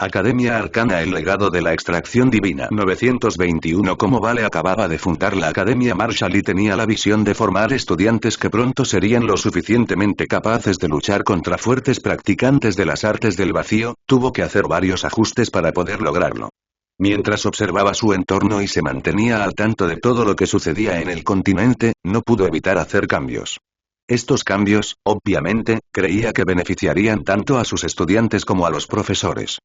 Academia Arcana, el legado de la extracción divina. 921. Como Vale acababa de fundar la Academia Marshall y tenía la visión de formar estudiantes que pronto serían lo suficientemente capaces de luchar contra fuertes practicantes de las artes del vacío, tuvo que hacer varios ajustes para poder lograrlo. Mientras observaba su entorno y se mantenía al tanto de todo lo que sucedía en el continente, no pudo evitar hacer cambios. Estos cambios, obviamente, creía que beneficiarían tanto a sus estudiantes como a los profesores.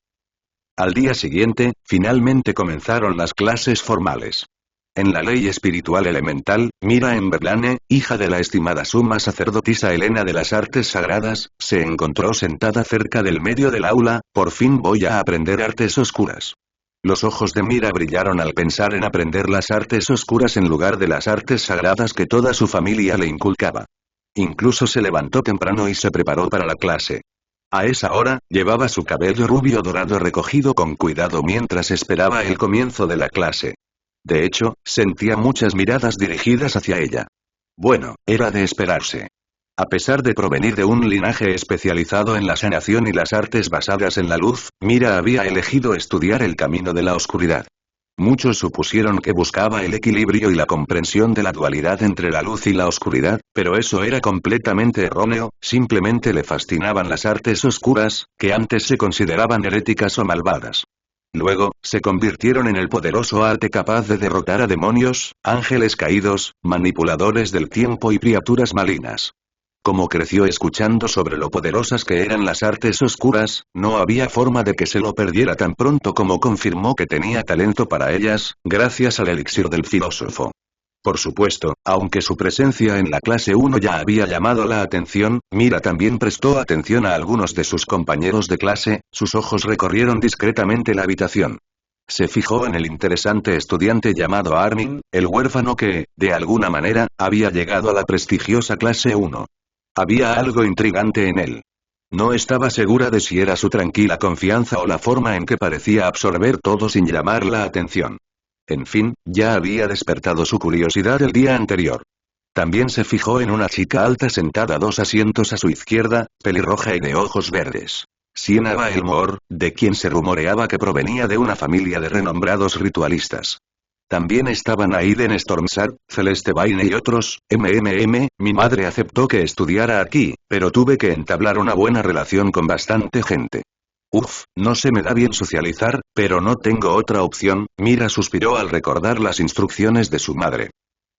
Al día siguiente, finalmente comenzaron las clases formales. En la ley espiritual elemental, Mira Emberlane, hija de la estimada suma sacerdotisa Helena de las artes sagradas, se encontró sentada cerca del medio del aula. Por fin voy a aprender artes oscuras. Los ojos de Mira brillaron al pensar en aprender las artes oscuras en lugar de las artes sagradas que toda su familia le inculcaba. Incluso se levantó temprano y se preparó para la clase. A esa hora, llevaba su cabello rubio dorado recogido con cuidado mientras esperaba el comienzo de la clase. De hecho, sentía muchas miradas dirigidas hacia ella. Bueno, era de esperarse. A pesar de provenir de un linaje especializado en la sanación y las artes basadas en la luz, Mira había elegido estudiar el camino de la oscuridad. Muchos supusieron que buscaba el equilibrio y la comprensión de la dualidad entre la luz y la oscuridad, pero eso era completamente erróneo, simplemente le fascinaban las artes oscuras, que antes se consideraban heréticas o malvadas. Luego, se convirtieron en el poderoso arte capaz de derrotar a demonios, ángeles caídos, manipuladores del tiempo y criaturas malignas. Como creció escuchando sobre lo poderosas que eran las artes oscuras, no había forma de que se lo perdiera tan pronto como confirmó que tenía talento para ellas, gracias al elixir del filósofo. Por supuesto, aunque su presencia en la clase 1 ya había llamado la atención, Mira también prestó atención a algunos de sus compañeros de clase, sus ojos recorrieron discretamente la habitación. Se fijó en el interesante estudiante llamado Armin, el huérfano que, de alguna manera, había llegado a la prestigiosa clase 1. Había algo intrigante en él. No estaba segura de si era su tranquila confianza o la forma en que parecía absorber todo sin llamar la atención. En fin, ya había despertado su curiosidad el día anterior. También se fijó en una chica alta sentada 2 asientos a su izquierda, pelirroja y de ojos verdes. Sienna Elmore, de quien se rumoreaba que provenía de una familia de renombrados ritualistas. También estaban Aiden Stormsat, Celeste Vine y otros. Mi madre aceptó que estudiara aquí, pero tuve que entablar una buena relación con bastante gente. No se me da bien socializar, pero no tengo otra opción. Mira suspiró al recordar las instrucciones de su madre.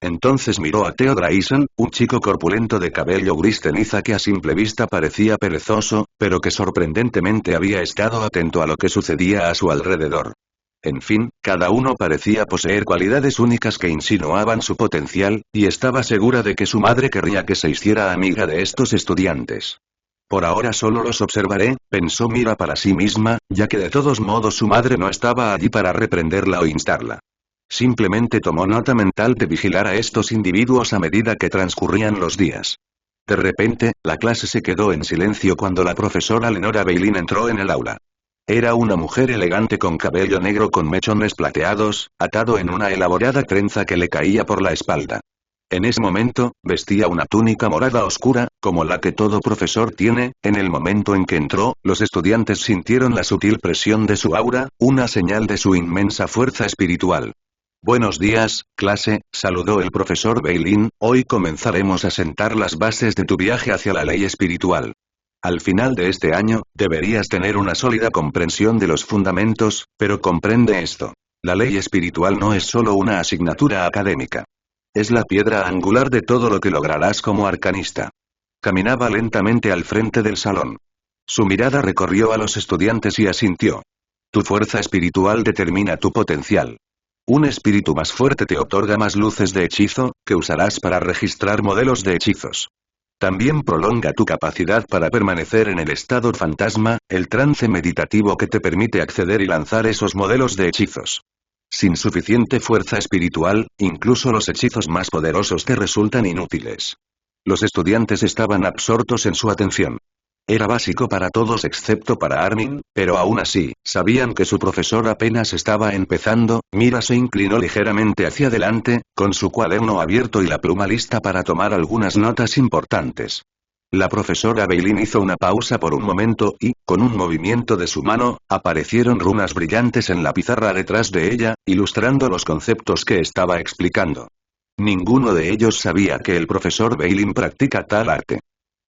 Entonces miró a Theo Drayson, un chico corpulento de cabello gris ceniza que a simple vista parecía perezoso, pero que sorprendentemente había estado atento a lo que sucedía a su alrededor. En fin, cada uno parecía poseer cualidades únicas que insinuaban su potencial, y estaba segura de que su madre querría que se hiciera amiga de estos estudiantes. Por ahora solo los observaré, pensó Mira para sí misma, ya que de todos modos su madre no estaba allí para reprenderla o instarla. Simplemente tomó nota mental de vigilar a estos individuos a medida que transcurrían los días. De repente, la clase se quedó en silencio cuando la profesora Lenora Bailyn entró en el aula. Era una mujer elegante con cabello negro con mechones plateados, atado en una elaborada trenza que le caía por la espalda. En ese momento, vestía una túnica morada oscura, como la que todo profesor tiene. En el momento en que entró, los estudiantes sintieron la sutil presión de su aura, una señal de su inmensa fuerza espiritual. Buenos días, clase, saludó el profesor Bailyn, hoy comenzaremos a sentar las bases de tu viaje hacia la ley espiritual. Al final de este año, deberías tener una sólida comprensión de los fundamentos, pero comprende esto. La ley espiritual no es solo una asignatura académica. Es la piedra angular de todo lo que lograrás como arcanista. Caminaba lentamente al frente del salón. Su mirada recorrió a los estudiantes y asintió. Tu fuerza espiritual determina tu potencial. Un espíritu más fuerte te otorga más luces de hechizo, que usarás para registrar modelos de hechizos. También prolonga tu capacidad para permanecer en el estado fantasma, el trance meditativo que te permite acceder y lanzar esos modelos de hechizos. Sin suficiente fuerza espiritual, incluso los hechizos más poderosos te resultan inútiles. Los estudiantes estaban absortos en su atención. Era básico para todos excepto para Armin, pero aún así, sabían que su profesor apenas estaba empezando. Mira se inclinó ligeramente hacia adelante, con su cuaderno abierto y la pluma lista para tomar algunas notas importantes. La profesora Beilin hizo una pausa por un momento y, con un movimiento de su mano, aparecieron runas brillantes en la pizarra detrás de ella, ilustrando los conceptos que estaba explicando. Ninguno de ellos sabía que el profesor Beilin practica tal arte.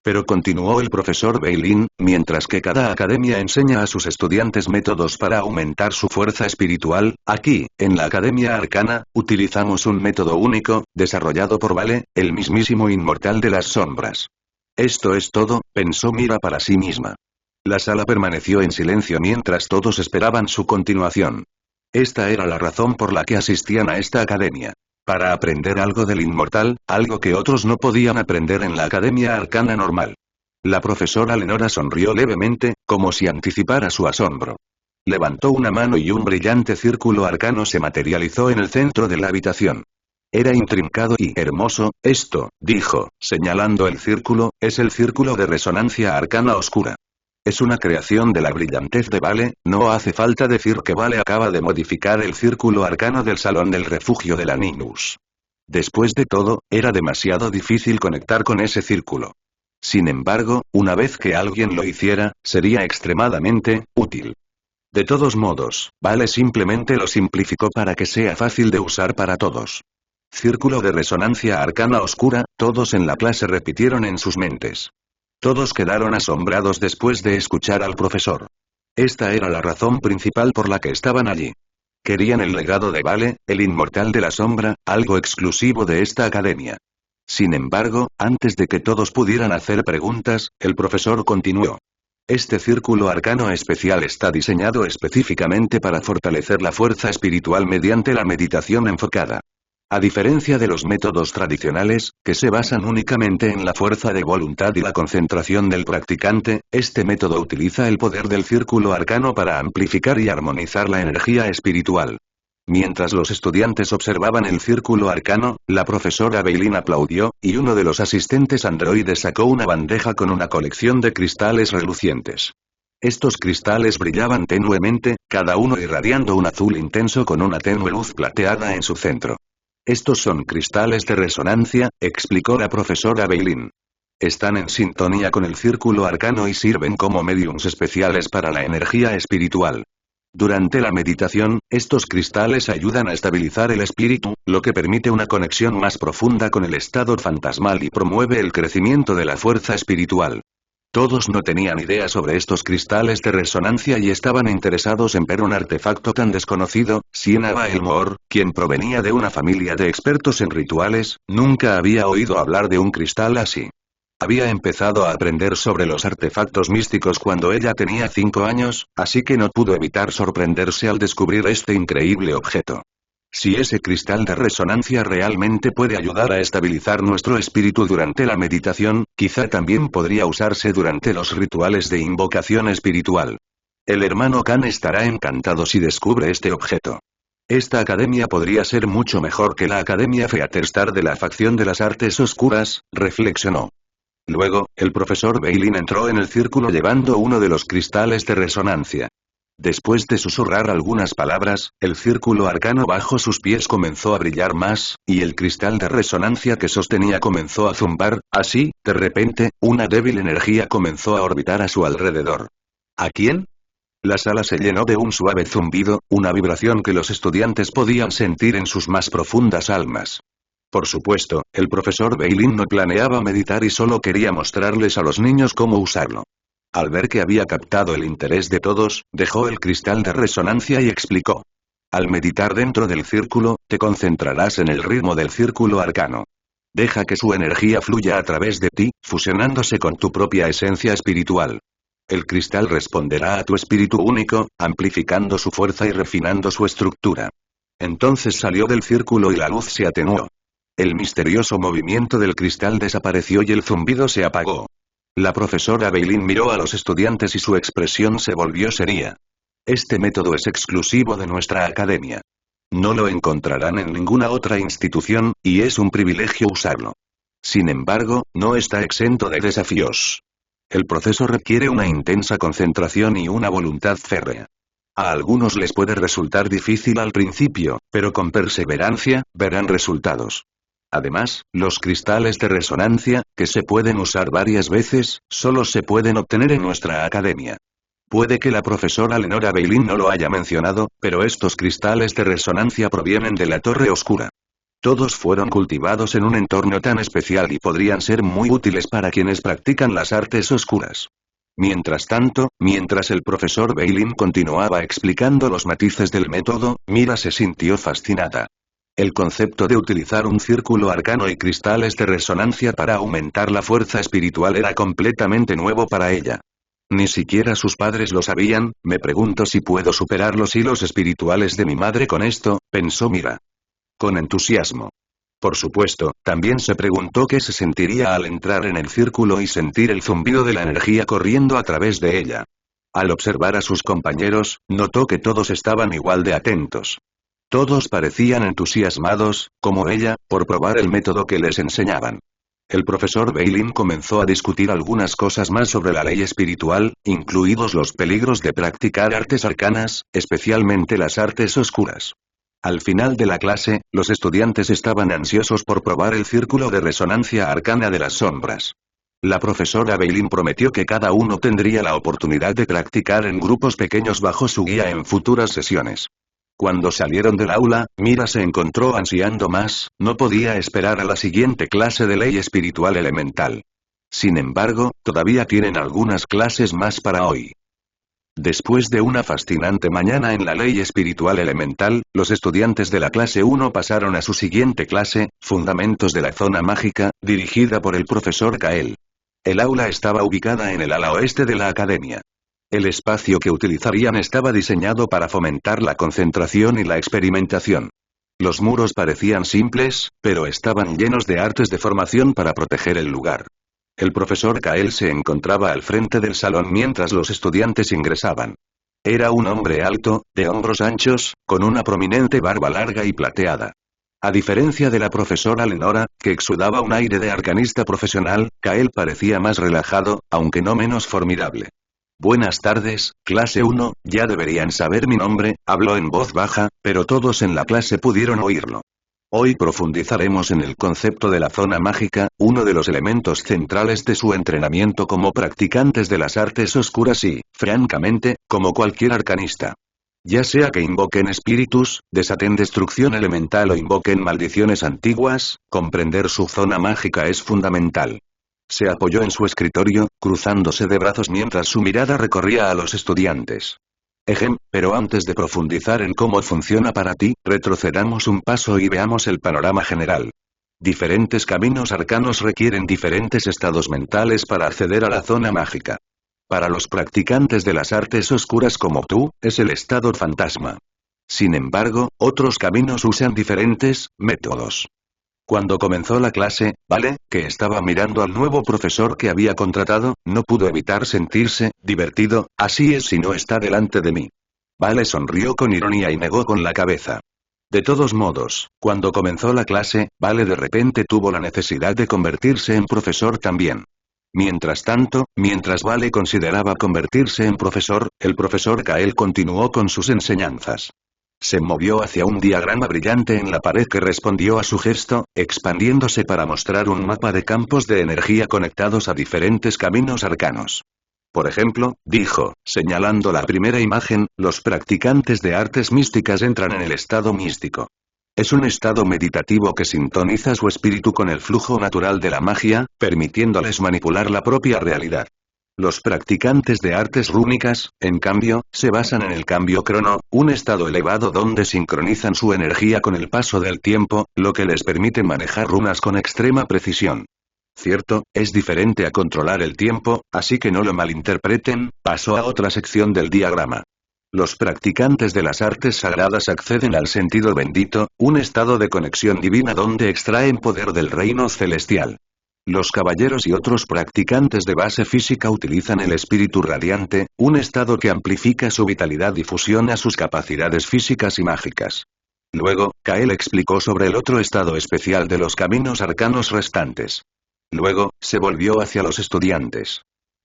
Pero continuó el profesor Beilin, mientras que cada academia enseña a sus estudiantes métodos para aumentar su fuerza espiritual, aquí, en la Academia Arcana, utilizamos un método único, desarrollado por Vale, el mismísimo inmortal de las sombras. Esto es todo, pensó Mira para sí misma. La sala permaneció en silencio mientras todos esperaban su continuación. Esta era la razón por la que asistían a esta academia. Para aprender algo del inmortal, algo que otros no podían aprender en la Academia Arcana normal. La profesora Lenora sonrió levemente, como si anticipara su asombro. Levantó una mano y un brillante círculo arcano se materializó en el centro de la habitación. Era intrincado y hermoso, esto, dijo, señalando el círculo, es el círculo de resonancia arcana oscura. Es una creación de la brillantez de Vale, no hace falta decir que Vale acaba de modificar el círculo arcano del salón del refugio de la Ninus. Después de todo, era demasiado difícil conectar con ese círculo. Sin embargo, una vez que alguien lo hiciera, sería extremadamente útil. De todos modos, Vale simplemente lo simplificó para que sea fácil de usar para todos. Círculo de resonancia arcana oscura, todos en la clase repitieron en sus mentes. Todos quedaron asombrados después de escuchar al profesor. Esta era la razón principal por la que estaban allí. Querían el legado de Vale, el inmortal de la sombra, algo exclusivo de esta academia. Sin embargo, antes de que todos pudieran hacer preguntas, el profesor continuó. Este círculo arcano especial está diseñado específicamente para fortalecer la fuerza espiritual mediante la meditación enfocada. A diferencia de los métodos tradicionales, que se basan únicamente en la fuerza de voluntad y la concentración del practicante, este método utiliza el poder del círculo arcano para amplificar y armonizar la energía espiritual. Mientras los estudiantes observaban el círculo arcano, la profesora Beilin aplaudió, y uno de los asistentes androides sacó una bandeja con una colección de cristales relucientes. Estos cristales brillaban tenuemente, cada uno irradiando un azul intenso con una tenue luz plateada en su centro. Estos son cristales de resonancia, explicó la profesora Beilin. Están en sintonía con el círculo arcano y sirven como mediums especiales para la energía espiritual. Durante la meditación, estos cristales ayudan a estabilizar el espíritu, lo que permite una conexión más profunda con el estado fantasmal y promueve el crecimiento de la fuerza espiritual. Todos no tenían idea sobre estos cristales de resonancia y estaban interesados en ver un artefacto tan desconocido. Siena Baelmore, quien provenía de una familia de expertos en rituales, nunca había oído hablar de un cristal así. Había empezado a aprender sobre los artefactos místicos cuando ella tenía 5 años, así que no pudo evitar sorprenderse al descubrir este increíble objeto. Si ese cristal de resonancia realmente puede ayudar a estabilizar nuestro espíritu durante la meditación, quizá también podría usarse durante los rituales de invocación espiritual. El hermano Khan estará encantado si descubre este objeto. Esta academia podría ser mucho mejor que la Academia Featherstar de la facción de las artes oscuras, reflexionó. Luego, el profesor Beilin entró en el círculo llevando uno de los cristales de resonancia. Después de susurrar algunas palabras, el círculo arcano bajo sus pies comenzó a brillar más, y el cristal de resonancia que sostenía comenzó a zumbar, así, de repente, una débil energía comenzó a orbitar a su alrededor. ¿A quién? La sala se llenó de un suave zumbido, una vibración que los estudiantes podían sentir en sus más profundas almas. Por supuesto, el profesor Beilin no planeaba meditar y solo quería mostrarles a los niños cómo usarlo. Al ver que había captado el interés de todos, dejó el cristal de resonancia y explicó. Al meditar dentro del círculo, te concentrarás en el ritmo del círculo arcano. Deja que su energía fluya a través de ti, fusionándose con tu propia esencia espiritual. El cristal responderá a tu espíritu único, amplificando su fuerza y refinando su estructura. Entonces salió del círculo y la luz se atenuó. El misterioso movimiento del cristal desapareció y el zumbido se apagó. La profesora Beilin miró a los estudiantes y su expresión se volvió seria. Este método es exclusivo de nuestra academia. No lo encontrarán en ninguna otra institución, y es un privilegio usarlo. Sin embargo, no está exento de desafíos. El proceso requiere una intensa concentración y una voluntad férrea. A algunos les puede resultar difícil al principio, pero con perseverancia, verán resultados. Además, los cristales de resonancia, que se pueden usar varias veces, solo se pueden obtener en nuestra academia. Puede que la profesora Lenora Beilin no lo haya mencionado, pero estos cristales de resonancia provienen de la Torre Oscura. Todos fueron cultivados en un entorno tan especial y podrían ser muy útiles para quienes practican las artes oscuras. Mientras tanto, mientras el profesor Beilin continuaba explicando los matices del método, Mira se sintió fascinada. El concepto de utilizar un círculo arcano y cristales de resonancia para aumentar la fuerza espiritual era completamente nuevo para ella. Ni siquiera sus padres lo sabían, me pregunto si puedo superar los hilos espirituales de mi madre con esto, pensó Mira. Con entusiasmo. Por supuesto, también se preguntó qué se sentiría al entrar en el círculo y sentir el zumbido de la energía corriendo a través de ella. Al observar a sus compañeros, notó que todos estaban igual de atentos. Todos parecían entusiasmados, como ella, por probar el método que les enseñaban. El profesor Beilin comenzó a discutir algunas cosas más sobre la ley espiritual, incluidos los peligros de practicar artes arcanas, especialmente las artes oscuras. Al final de la clase, los estudiantes estaban ansiosos por probar el círculo de resonancia arcana de las sombras. La profesora Beilin prometió que cada uno tendría la oportunidad de practicar en grupos pequeños bajo su guía en futuras sesiones. Cuando salieron del aula, Mira se encontró ansiando más, no podía esperar a la siguiente clase de ley espiritual elemental. Sin embargo, todavía tienen algunas clases más para hoy. Después de una fascinante mañana en la ley espiritual elemental, los estudiantes de la clase 1 pasaron a su siguiente clase, Fundamentos de la Zona Mágica, dirigida por el profesor Kael. El aula estaba ubicada en el ala oeste de la academia. El espacio que utilizarían estaba diseñado para fomentar la concentración y la experimentación. Los muros parecían simples, pero estaban llenos de artes de formación para proteger el lugar. El profesor Kael se encontraba al frente del salón mientras los estudiantes ingresaban. Era un hombre alto, de hombros anchos, con una prominente barba larga y plateada. A diferencia de la profesora Lenora, que exudaba un aire de arcanista profesional, Kael parecía más relajado, aunque no menos formidable. Buenas tardes, clase 1, ya deberían saber mi nombre, habló en voz baja, pero todos en la clase pudieron oírlo. Hoy profundizaremos en el concepto de la zona mágica, uno de los elementos centrales de su entrenamiento como practicantes de las artes oscuras y, francamente, como cualquier arcanista. Ya sea que invoquen espíritus, desaten destrucción elemental o invoquen maldiciones antiguas, comprender su zona mágica es fundamental. Se apoyó en su escritorio, cruzándose de brazos mientras su mirada recorría a los estudiantes. Pero antes de profundizar en cómo funciona para ti, retrocedamos un paso y veamos el panorama general. Diferentes caminos arcanos requieren diferentes estados mentales para acceder a la zona mágica. Para los practicantes de las artes oscuras como tú, es el estado fantasma. Sin embargo, otros caminos usan diferentes métodos. Cuando comenzó la clase, Vale, que estaba mirando al nuevo profesor que había contratado, no pudo evitar sentirse divertido. Así es si no está delante de mí. Vale sonrió con ironía y negó con la cabeza. De todos modos, cuando comenzó la clase, Vale de repente tuvo la necesidad de convertirse en profesor también. Mientras tanto, mientras Vale consideraba convertirse en profesor, el profesor Kael continuó con sus enseñanzas. Se movió hacia un diagrama brillante en la pared que respondió a su gesto, expandiéndose para mostrar un mapa de campos de energía conectados a diferentes caminos arcanos. Por ejemplo, dijo, señalando la primera imagen, los practicantes de artes místicas entran en el estado místico. Es un estado meditativo que sintoniza su espíritu con el flujo natural de la magia, permitiéndoles manipular la propia realidad. Los practicantes de artes rúnicas, en cambio, se basan en el cambio crono, un estado elevado donde sincronizan su energía con el paso del tiempo, lo que les permite manejar runas con extrema precisión. Cierto, es diferente a controlar el tiempo, así que no lo malinterpreten. Pasó a otra sección del diagrama. Los practicantes de las artes sagradas acceden al sentido bendito, un estado de conexión divina donde extraen poder del reino celestial. Los caballeros y otros practicantes de base física utilizan el espíritu radiante, un estado que amplifica su vitalidad y fusiona sus capacidades físicas y mágicas. Luego, Kael explicó sobre el otro estado especial de los caminos arcanos restantes. Luego, se volvió hacia los estudiantes.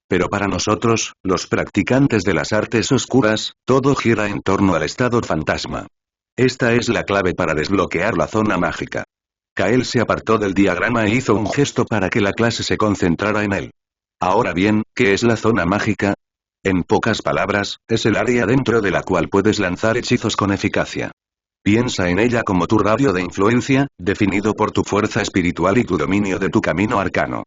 Pero para nosotros, los practicantes de las artes oscuras, todo gira en torno al estado fantasma. Esta es la clave para desbloquear la zona mágica. Kael se apartó del diagrama e hizo un gesto para que la clase se concentrara en él. Ahora bien, ¿qué es la zona mágica? En pocas palabras, es el área dentro de la cual puedes lanzar hechizos con eficacia. Piensa en ella como tu radio de influencia, definido por tu fuerza espiritual y tu dominio de tu camino arcano.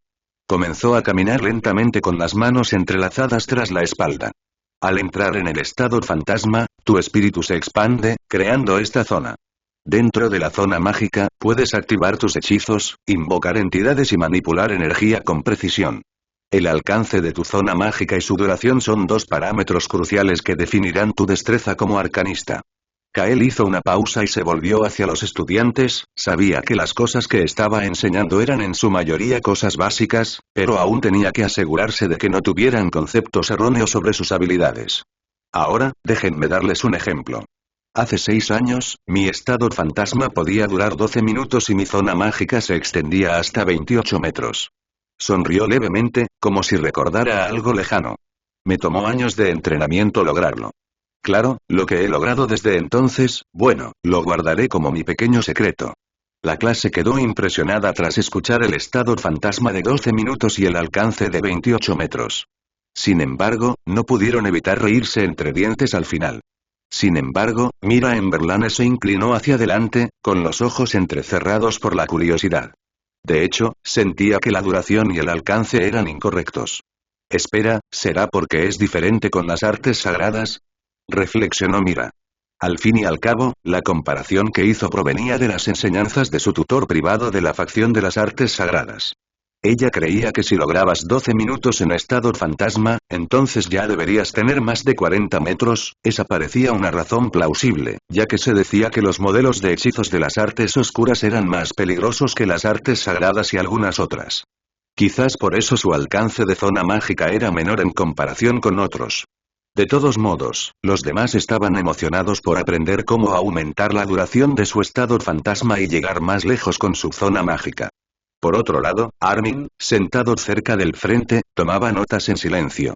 Comenzó a caminar lentamente con las manos entrelazadas tras la espalda. Al entrar en el estado fantasma, tu espíritu se expande, creando esta zona. Dentro de la zona mágica, puedes activar tus hechizos, invocar entidades y manipular energía con precisión. El alcance de tu zona mágica y su duración son dos parámetros cruciales que definirán tu destreza como arcanista. Kael hizo una pausa y se volvió hacia los estudiantes, sabía que las cosas que estaba enseñando eran en su mayoría cosas básicas, pero aún tenía que asegurarse de que no tuvieran conceptos erróneos sobre sus habilidades. Ahora, déjenme darles un ejemplo. Hace 6 años, mi estado fantasma podía durar 12 minutos y mi zona mágica se extendía hasta 28 metros. Sonrió levemente, como si recordara algo lejano. Me tomó años de entrenamiento lograrlo. Claro, lo que he logrado desde entonces, bueno, lo guardaré como mi pequeño secreto. La clase quedó impresionada tras escuchar el estado fantasma de 12 minutos y el alcance de 28 metros. Sin embargo, no pudieron evitar reírse entre dientes al final. Sin embargo, Mira Emberlane se inclinó hacia adelante, con los ojos entrecerrados por la curiosidad. De hecho, sentía que la duración y el alcance eran incorrectos. Espera, ¿será porque es diferente con las artes sagradas? Reflexionó Mira. Al fin y al cabo, la comparación que hizo provenía de las enseñanzas de su tutor privado de la facción de las artes sagradas. Ella creía que si lograbas 12 minutos en estado fantasma, entonces ya deberías tener más de 40 metros, esa parecía una razón plausible, ya que se decía que los modelos de hechizos de las artes oscuras eran más peligrosos que las artes sagradas y algunas otras. Quizás por eso su alcance de zona mágica era menor en comparación con otros. De todos modos, los demás estaban emocionados por aprender cómo aumentar la duración de su estado fantasma y llegar más lejos con su zona mágica. Por otro lado, Armin, sentado cerca del frente, tomaba notas en silencio.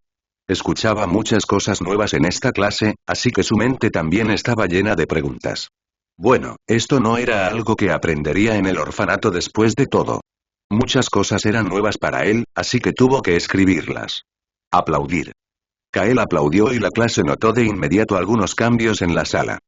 Escuchaba muchas cosas nuevas en esta clase, así que su mente también estaba llena de preguntas. Bueno, esto no era algo que aprendería en el orfanato después de todo. Muchas cosas eran nuevas para él, así que tuvo que escribirlas. Aplaudir. Kael aplaudió y la clase notó de inmediato algunos cambios en la sala.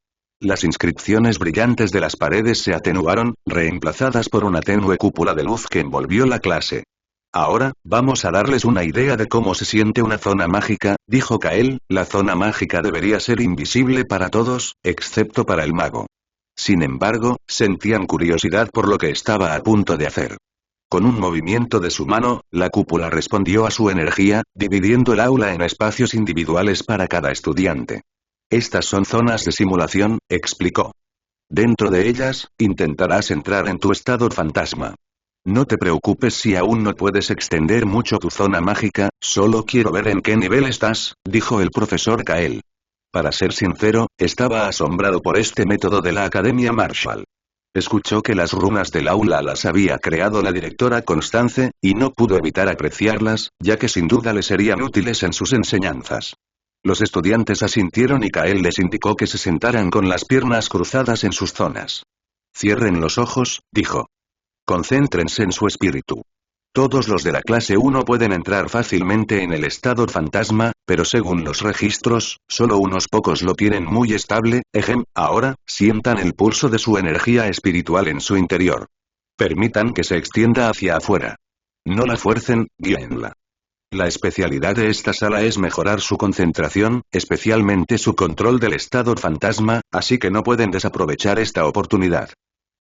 Las inscripciones brillantes de las paredes se atenuaron, reemplazadas por una tenue cúpula de luz que envolvió la clase. Ahora, vamos a darles una idea de cómo se siente una zona mágica, dijo Kael, la zona mágica debería ser invisible para todos, excepto para el mago. Sin embargo, sentían curiosidad por lo que estaba a punto de hacer. Con un movimiento de su mano, la cúpula respondió a su energía, dividiendo el aula en espacios individuales para cada estudiante. Estas son zonas de simulación, explicó. Dentro de ellas, intentarás entrar en tu estado fantasma. No te preocupes si aún no puedes extender mucho tu zona mágica, solo quiero ver en qué nivel estás, dijo el profesor Kael. Para ser sincero, estaba asombrado por este método de la Academia Marshall. Escuchó que las runas del aula las había creado la directora Constance, y no pudo evitar apreciarlas, ya que sin duda le serían útiles en sus enseñanzas. Los estudiantes asintieron y Kael les indicó que se sentaran con las piernas cruzadas en sus zonas. Cierren los ojos, dijo. Concéntrense en su espíritu. Todos los de la clase 1 pueden entrar fácilmente en el estado fantasma, pero según los registros, solo unos pocos lo tienen muy estable. Ahora, sientan el pulso de su energía espiritual en su interior. Permitan que se extienda hacia afuera. No la fuercen, guíenla. La especialidad de esta sala es mejorar su concentración, especialmente su control del estado fantasma, así que no pueden desaprovechar esta oportunidad.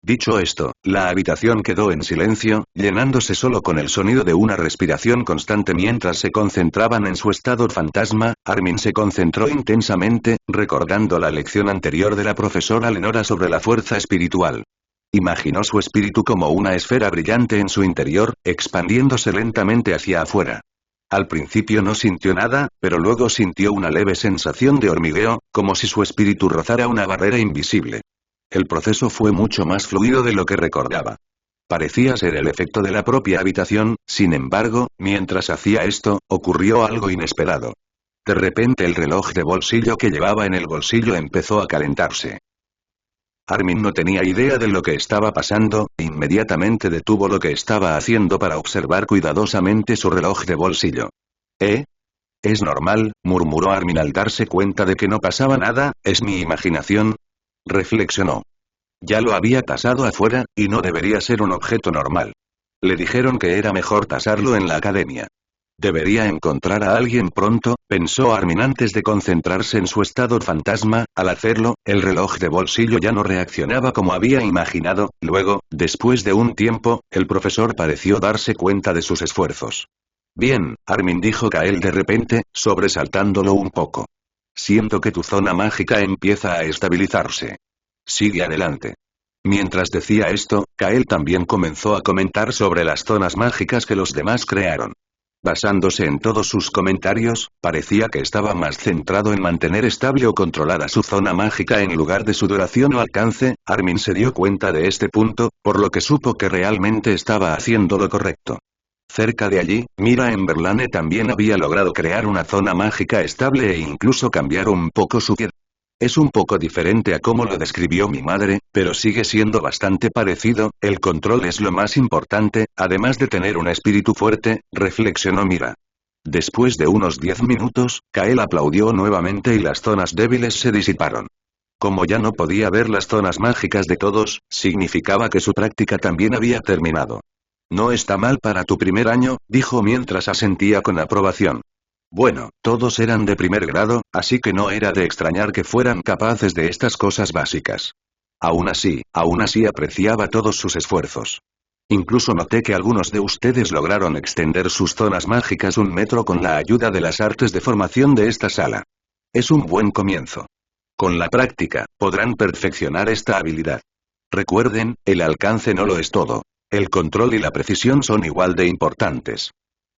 Dicho esto, la habitación quedó en silencio, llenándose solo con el sonido de una respiración constante mientras se concentraban en su estado fantasma. Armin se concentró intensamente, recordando la lección anterior de la profesora Lenora sobre la fuerza espiritual. Imaginó su espíritu como una esfera brillante en su interior, expandiéndose lentamente hacia afuera. Al principio no sintió nada, pero luego sintió una leve sensación de hormigueo, como si su espíritu rozara una barrera invisible. El proceso fue mucho más fluido de lo que recordaba. Parecía ser el efecto de la propia habitación, sin embargo, mientras hacía esto, ocurrió algo inesperado. De repente el reloj de bolsillo que llevaba en el bolsillo empezó a calentarse. Armin no tenía idea de lo que estaba pasando, inmediatamente detuvo lo que estaba haciendo para observar cuidadosamente su reloj de bolsillo. ¿Eh? Es normal, murmuró Armin al darse cuenta de que no pasaba nada, ¿es mi imaginación? Reflexionó. Ya lo había tasado afuera, y no debería ser un objeto normal. Le dijeron que era mejor tasarlo en la academia. Debería encontrar a alguien pronto, pensó Armin antes de concentrarse en su estado fantasma. Al hacerlo, el reloj de bolsillo ya no reaccionaba como había imaginado. Luego, después de un tiempo, el profesor pareció darse cuenta de sus esfuerzos. Bien, Armin dijo Kael de repente, sobresaltándolo un poco. Siento que tu zona mágica empieza a estabilizarse. Sigue adelante. Mientras decía esto, Kael también comenzó a comentar sobre las zonas mágicas que los demás crearon. Basándose en todos sus comentarios, parecía que estaba más centrado en mantener estable o controlada su zona mágica en lugar de su duración o alcance. Armin se dio cuenta de este punto, por lo que supo que realmente estaba haciendo lo correcto. Cerca de allí, Mira Emberlane también había logrado crear una zona mágica estable e incluso cambiar un poco su piel. Es un poco diferente a cómo lo describió mi madre, pero sigue siendo bastante parecido. El control es lo más importante, además de tener un espíritu fuerte, reflexionó Mira. Después de unos 10 minutos, Kael aplaudió nuevamente y las zonas débiles se disiparon. Como ya no podía ver las zonas mágicas de todos, significaba que su práctica también había terminado. No está mal para tu primer año, dijo mientras asentía con aprobación. Bueno, todos eran de primer grado, así que no era de extrañar que fueran capaces de estas cosas básicas. Aún así apreciaba todos sus esfuerzos. Incluso noté que algunos de ustedes lograron extender sus zonas mágicas 1 metro con la ayuda de las artes de formación de esta sala. Es un buen comienzo. Con la práctica, podrán perfeccionar esta habilidad. Recuerden, el alcance no lo es todo. El control y la precisión son igual de importantes.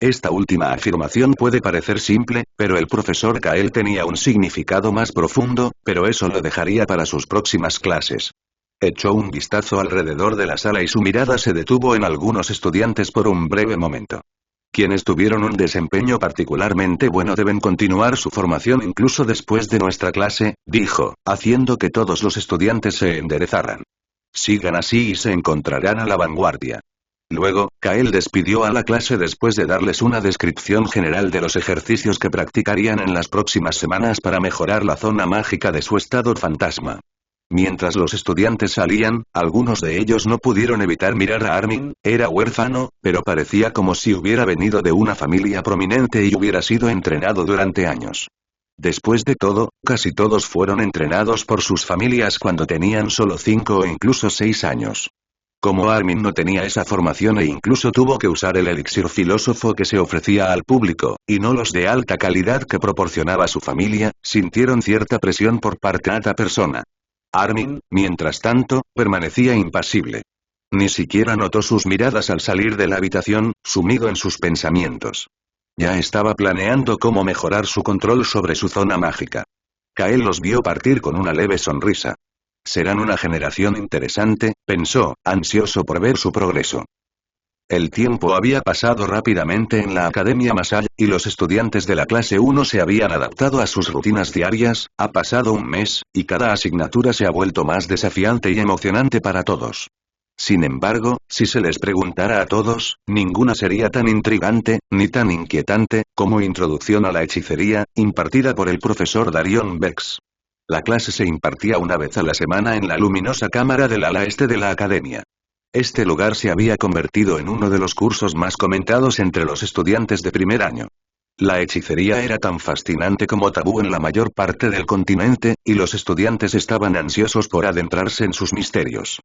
Esta última afirmación puede parecer simple, pero el profesor Kael tenía un significado más profundo, pero eso lo dejaría para sus próximas clases. Echó un vistazo alrededor de la sala y su mirada se detuvo en algunos estudiantes por un breve momento. Quienes tuvieron un desempeño particularmente bueno deben continuar su formación incluso después de nuestra clase, dijo, haciendo que todos los estudiantes se enderezaran. Sigan así y se encontrarán a la vanguardia. Luego, Kael despidió a la clase después de darles una descripción general de los ejercicios que practicarían en las próximas semanas para mejorar la zona mágica de su estado fantasma. Mientras los estudiantes salían, algunos de ellos no pudieron evitar mirar a Armin. Era huérfano, pero parecía como si hubiera venido de una familia prominente y hubiera sido entrenado durante años. Después de todo, casi todos fueron entrenados por sus familias cuando tenían solo 5 o incluso 6 años. Como Armin no tenía esa formación e incluso tuvo que usar el elixir filósofo que se ofrecía al público, y no los de alta calidad que proporcionaba su familia, sintieron cierta presión por parte de esta persona. Armin, mientras tanto, permanecía impasible. Ni siquiera notó sus miradas al salir de la habitación, sumido en sus pensamientos. Ya estaba planeando cómo mejorar su control sobre su zona mágica. Kael los vio partir con una leve sonrisa. Serán una generación interesante, pensó, ansioso por ver su progreso. El tiempo había pasado rápidamente en la Academia Masai, y los estudiantes de la clase 1 se habían adaptado a sus rutinas diarias. Ha pasado un mes, y cada asignatura se ha vuelto más desafiante y emocionante para todos. Sin embargo, si se les preguntara a todos, ninguna sería tan intrigante, ni tan inquietante, como Introducción a la Hechicería, impartida por el profesor Darion Bex. La clase se impartía una vez a la semana en la luminosa cámara del ala este de la academia. Este lugar se había convertido en uno de los cursos más comentados entre los estudiantes de primer año. La hechicería era tan fascinante como tabú en la mayor parte del continente, y los estudiantes estaban ansiosos por adentrarse en sus misterios.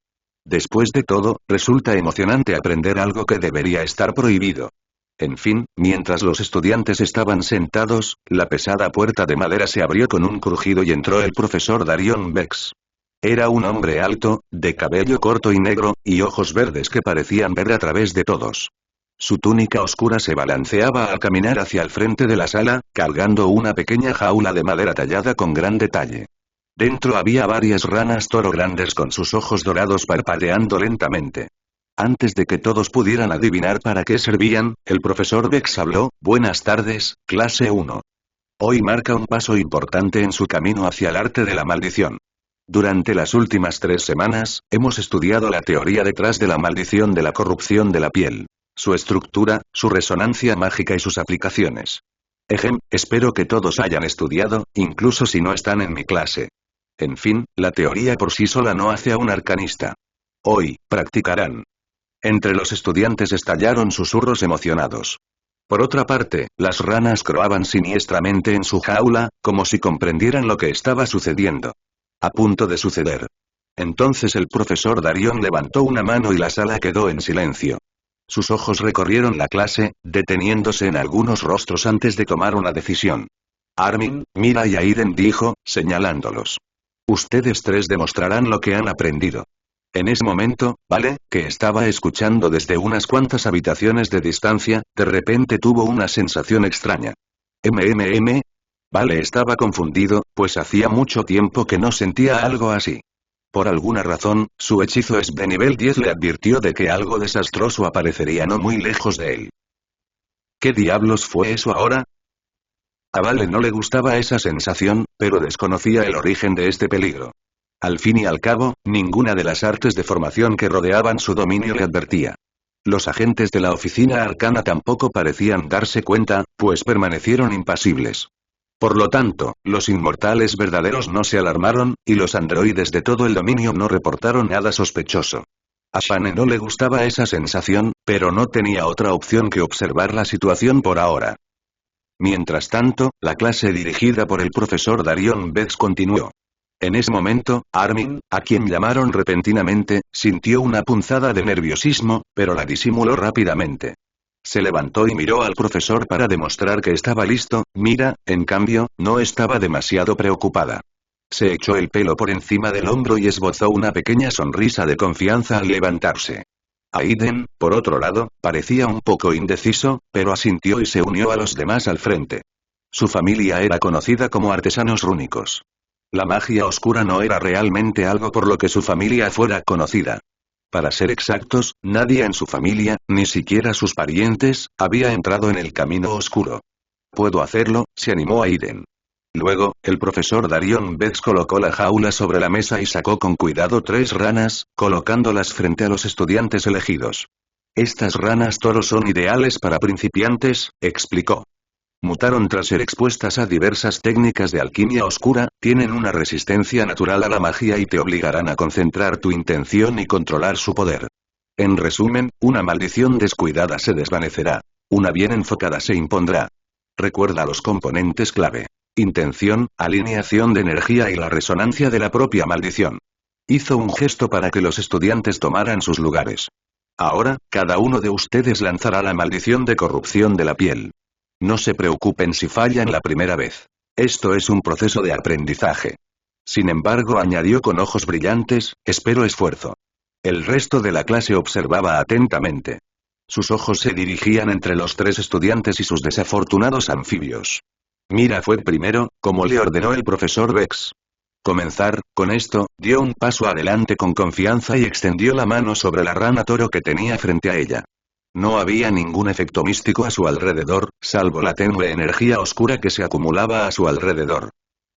Después de todo, resulta emocionante aprender algo que debería estar prohibido. En fin, mientras los estudiantes estaban sentados, la pesada puerta de madera se abrió con un crujido y entró el profesor Darion Bex. Era un hombre alto, de cabello corto y negro, y ojos verdes que parecían ver a través de todos. Su túnica oscura se balanceaba al caminar hacia el frente de la sala, cargando una pequeña jaula de madera tallada con gran detalle. Dentro había varias ranas toro grandes con sus ojos dorados parpadeando lentamente. Antes de que todos pudieran adivinar para qué servían, el profesor Bex habló: «Buenas tardes, clase 1. Hoy marca un paso importante en su camino hacia el arte de la maldición. Durante las últimas 3 semanas, hemos estudiado la teoría detrás de la maldición de la corrupción de la piel. Su estructura, su resonancia mágica y sus aplicaciones. Espero que todos hayan estudiado, incluso si no están en mi clase. En fin, la teoría por sí sola no hace a un arcanista. Hoy, practicarán. Entre los estudiantes estallaron susurros emocionados. Por otra parte, las ranas croaban siniestramente en su jaula, como si comprendieran lo que estaba sucediendo. A punto de suceder. Entonces el profesor Darion levantó una mano y la sala quedó en silencio. Sus ojos recorrieron la clase, deteniéndose en algunos rostros antes de tomar una decisión. Armin, Mira y Aiden dijo, señalándolos. Ustedes tres demostrarán lo que han aprendido. En ese momento, Vale, que estaba escuchando desde unas cuantas habitaciones de distancia, de repente tuvo una sensación extraña. Vale estaba confundido, pues hacía mucho tiempo que no sentía algo así. Por alguna razón, su hechizo es de nivel 10 le advirtió de que algo desastroso aparecería no muy lejos de él. ¿Qué diablos fue eso ahora? A Vale no le gustaba esa sensación, pero desconocía el origen de este peligro. Al fin y al cabo, ninguna de las artes de formación que rodeaban su dominio le advertía. Los agentes de la oficina arcana tampoco parecían darse cuenta, pues permanecieron impasibles. Por lo tanto, los inmortales verdaderos no se alarmaron, y los androides de todo el dominio no reportaron nada sospechoso. A Shane no le gustaba esa sensación, pero no tenía otra opción que observar la situación por ahora. Mientras tanto, la clase dirigida por el profesor Darion Betts continuó. En ese momento, Armin, a quien llamaron repentinamente, sintió una punzada de nerviosismo, pero la disimuló rápidamente. Se levantó y miró al profesor para demostrar que estaba listo. Mira, en cambio, no estaba demasiado preocupada. Se echó el pelo por encima del hombro y esbozó una pequeña sonrisa de confianza al levantarse. Aiden, por otro lado, parecía un poco indeciso, pero asintió y se unió a los demás al frente. Su familia era conocida como artesanos rúnicos. La magia oscura no era realmente algo por lo que su familia fuera conocida. Para ser exactos, nadie en su familia, ni siquiera sus parientes, había entrado en el camino oscuro. Puedo hacerlo, se animó Aiden. Luego, el profesor Darion Betts colocó la jaula sobre la mesa y sacó con cuidado 3 ranas, colocándolas frente a los estudiantes elegidos. Estas ranas toro son ideales para principiantes, explicó. Mutaron tras ser expuestas a diversas técnicas de alquimia oscura, tienen una resistencia natural a la magia y te obligarán a concentrar tu intención y controlar su poder. En resumen, una maldición descuidada se desvanecerá. Una bien enfocada se impondrá. Recuerda los componentes clave. Intención, alineación de energía y la resonancia de la propia maldición. Hizo un gesto para que los estudiantes tomaran sus lugares. Ahora, cada uno de ustedes lanzará la maldición de corrupción de la piel. No se preocupen si fallan la primera vez. Esto es un proceso de aprendizaje. Sin embargo, añadió con ojos brillantes, espero esfuerzo. El resto de la clase observaba atentamente. Sus ojos se dirigían entre los 3 estudiantes y sus desafortunados anfibios. Mira fue primero, como le ordenó el profesor Bex. Comenzar, con esto, dio un paso adelante con confianza y extendió la mano sobre la rana toro que tenía frente a ella. No había ningún efecto místico a su alrededor, salvo la tenue energía oscura que se acumulaba a su alrededor.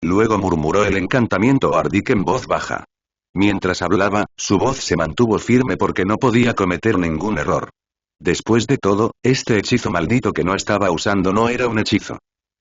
Luego murmuró el encantamiento Ardik en voz baja. Mientras hablaba, su voz se mantuvo firme porque no podía cometer ningún error. Después de todo, este hechizo maldito que no estaba usando no era un hechizo.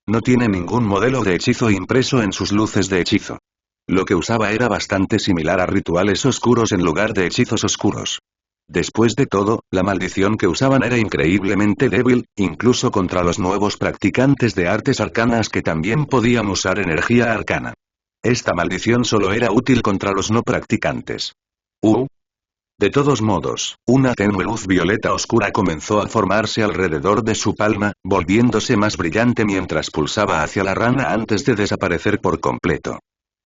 No tiene ningún modelo de hechizo impreso en sus luces de hechizo. Lo que usaba era bastante similar a rituales oscuros en lugar de hechizos oscuros. Después de todo, la maldición que usaban era increíblemente débil, incluso contra los nuevos practicantes de artes arcanas que también podían usar energía arcana. Esta maldición solo era útil contra los no practicantes. De todos modos, una tenue luz violeta oscura comenzó a formarse alrededor de su palma, volviéndose más brillante mientras pulsaba hacia la rana antes de desaparecer por completo.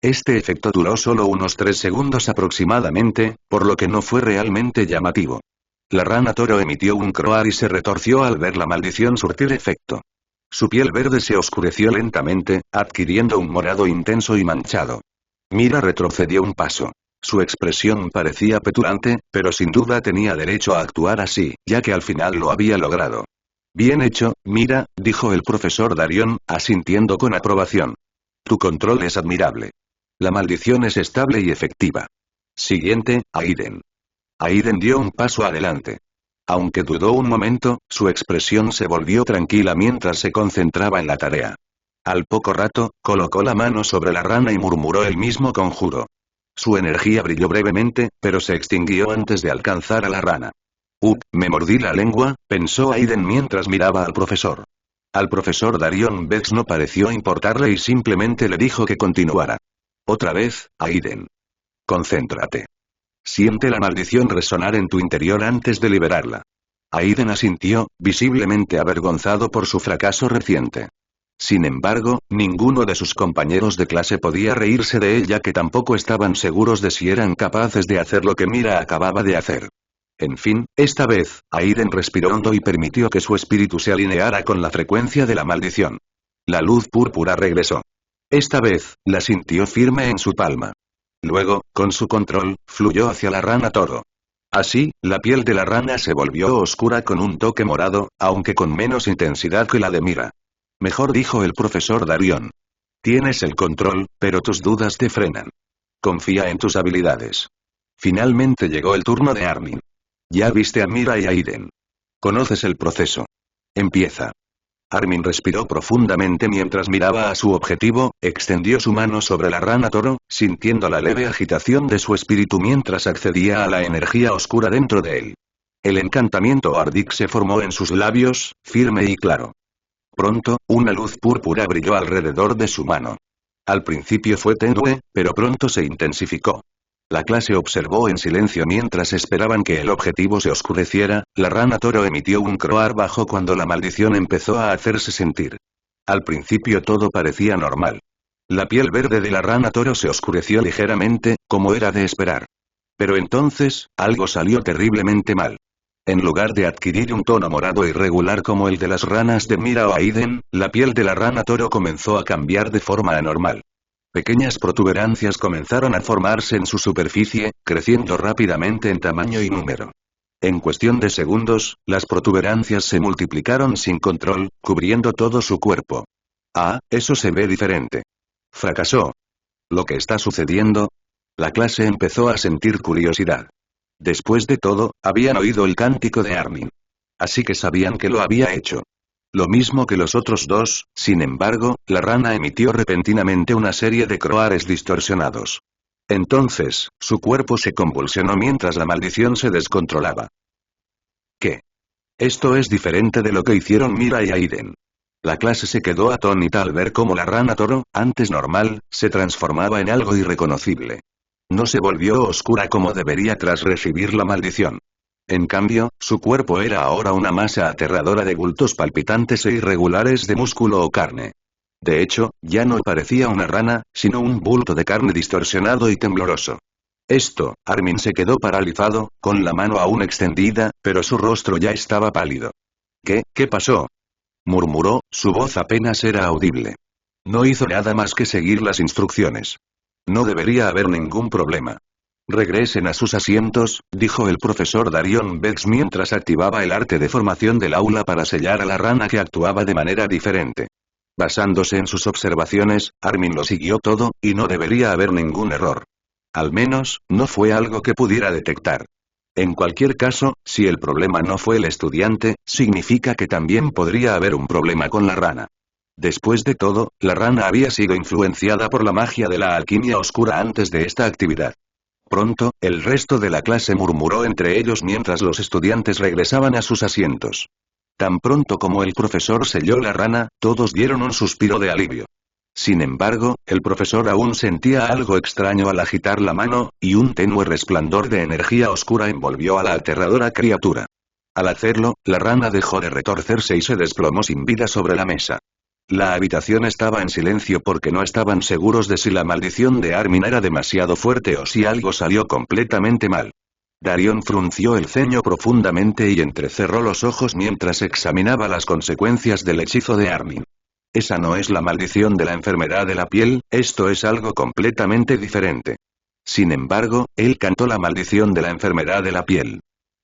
Este efecto duró solo unos 3 segundos aproximadamente, por lo que no fue realmente llamativo. La rana toro emitió un croar y se retorció al ver la maldición surtir efecto. Su piel verde se oscureció lentamente, adquiriendo un morado intenso y manchado. Mira retrocedió un paso. Su expresión parecía petulante, pero sin duda tenía derecho a actuar así, ya que al final lo había logrado. Bien hecho, Mira, dijo el profesor Darion, asintiendo con aprobación. Tu control es admirable. La maldición es estable y efectiva. Siguiente, Aiden. Aiden dio un paso adelante. Aunque dudó un momento, su expresión se volvió tranquila mientras se concentraba en la tarea. Al poco rato, colocó la mano sobre la rana y murmuró el mismo conjuro. Su energía brilló brevemente, pero se extinguió antes de alcanzar a la rana. Me mordí la lengua, pensó Aiden mientras miraba al profesor. Al profesor Darion Bex no pareció importarle y simplemente le dijo que continuara. Otra vez, Aiden. Concéntrate. Siente la maldición resonar en tu interior antes de liberarla. Aiden asintió, visiblemente avergonzado por su fracaso reciente. Sin embargo, ninguno de sus compañeros de clase podía reírse de él ya que tampoco estaban seguros de si eran capaces de hacer lo que Mira acababa de hacer. En fin, esta vez, Aiden respiró hondo y permitió que su espíritu se alineara con la frecuencia de la maldición. La luz púrpura regresó. Esta vez, la sintió firme en su palma. Luego, con su control, fluyó hacia la rana toro. Así, la piel de la rana se volvió oscura con un toque morado, aunque con menos intensidad que la de Mira. Mejor dijo el profesor Darion. Tienes el control, pero tus dudas te frenan. Confía en tus habilidades. Finalmente llegó el turno de Armin. Ya viste a Mira y a Aiden. Conoces el proceso. Empieza. Armin respiró profundamente mientras miraba a su objetivo, extendió su mano sobre la rana toro, sintiendo la leve agitación de su espíritu mientras accedía a la energía oscura dentro de él. El encantamiento Ardik se formó en sus labios, firme y claro. Pronto, una luz púrpura brilló alrededor de su mano. Al principio fue tenue, pero pronto se intensificó. La clase observó en silencio mientras esperaban que el objetivo se oscureciera. La rana toro emitió un croar bajo cuando la maldición empezó a hacerse sentir. Al principio todo parecía normal. La piel verde de la rana toro se oscureció ligeramente, como era de esperar. Pero entonces, algo salió terriblemente mal. En lugar de adquirir un tono morado irregular como el de las ranas de Mira o Aiden, la piel de la rana toro comenzó a cambiar de forma anormal. Pequeñas protuberancias comenzaron a formarse en su superficie, creciendo rápidamente en tamaño y número. En cuestión de segundos, las protuberancias se multiplicaron sin control, cubriendo todo su cuerpo. Ah, eso se ve diferente. Fracasó. ¿Lo que está sucediendo? La clase empezó a sentir curiosidad. Después de todo, habían oído el cántico de Armin. Así que sabían que lo había hecho. Lo mismo que los otros dos, sin embargo, la rana emitió repentinamente una serie de croares distorsionados. Entonces, su cuerpo se convulsionó mientras la maldición se descontrolaba. ¿Qué? Esto es diferente de lo que hicieron Mira y Aiden. La clase se quedó atónita al ver cómo la rana toro, antes normal, se transformaba en algo irreconocible. No se volvió oscura como debería tras recibir la maldición. En cambio, su cuerpo era ahora una masa aterradora de bultos palpitantes e irregulares de músculo o carne. De hecho, ya no parecía una rana, sino un bulto de carne distorsionado y tembloroso. Armin se quedó paralizado, con la mano aún extendida, pero su rostro ya estaba pálido. ¿Qué pasó? Murmuró, su voz apenas era audible. No hizo nada más que seguir las instrucciones. No debería haber ningún problema. Regresen a sus asientos, dijo el profesor Darion Bex mientras activaba el arte de formación del aula para sellar a la rana que actuaba de manera diferente. Basándose en sus observaciones, Armin lo siguió todo, y no debería haber ningún error. Al menos, no fue algo que pudiera detectar. En cualquier caso, si el problema no fue el estudiante, significa que también podría haber un problema con la rana. Después de todo, la rana había sido influenciada por la magia de la alquimia oscura antes de esta actividad. Pronto, el resto de la clase murmuró entre ellos mientras los estudiantes regresaban a sus asientos. Tan pronto como el profesor selló la rana, todos dieron un suspiro de alivio. Sin embargo, el profesor aún sentía algo extraño al agitar la mano, y un tenue resplandor de energía oscura envolvió a la aterradora criatura. Al hacerlo, la rana dejó de retorcerse y se desplomó sin vida sobre la mesa. La habitación estaba en silencio porque no estaban seguros de si la maldición de Armin era demasiado fuerte o si algo salió completamente mal. Darion frunció el ceño profundamente y entrecerró los ojos mientras examinaba las consecuencias del hechizo de Armin. Esa no es la maldición de la enfermedad de la piel, esto es algo completamente diferente. Sin embargo, él cantó la maldición de la enfermedad de la piel.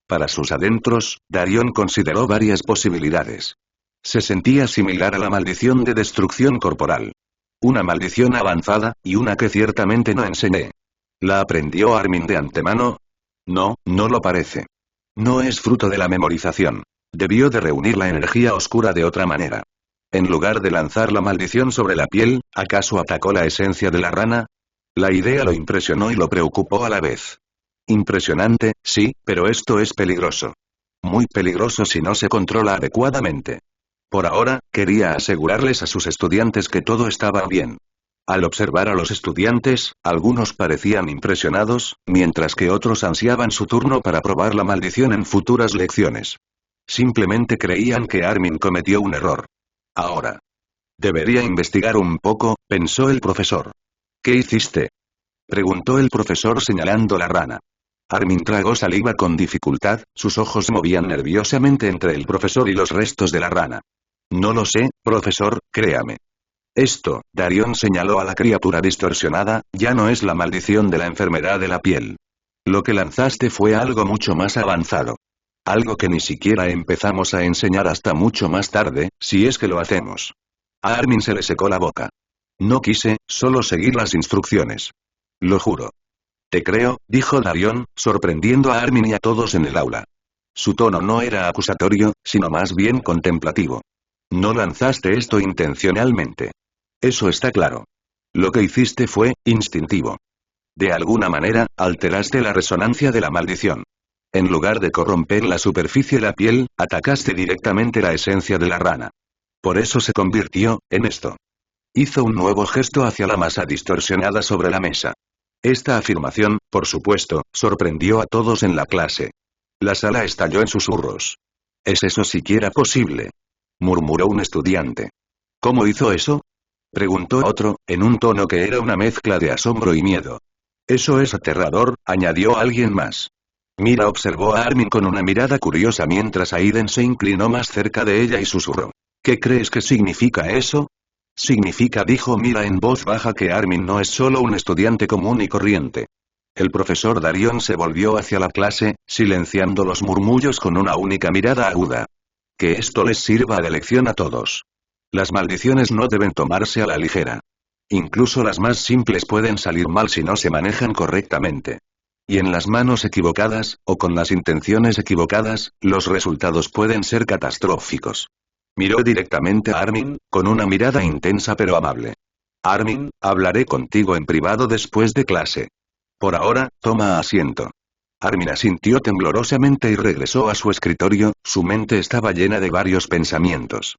Para sus adentros, Darion consideró varias posibilidades. Se sentía similar a la maldición de destrucción corporal. Una maldición avanzada, y una que ciertamente no enseñé. ¿La aprendió Armin de antemano? No, no lo parece. No es fruto de la memorización. Debió de reunir la energía oscura de otra manera. En lugar de lanzar la maldición sobre la piel, ¿acaso atacó la esencia de la rana? La idea lo impresionó y lo preocupó a la vez. Impresionante, sí, pero esto es peligroso. Muy peligroso si no se controla adecuadamente. Por ahora, quería asegurarles a sus estudiantes que todo estaba bien. Al observar a los estudiantes, algunos parecían impresionados, mientras que otros ansiaban su turno para probar la maldición en futuras lecciones. Simplemente creían que Armin cometió un error. Ahora. Debería investigar un poco, pensó el profesor. ¿Qué hiciste? Preguntó el profesor señalando la rana. Armin tragó saliva con dificultad, sus ojos movían nerviosamente entre el profesor y los restos de la rana. No lo sé, profesor, créame. Esto, Darion señaló a la criatura distorsionada, ya no es la maldición de la enfermedad de la piel. Lo que lanzaste fue algo mucho más avanzado. Algo que ni siquiera empezamos a enseñar hasta mucho más tarde, si es que lo hacemos. A Armin se le secó la boca. No quise, solo seguir las instrucciones. Lo juro. Te creo, dijo Darion, sorprendiendo a Armin y a todos en el aula. Su tono no era acusatorio, sino más bien contemplativo. No lanzaste esto intencionalmente. Eso está claro. Lo que hiciste fue instintivo. De alguna manera, alteraste la resonancia de la maldición. En lugar de corromper la superficie de la piel, atacaste directamente la esencia de la rana. Por eso se convirtió en esto. Hizo un nuevo gesto hacia la masa distorsionada sobre la mesa. Esta afirmación, por supuesto, sorprendió a todos en la clase. La sala estalló en susurros. ¿Es eso siquiera posible?, murmuró un estudiante. ¿Cómo hizo eso?, preguntó otro, en un tono que era una mezcla de asombro y miedo. Eso es aterrador, añadió alguien más. Mira observó a Armin con una mirada curiosa mientras Aiden se inclinó más cerca de ella y susurró. ¿Qué crees que significa eso? Significa, dijo Mira en voz baja, que Armin no es solo un estudiante común y corriente. El profesor Darion se volvió hacia la clase, silenciando los murmullos con una única mirada aguda. Que esto les sirva de lección a todos. Las maldiciones no deben tomarse a la ligera. Incluso las más simples pueden salir mal si no se manejan correctamente. Y en las manos equivocadas, o con las intenciones equivocadas, los resultados pueden ser catastróficos. Miró directamente a Armin, con una mirada intensa pero amable. Armin, hablaré contigo en privado después de clase. Por ahora, toma asiento. Armin asintió temblorosamente y regresó a su escritorio, su mente estaba llena de varios pensamientos.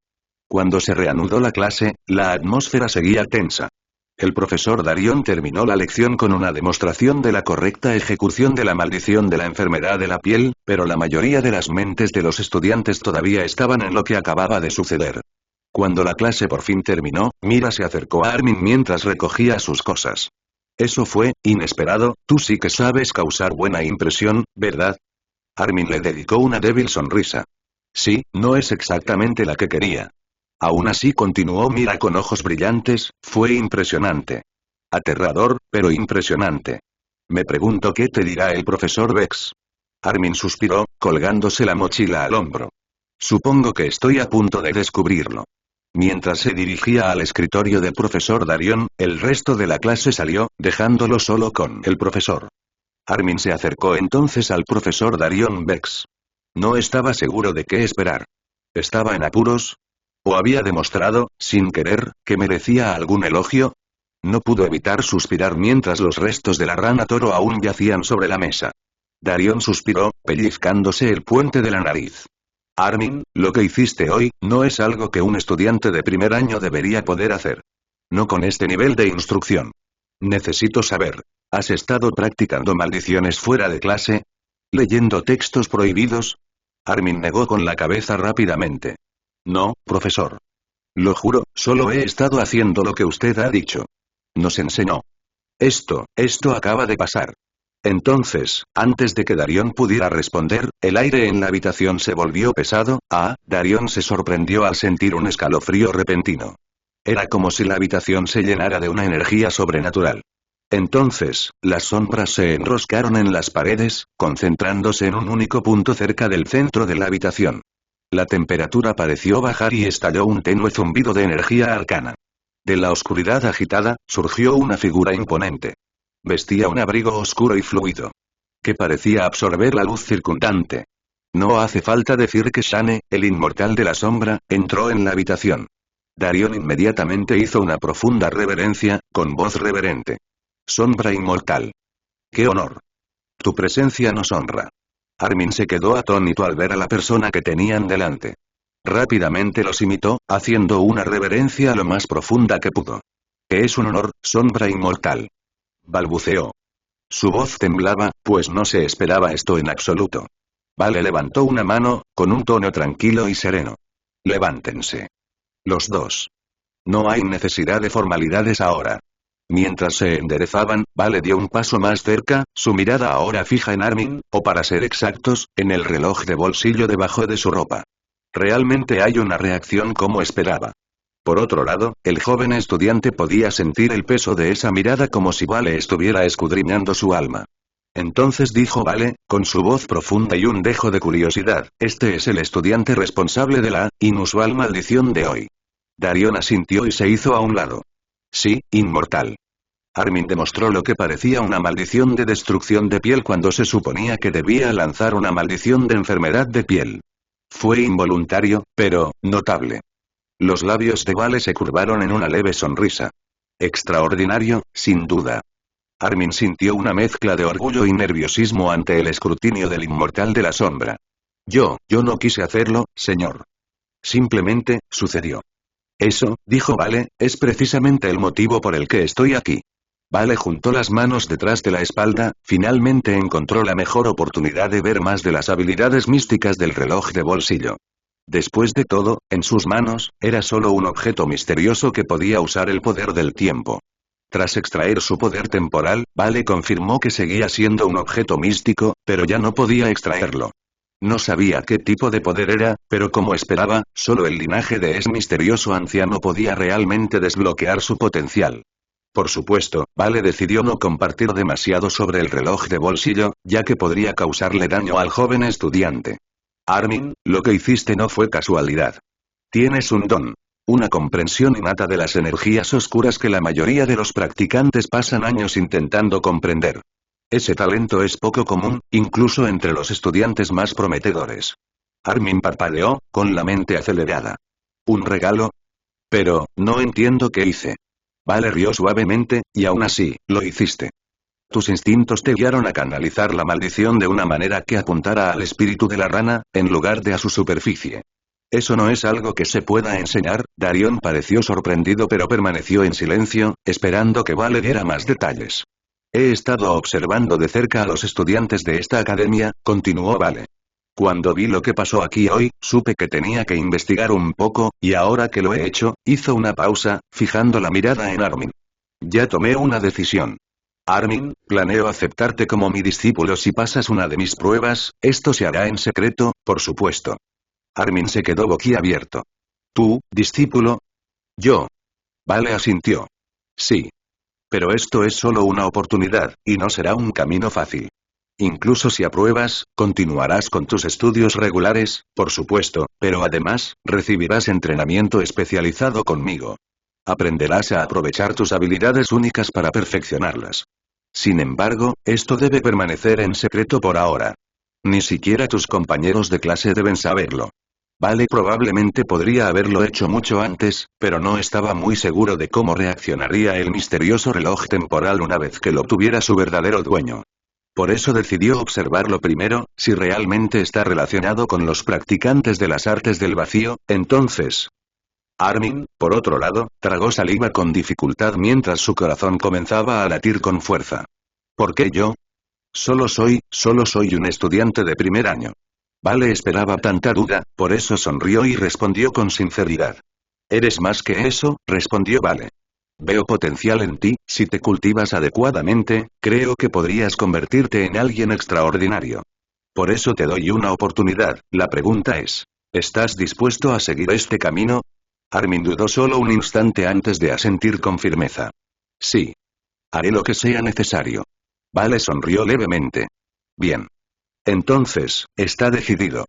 Cuando se reanudó la clase, la atmósfera seguía tensa. El profesor Darion terminó la lección con una demostración de la correcta ejecución de la maldición de la enfermedad de la piel, pero la mayoría de las mentes de los estudiantes todavía estaban en lo que acababa de suceder. Cuando la clase por fin terminó, Mira se acercó a Armin mientras recogía sus cosas. Eso fue inesperado, tú sí que sabes causar buena impresión, ¿verdad? Armin le dedicó una débil sonrisa. Sí, no es exactamente la que quería. Aún así, continuó Mira con ojos brillantes, fue impresionante. Aterrador, pero impresionante. Me pregunto qué te dirá el profesor Vex. Armin suspiró, colgándose la mochila al hombro. Supongo que estoy a punto de descubrirlo. Mientras se dirigía al escritorio del profesor Darion, el resto de la clase salió, dejándolo solo con el profesor. Armin se acercó entonces al profesor Darion Vex. No estaba seguro de qué esperar. ¿Estaba en apuros? ¿O había demostrado, sin querer, que merecía algún elogio? No pudo evitar suspirar mientras los restos de la rana toro aún yacían sobre la mesa. Darion suspiró, pellizcándose el puente de la nariz. Armin, lo que hiciste hoy, no es algo que un estudiante de primer año debería poder hacer. No con este nivel de instrucción. Necesito saber, ¿has estado practicando maldiciones fuera de clase? ¿Leyendo textos prohibidos? Armin negó con la cabeza rápidamente. No, profesor. Lo juro, solo he estado haciendo lo que usted ha dicho. Nos enseñó. Esto acaba de pasar. Entonces, antes de que Darion pudiera responder, el aire en la habitación se volvió pesado. Darion se sorprendió al sentir un escalofrío repentino. Era como si la habitación se llenara de una energía sobrenatural. Entonces, las sombras se enroscaron en las paredes, concentrándose en un único punto cerca del centro de la habitación. La temperatura pareció bajar y estalló un tenue zumbido de energía arcana. De la oscuridad agitada, surgió una figura imponente. Vestía un abrigo oscuro y fluido, que parecía absorber la luz circundante. No hace falta decir que Shane, el inmortal de la sombra, entró en la habitación. Darion inmediatamente hizo una profunda reverencia, con voz reverente. Sombra inmortal. ¡Qué honor! Tu presencia nos honra. Armin se quedó atónito al ver a la persona que tenían delante. Rápidamente los imitó, haciendo una reverencia lo más profunda que pudo. Es un honor, sombra inmortal. Balbuceó. Su voz temblaba, pues no se esperaba esto en absoluto. Vale levantó una mano, con un tono tranquilo y sereno. Levántense. Los dos. No hay necesidad de formalidades ahora. Mientras se enderezaban, Vale dio un paso más cerca, su mirada ahora fija en Armin, o para ser exactos, en el reloj de bolsillo debajo de su ropa. Realmente hay una reacción como esperaba. Por otro lado, el joven estudiante podía sentir el peso de esa mirada como si Vale estuviera escudriñando su alma. Entonces dijo Vale, con su voz profunda y un dejo de curiosidad, este es el estudiante responsable de la inusual maldición de hoy. Darion asintió y se hizo a un lado. Sí, inmortal. Armin demostró lo que parecía una maldición de destrucción de piel cuando se suponía que debía lanzar una maldición de enfermedad de piel. Fue involuntario, pero notable. Los labios de Vale se curvaron en una leve sonrisa. Extraordinario, sin duda. Armin sintió una mezcla de orgullo y nerviosismo ante el escrutinio del inmortal de la sombra. Yo no quise hacerlo, señor. Simplemente, sucedió. Eso, dijo Vale, es precisamente el motivo por el que estoy aquí. Vale juntó las manos detrás de la espalda, finalmente encontró la mejor oportunidad de ver más de las habilidades místicas del reloj de bolsillo. Después de todo, en sus manos, era solo un objeto misterioso que podía usar el poder del tiempo. Tras extraer su poder temporal, Vale confirmó que seguía siendo un objeto místico, pero ya no podía extraerlo. No sabía qué tipo de poder era, pero como esperaba, solo el linaje de ese misterioso anciano podía realmente desbloquear su potencial. Por supuesto, Vale decidió no compartir demasiado sobre el reloj de bolsillo, ya que podría causarle daño al joven estudiante. Armin, lo que hiciste no fue casualidad. Tienes un don. Una comprensión innata de las energías oscuras que la mayoría de los practicantes pasan años intentando comprender. Ese talento es poco común, incluso entre los estudiantes más prometedores. Armin parpadeó, con la mente acelerada. ¿Un regalo? Pero, no entiendo qué hice. Vale rió suavemente, y aún así, lo hiciste. Tus instintos te guiaron a canalizar la maldición de una manera que apuntara al espíritu de la rana, en lugar de a su superficie. Eso no es algo que se pueda enseñar. Darion pareció sorprendido pero permaneció en silencio, esperando que Vale diera más detalles. He estado observando de cerca a los estudiantes de esta academia, continuó Vale. Cuando vi lo que pasó aquí hoy, supe que tenía que investigar un poco, y ahora que lo he hecho, hizo una pausa, fijando la mirada en Armin. Ya tomé una decisión. Armin, planeo aceptarte como mi discípulo si pasas una de mis pruebas, esto se hará en secreto, por supuesto. Armin se quedó boquiabierto. ¿Tú, discípulo? Yo. Vale asintió. Sí. Pero esto es solo una oportunidad, y no será un camino fácil. Incluso si apruebas, continuarás con tus estudios regulares, por supuesto, pero además, recibirás entrenamiento especializado conmigo. Aprenderás a aprovechar tus habilidades únicas para perfeccionarlas. Sin embargo, esto debe permanecer en secreto por ahora. Ni siquiera tus compañeros de clase deben saberlo. Vale, probablemente podría haberlo hecho mucho antes, pero no estaba muy seguro de cómo reaccionaría el misterioso reloj temporal una vez que lo tuviera su verdadero dueño. Por eso decidió observarlo primero, si realmente está relacionado con los practicantes de las artes del vacío, entonces. Armin, por otro lado, tragó saliva con dificultad mientras su corazón comenzaba a latir con fuerza. ¿Por qué yo? Solo soy un estudiante de primer año. Vale esperaba tanta duda, por eso sonrió y respondió con sinceridad. Eres más que eso, respondió Vale. Veo potencial en ti, si te cultivas adecuadamente, creo que podrías convertirte en alguien extraordinario. Por eso te doy una oportunidad, la pregunta es, ¿estás dispuesto a seguir este camino? Armin dudó solo un instante antes de asentir con firmeza. Sí. Haré lo que sea necesario. Vale sonrió levemente. Bien. Entonces, está decidido.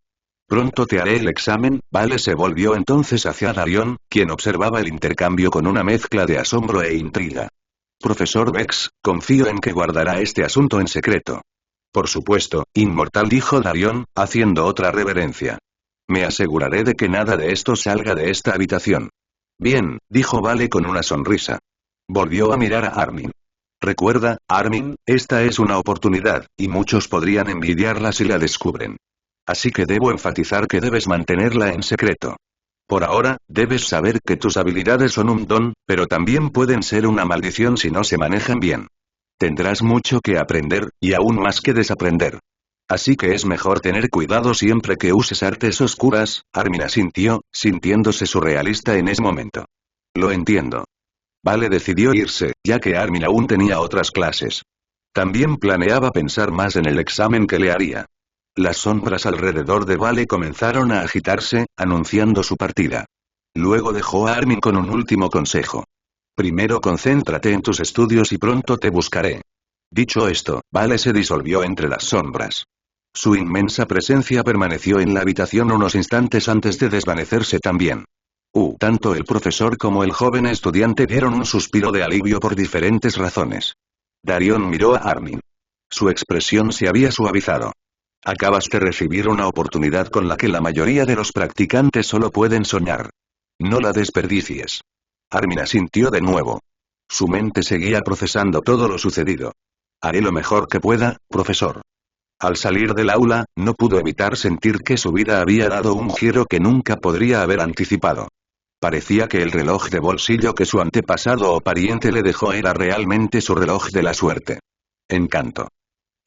Pronto te haré el examen, ¿vale? Se volvió entonces hacia Darion, quien observaba el intercambio con una mezcla de asombro e intriga. Profesor Vex, confío en que guardará este asunto en secreto. Por supuesto, inmortal, dijo Darion, haciendo otra reverencia. Me aseguraré de que nada de esto salga de esta habitación. Bien, dijo Vale con una sonrisa. Volvió a mirar a Armin. Recuerda, Armin, esta es una oportunidad, y muchos podrían envidiarla si la descubren. Así que debo enfatizar que debes mantenerla en secreto. Por ahora, debes saber que tus habilidades son un don, pero también pueden ser una maldición si no se manejan bien. Tendrás mucho que aprender, y aún más que desaprender. Así que es mejor tener cuidado siempre que uses artes oscuras. Armin asintió, sintiéndose surrealista en ese momento. Lo entiendo. Vale decidió irse, ya que Armin aún tenía otras clases. También planeaba pensar más en el examen que le haría. Las sombras alrededor de Vale comenzaron a agitarse, anunciando su partida. Luego dejó a Armin con un último consejo. Primero concéntrate en tus estudios y pronto te buscaré. Dicho esto, Vale se disolvió entre las sombras. Su inmensa presencia permaneció en la habitación unos instantes antes de desvanecerse también. Tanto el profesor como el joven estudiante dieron un suspiro de alivio por diferentes razones. Darion miró a Armin. Su expresión se había suavizado. Acabas de recibir una oportunidad con la que la mayoría de los practicantes solo pueden soñar. No la desperdicies. Armin asintió de nuevo. Su mente seguía procesando todo lo sucedido. Haré lo mejor que pueda, profesor. Al salir del aula, no pudo evitar sentir que su vida había dado un giro que nunca podría haber anticipado. Parecía que el reloj de bolsillo que su antepasado o pariente le dejó era realmente su reloj de la suerte. Encanto.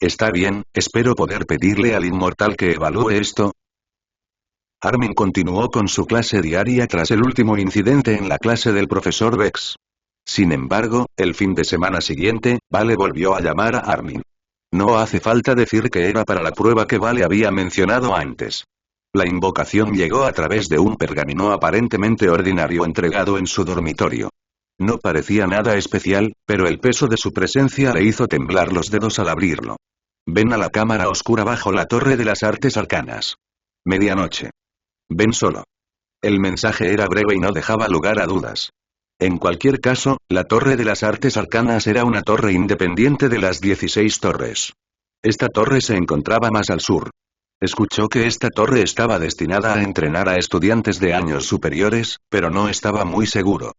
Está bien, espero poder pedirle al inmortal que evalúe esto. Armin continuó con su clase diaria tras el último incidente en la clase del profesor Vex. Sin embargo, el fin de semana siguiente, Vale volvió a llamar a Armin. No hace falta decir que era para la prueba que Vale había mencionado antes. La invocación llegó a través de un pergamino aparentemente ordinario entregado en su dormitorio. No parecía nada especial, pero el peso de su presencia le hizo temblar los dedos al abrirlo. Ven a la cámara oscura bajo la torre de las artes arcanas. Medianoche. Ven solo. El mensaje era breve y no dejaba lugar a dudas. En cualquier caso, la torre de las artes arcanas era una torre independiente de las 16 torres. Esta torre se encontraba más al sur. Escuchó que esta torre estaba destinada a entrenar a estudiantes de años superiores, pero no estaba muy seguro.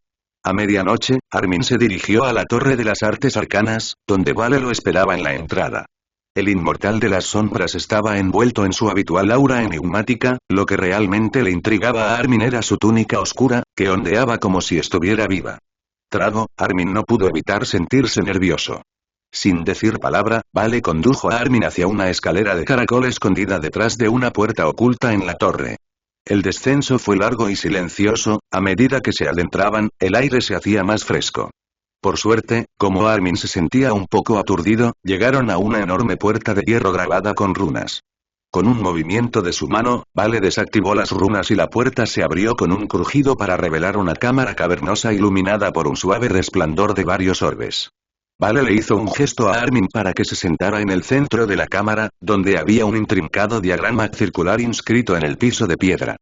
A medianoche, Armin se dirigió a la torre de las artes arcanas, donde Vale lo esperaba en la entrada. El inmortal de las sombras estaba envuelto en su habitual aura enigmática, lo que realmente le intrigaba a Armin era su túnica oscura, que ondeaba como si estuviera viva. Armin no pudo evitar sentirse nervioso. Sin decir palabra, Vale condujo a Armin hacia una escalera de caracol escondida detrás de una puerta oculta en la torre. El descenso fue largo y silencioso, a medida que se adentraban, el aire se hacía más fresco. Por suerte, como Armin se sentía un poco aturdido, llegaron a una enorme puerta de hierro grabada con runas. Con un movimiento de su mano, Vale desactivó las runas y la puerta se abrió con un crujido para revelar una cámara cavernosa iluminada por un suave resplandor de varios orbes. Vale le hizo un gesto a Armin para que se sentara en el centro de la cámara, donde había un intrincado diagrama circular inscrito en el piso de piedra.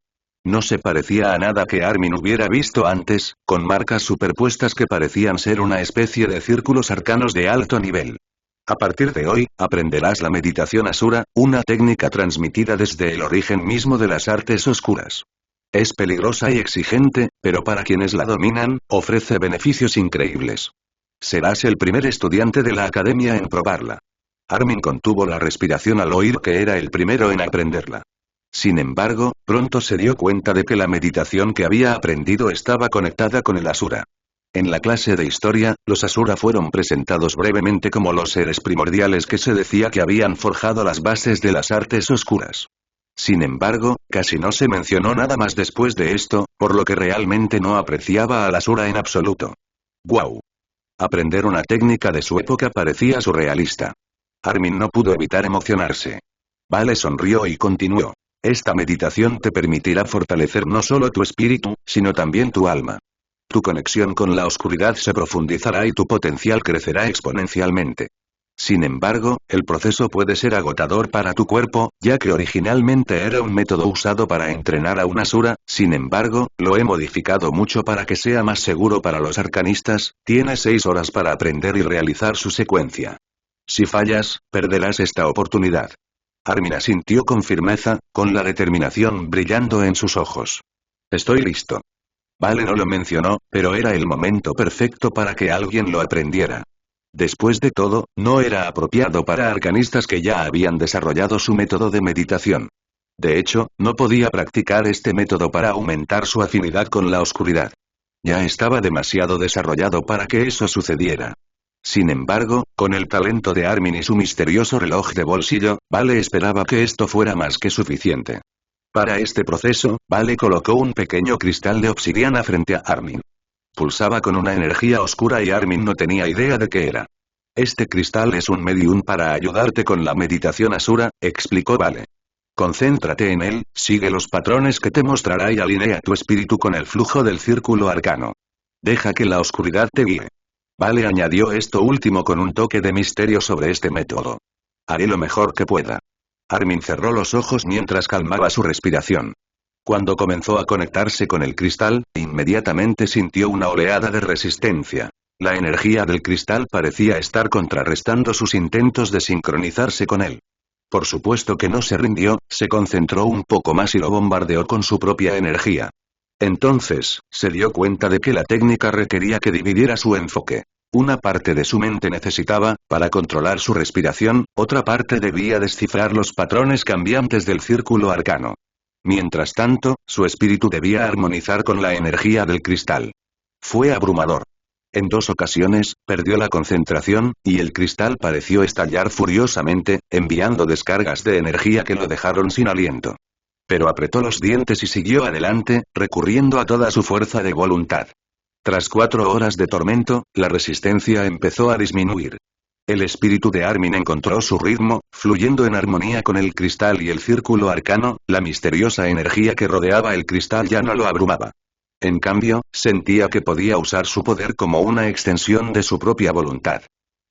No se parecía a nada que Armin hubiera visto antes, con marcas superpuestas que parecían ser una especie de círculos arcanos de alto nivel. A partir de hoy, aprenderás la meditación asura, una técnica transmitida desde el origen mismo de las artes oscuras. Es peligrosa y exigente, pero para quienes la dominan, ofrece beneficios increíbles. Serás el primer estudiante de la academia en probarla. Armin contuvo la respiración al oír que era el primero en aprenderla. Sin embargo, pronto se dio cuenta de que la meditación que había aprendido estaba conectada con el Asura. En la clase de historia, los Asura fueron presentados brevemente como los seres primordiales que se decía que habían forjado las bases de las artes oscuras. Sin embargo, casi no se mencionó nada más después de esto, por lo que realmente no apreciaba al Asura en absoluto. ¡Guau! Aprender una técnica de su época parecía surrealista. Armin no pudo evitar emocionarse. Vale sonrió y continuó. Esta meditación te permitirá fortalecer no solo tu espíritu, sino también tu alma. Tu conexión con la oscuridad se profundizará y tu potencial crecerá exponencialmente. Sin embargo, el proceso puede ser agotador para tu cuerpo, ya que originalmente era un método usado para entrenar a un Asura, sin embargo, lo he modificado mucho para que sea más seguro para los arcanistas. Tienes 6 horas para aprender y realizar su secuencia. Si fallas, perderás esta oportunidad. Armin asintió con firmeza, con la determinación brillando en sus ojos. Estoy listo. Vale no lo mencionó, pero era el momento perfecto para que alguien lo aprendiera. Después de todo, no era apropiado para arcanistas que ya habían desarrollado su método de meditación. De hecho, no podía practicar este método para aumentar su afinidad con la oscuridad. Ya estaba demasiado desarrollado para que eso sucediera. Sin embargo, con el talento de Armin y su misterioso reloj de bolsillo, Vale esperaba que esto fuera más que suficiente. Para este proceso, Vale colocó un pequeño cristal de obsidiana frente a Armin. Pulsaba con una energía oscura y Armin no tenía idea de qué era. Este cristal es un medium para ayudarte con la meditación Asura, explicó Vale. Concéntrate en él, sigue los patrones que te mostrará y alinea tu espíritu con el flujo del círculo arcano. Deja que la oscuridad te guíe. Vale añadió esto último con un toque de misterio sobre este método. Haré lo mejor que pueda. Armin cerró los ojos mientras calmaba su respiración. Cuando comenzó a conectarse con el cristal, inmediatamente sintió una oleada de resistencia. La energía del cristal parecía estar contrarrestando sus intentos de sincronizarse con él. Por supuesto que no se rindió, se concentró un poco más y lo bombardeó con su propia energía. Entonces, se dio cuenta de que la técnica requería que dividiera su enfoque. Una parte de su mente necesitaba, para controlar su respiración, otra parte debía descifrar los patrones cambiantes del círculo arcano. Mientras tanto, su espíritu debía armonizar con la energía del cristal. Fue abrumador. En 2 ocasiones, perdió la concentración, y el cristal pareció estallar furiosamente, enviando descargas de energía que lo dejaron sin aliento. Pero apretó los dientes y siguió adelante, recurriendo a toda su fuerza de voluntad. Tras 4 horas de tormento, la resistencia empezó a disminuir. El espíritu de Armin encontró su ritmo, fluyendo en armonía con el cristal y el círculo arcano, la misteriosa energía que rodeaba el cristal ya no lo abrumaba. En cambio, sentía que podía usar su poder como una extensión de su propia voluntad.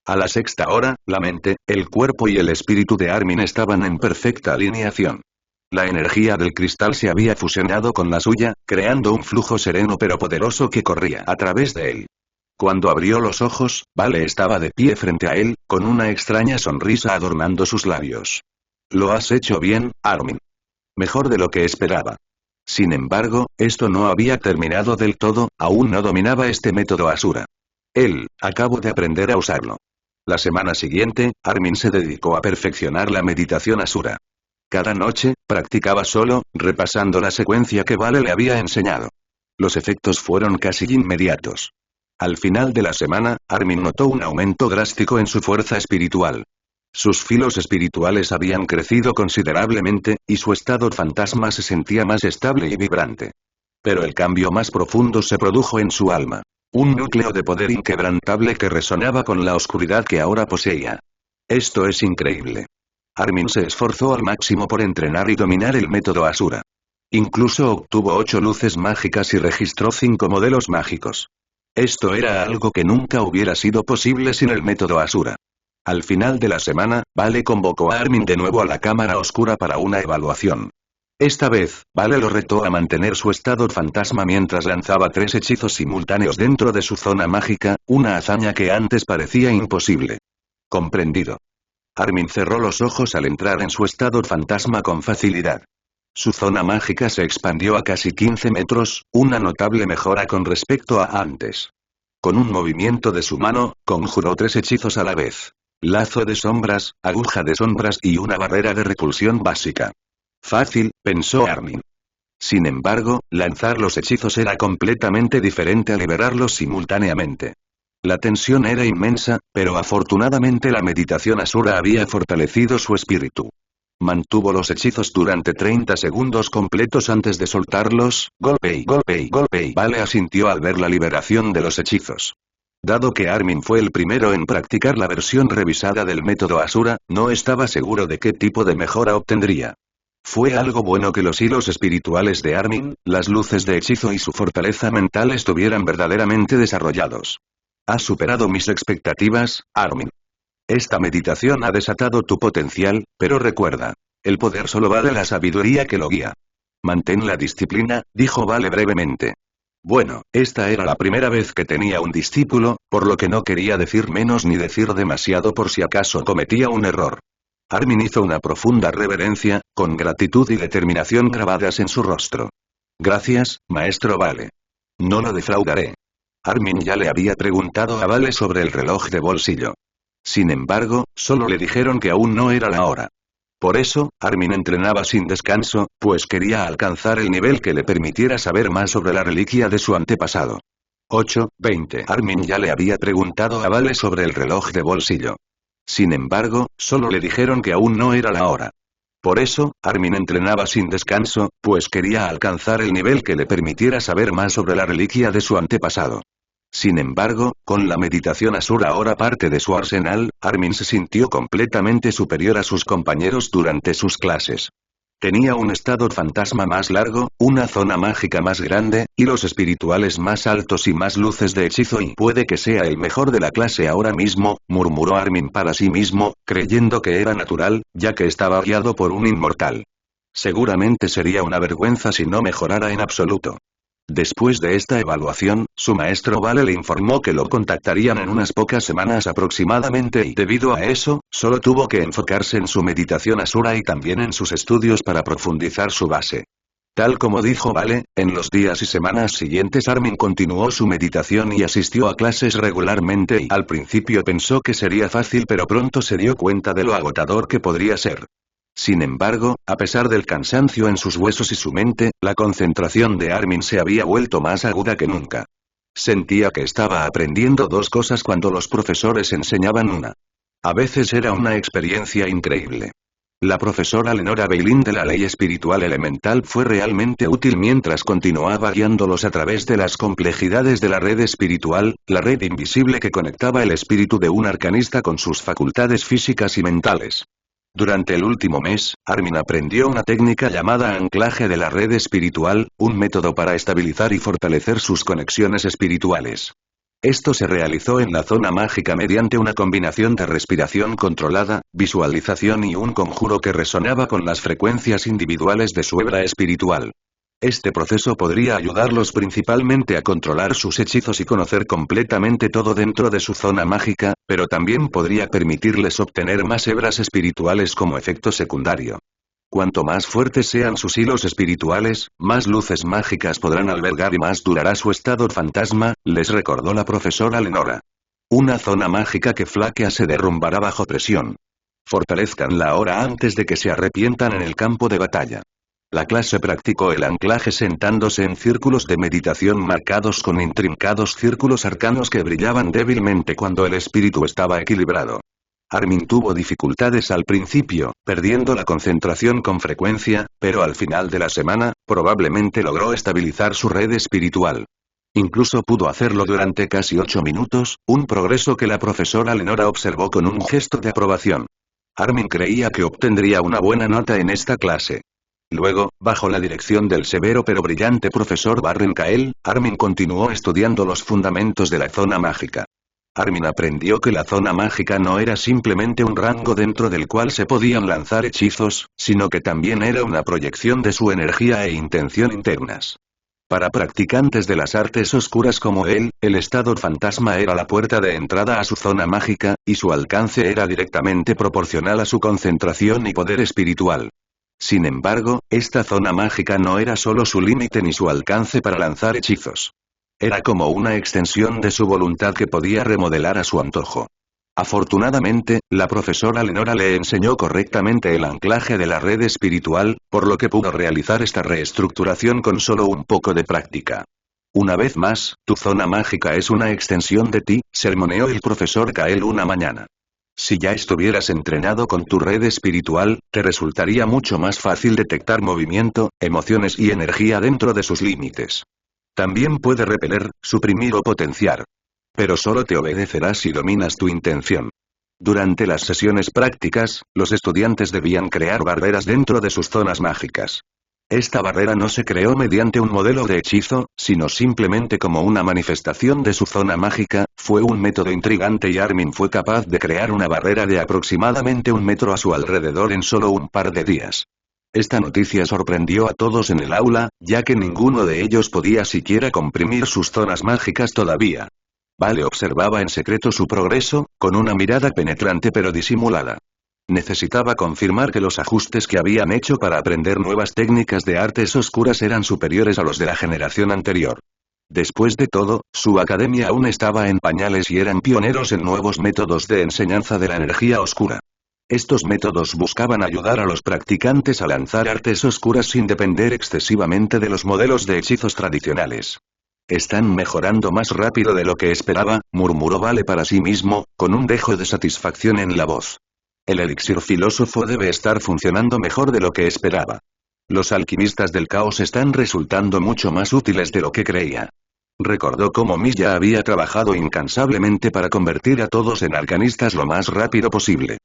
A la 6ª hora, la mente, el cuerpo y el espíritu de Armin estaban en perfecta alineación. La energía del cristal se había fusionado con la suya, creando un flujo sereno pero poderoso que corría a través de él. Cuando abrió los ojos, Vale estaba de pie frente a él, con una extraña sonrisa adornando sus labios. Lo has hecho bien, Armin. Mejor de lo que esperaba. Sin embargo, esto no había terminado del todo, aún no dominaba este método Asura. Acabo de aprender a usarlo. La semana siguiente, Armin se dedicó a perfeccionar la meditación Asura. Cada noche, practicaba solo, repasando la secuencia que Vale le había enseñado. Los efectos fueron casi inmediatos. Al final de la semana, Armin notó un aumento drástico en su fuerza espiritual. Sus filos espirituales habían crecido considerablemente, y su estado fantasma se sentía más estable y vibrante. Pero el cambio más profundo se produjo en su alma. Un núcleo de poder inquebrantable que resonaba con la oscuridad que ahora poseía. Esto es increíble. Armin se esforzó al máximo por entrenar y dominar el método Asura. Incluso obtuvo 8 luces mágicas y registró 5 modelos mágicos. Esto era algo que nunca hubiera sido posible sin el método Asura. Al final de la semana, Vale convocó a Armin de nuevo a la cámara oscura para una evaluación. Esta vez, Vale lo retó a mantener su estado fantasma mientras lanzaba 3 hechizos simultáneos dentro de su zona mágica, una hazaña que antes parecía imposible. Comprendido. Armin cerró los ojos al entrar en su estado fantasma con facilidad. Su zona mágica se expandió a casi 15 metros, una notable mejora con respecto a antes. Con un movimiento de su mano, conjuró 3 hechizos a la vez. Lazo de sombras, aguja de sombras y una barrera de repulsión básica. Fácil, pensó Armin. Sin embargo, lanzar los hechizos era completamente diferente a liberarlos simultáneamente. La tensión era inmensa, pero afortunadamente la meditación Asura había fortalecido su espíritu. Mantuvo los hechizos durante 30 segundos completos antes de soltarlos, golpe y golpe y golpe y Vale asintió al ver la liberación de los hechizos. Dado que Armin fue el primero en practicar la versión revisada del método Asura, no estaba seguro de qué tipo de mejora obtendría. Fue algo bueno que los hilos espirituales de Armin, las luces de hechizo y su fortaleza mental estuvieran verdaderamente desarrollados. Has superado mis expectativas, Armin. Esta meditación ha desatado tu potencial, pero recuerda. El poder solo va de la sabiduría que lo guía. Mantén la disciplina, dijo Vale brevemente. Bueno, esta era la primera vez que tenía un discípulo, por lo que no quería decir menos ni decir demasiado por si acaso cometía un error. Armin hizo una profunda reverencia, con gratitud y determinación grabadas en su rostro. Gracias, maestro Vale. No lo defraudaré. Armin ya le había preguntado a Vale sobre el reloj de bolsillo. Sin embargo, solo le dijeron que aún no era la hora. Por eso, Armin entrenaba sin descanso, pues quería alcanzar el nivel que le permitiera saber más sobre la reliquia de su antepasado. 8:20. Armin ya le había preguntado a Vale sobre el reloj de bolsillo. Sin embargo, solo le dijeron que aún no era la hora. Por eso, Armin entrenaba sin descanso, pues quería alcanzar el nivel que le permitiera saber más sobre la reliquia de su antepasado. Sin embargo, con la meditación Asura ahora parte de su arsenal, Armin se sintió completamente superior a sus compañeros durante sus clases. Tenía un estado fantasma más largo, una zona mágica más grande, y los espirituales más altos y más luces de hechizo y puede que sea el mejor de la clase ahora mismo, murmuró Armin para sí mismo, creyendo que era natural, ya que estaba guiado por un inmortal. Seguramente sería una vergüenza si no mejorara en absoluto. Después de esta evaluación, su maestro Vale le informó que lo contactarían en unas pocas semanas aproximadamente y debido a eso, solo tuvo que enfocarse en su meditación Asura y también en sus estudios para profundizar su base. Tal como dijo Vale, en los días y semanas siguientes Armin continuó su meditación y asistió a clases regularmente y al principio pensó que sería fácil pero pronto se dio cuenta de lo agotador que podría ser. Sin embargo, a pesar del cansancio en sus huesos y su mente, la concentración de Armin se había vuelto más aguda que nunca. Sentía que estaba aprendiendo dos cosas cuando los profesores enseñaban una. A veces era una experiencia increíble. La profesora Lenora Beilin de la ley espiritual elemental fue realmente útil mientras continuaba guiándolos a través de las complejidades de la red espiritual, la red invisible que conectaba el espíritu de un arcanista con sus facultades físicas y mentales. Durante el último mes, Armin aprendió una técnica llamada anclaje de la red espiritual, un método para estabilizar y fortalecer sus conexiones espirituales. Esto se realizó en la zona mágica mediante una combinación de respiración controlada, visualización y un conjuro que resonaba con las frecuencias individuales de su hebra espiritual. Este proceso podría ayudarlos principalmente a controlar sus hechizos y conocer completamente todo dentro de su zona mágica, pero también podría permitirles obtener más hebras espirituales como efecto secundario. Cuanto más fuertes sean sus hilos espirituales, más luces mágicas podrán albergar y más durará su estado fantasma, les recordó la profesora Lenora. Una zona mágica que flaquea se derrumbará bajo presión. Fortalezcanla ahora antes de que se arrepientan en el campo de batalla. La clase practicó el anclaje sentándose en círculos de meditación marcados con intrincados círculos arcanos que brillaban débilmente cuando el espíritu estaba equilibrado. Armin tuvo dificultades al principio, perdiendo la concentración con frecuencia, pero al final de la semana, probablemente logró estabilizar su red espiritual. Incluso pudo hacerlo durante casi 8 minutos, un progreso que la profesora Lenora observó con un gesto de aprobación. Armin creía que obtendría una buena nota en esta clase. Luego, bajo la dirección del severo pero brillante profesor Barren Kael, Armin continuó estudiando los fundamentos de la zona mágica. Armin aprendió que la zona mágica no era simplemente un rango dentro del cual se podían lanzar hechizos, sino que también era una proyección de su energía e intención internas. Para practicantes de las artes oscuras como él, el estado fantasma era la puerta de entrada a su zona mágica, y su alcance era directamente proporcional a su concentración y poder espiritual. Sin embargo, esta zona mágica no era solo su límite ni su alcance para lanzar hechizos. Era como una extensión de su voluntad que podía remodelar a su antojo. Afortunadamente, la profesora Lenora le enseñó correctamente el anclaje de la red espiritual, por lo que pudo realizar esta reestructuración con solo un poco de práctica. Una vez más, tu zona mágica es una extensión de ti, sermoneó el profesor Kael una mañana. Si ya estuvieras entrenado con tu red espiritual, te resultaría mucho más fácil detectar movimiento, emociones y energía dentro de sus límites. También puede repeler, suprimir o potenciar. Pero solo te obedecerás si dominas tu intención. Durante las sesiones prácticas, los estudiantes debían crear barreras dentro de sus zonas mágicas. Esta barrera no se creó mediante un modelo de hechizo, sino simplemente como una manifestación de su zona mágica, fue un método intrigante y Armin fue capaz de crear una barrera de aproximadamente 1 metro a su alrededor en solo un par de días. Esta noticia sorprendió a todos en el aula, ya que ninguno de ellos podía siquiera comprimir sus zonas mágicas todavía. Vale observaba en secreto su progreso, con una mirada penetrante pero disimulada. Necesitaba confirmar que los ajustes que habían hecho para aprender nuevas técnicas de artes oscuras eran superiores a los de la generación anterior. Después de todo, su academia aún estaba en pañales y eran pioneros en nuevos métodos de enseñanza de la energía oscura. Estos métodos buscaban ayudar a los practicantes a lanzar artes oscuras sin depender excesivamente de los modelos de hechizos tradicionales. Están mejorando más rápido de lo que esperaba, murmuró Vale para sí mismo, con un dejo de satisfacción en la voz. El elixir filósofo debe estar funcionando mejor de lo que esperaba. Los alquimistas del caos están resultando mucho más útiles de lo que creía. Recordó cómo Milla había trabajado incansablemente para convertir a todos en arcanistas lo más rápido posible.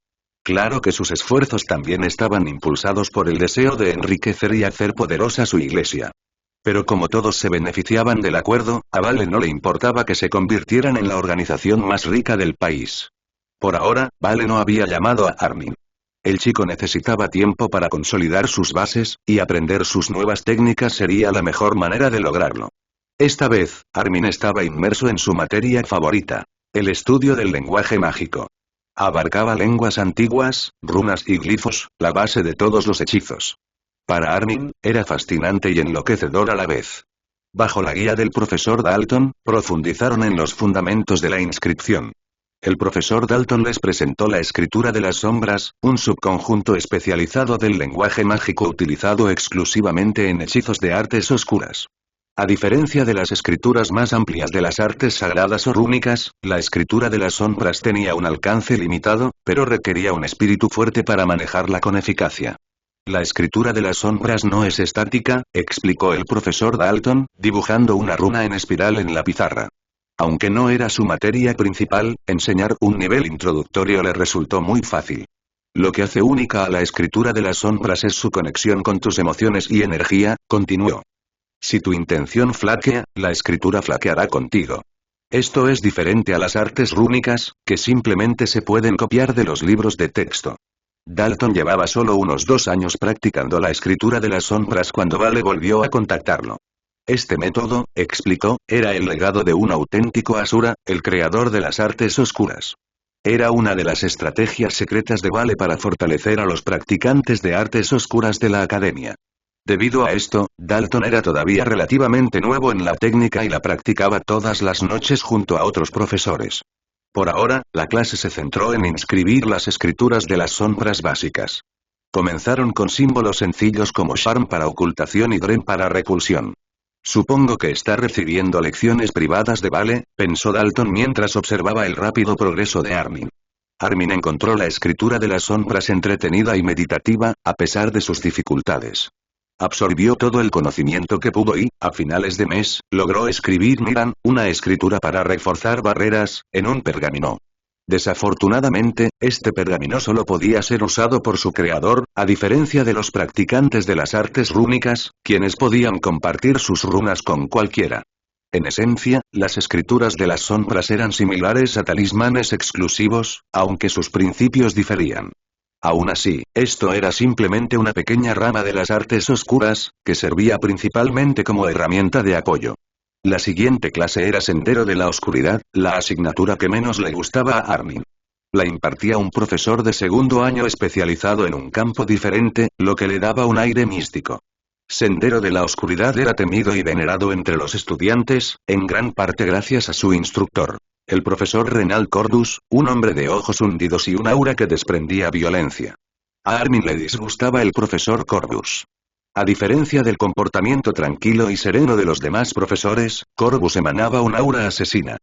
Claro que sus esfuerzos también estaban impulsados por el deseo de enriquecer y hacer poderosa su iglesia. Pero como todos se beneficiaban del acuerdo, a Vale no le importaba que se convirtieran en la organización más rica del país. Por ahora, Vale no había llamado a Armin. El chico necesitaba tiempo para consolidar sus bases, y aprender sus nuevas técnicas sería la mejor manera de lograrlo. Esta vez, Armin estaba inmerso en su materia favorita: el estudio del lenguaje mágico. Abarcaba lenguas antiguas, runas y glifos, la base de todos los hechizos. Para Armin, era fascinante y enloquecedor a la vez. Bajo la guía del profesor Dalton, profundizaron en los fundamentos de la inscripción. El profesor Dalton les presentó la escritura de las sombras, un subconjunto especializado del lenguaje mágico utilizado exclusivamente en hechizos de artes oscuras. A diferencia de las escrituras más amplias de las artes sagradas o rúnicas, la escritura de las sombras tenía un alcance limitado, pero requería un espíritu fuerte para manejarla con eficacia. La escritura de las sombras no es estática, explicó el profesor Dalton, dibujando una runa en espiral en la pizarra. Aunque no era su materia principal, enseñar un nivel introductorio le resultó muy fácil. Lo que hace única a la escritura de las sombras es su conexión con tus emociones y energía, continuó. Si tu intención flaquea, la escritura flaqueará contigo. Esto es diferente a las artes rúnicas, que simplemente se pueden copiar de los libros de texto. Dalton llevaba solo unos 2 años practicando la escritura de las sombras cuando Vale volvió a contactarlo. Este método, explicó, era el legado de un auténtico Asura, el creador de las artes oscuras. Era una de las estrategias secretas de Vale para fortalecer a los practicantes de artes oscuras de la academia. Debido a esto, Dalton era todavía relativamente nuevo en la técnica y la practicaba todas las noches junto a otros profesores. Por ahora, la clase se centró en inscribir las escrituras de las sombras básicas. Comenzaron con símbolos sencillos como Charm para ocultación y Dren para repulsión. Supongo que está recibiendo lecciones privadas de Vale, pensó Dalton mientras observaba el rápido progreso de Armin. Armin encontró la escritura de las sombras entretenida y meditativa, a pesar de sus dificultades. Absorbió todo el conocimiento que pudo y, a finales de mes, logró escribir Miran, una escritura para reforzar barreras, en un pergamino. Desafortunadamente, este pergamino solo podía ser usado por su creador, a diferencia de los practicantes de las artes rúnicas, quienes podían compartir sus runas con cualquiera. En esencia, las escrituras de las sombras eran similares a talismanes exclusivos, aunque sus principios diferían. Aún así, esto era simplemente una pequeña rama de las artes oscuras, que servía principalmente como herramienta de apoyo. La siguiente clase era Sendero de la Oscuridad, la asignatura que menos le gustaba a Armin. La impartía un profesor de segundo año especializado en un campo diferente, lo que le daba un aire místico. Sendero de la Oscuridad era temido y venerado entre los estudiantes, en gran parte gracias a su instructor. El profesor Renald Cordus, un hombre de ojos hundidos y un aura que desprendía violencia. A Armin le disgustaba el profesor Cordus. A diferencia del comportamiento tranquilo y sereno de los demás profesores, Cordus emanaba un aura asesina.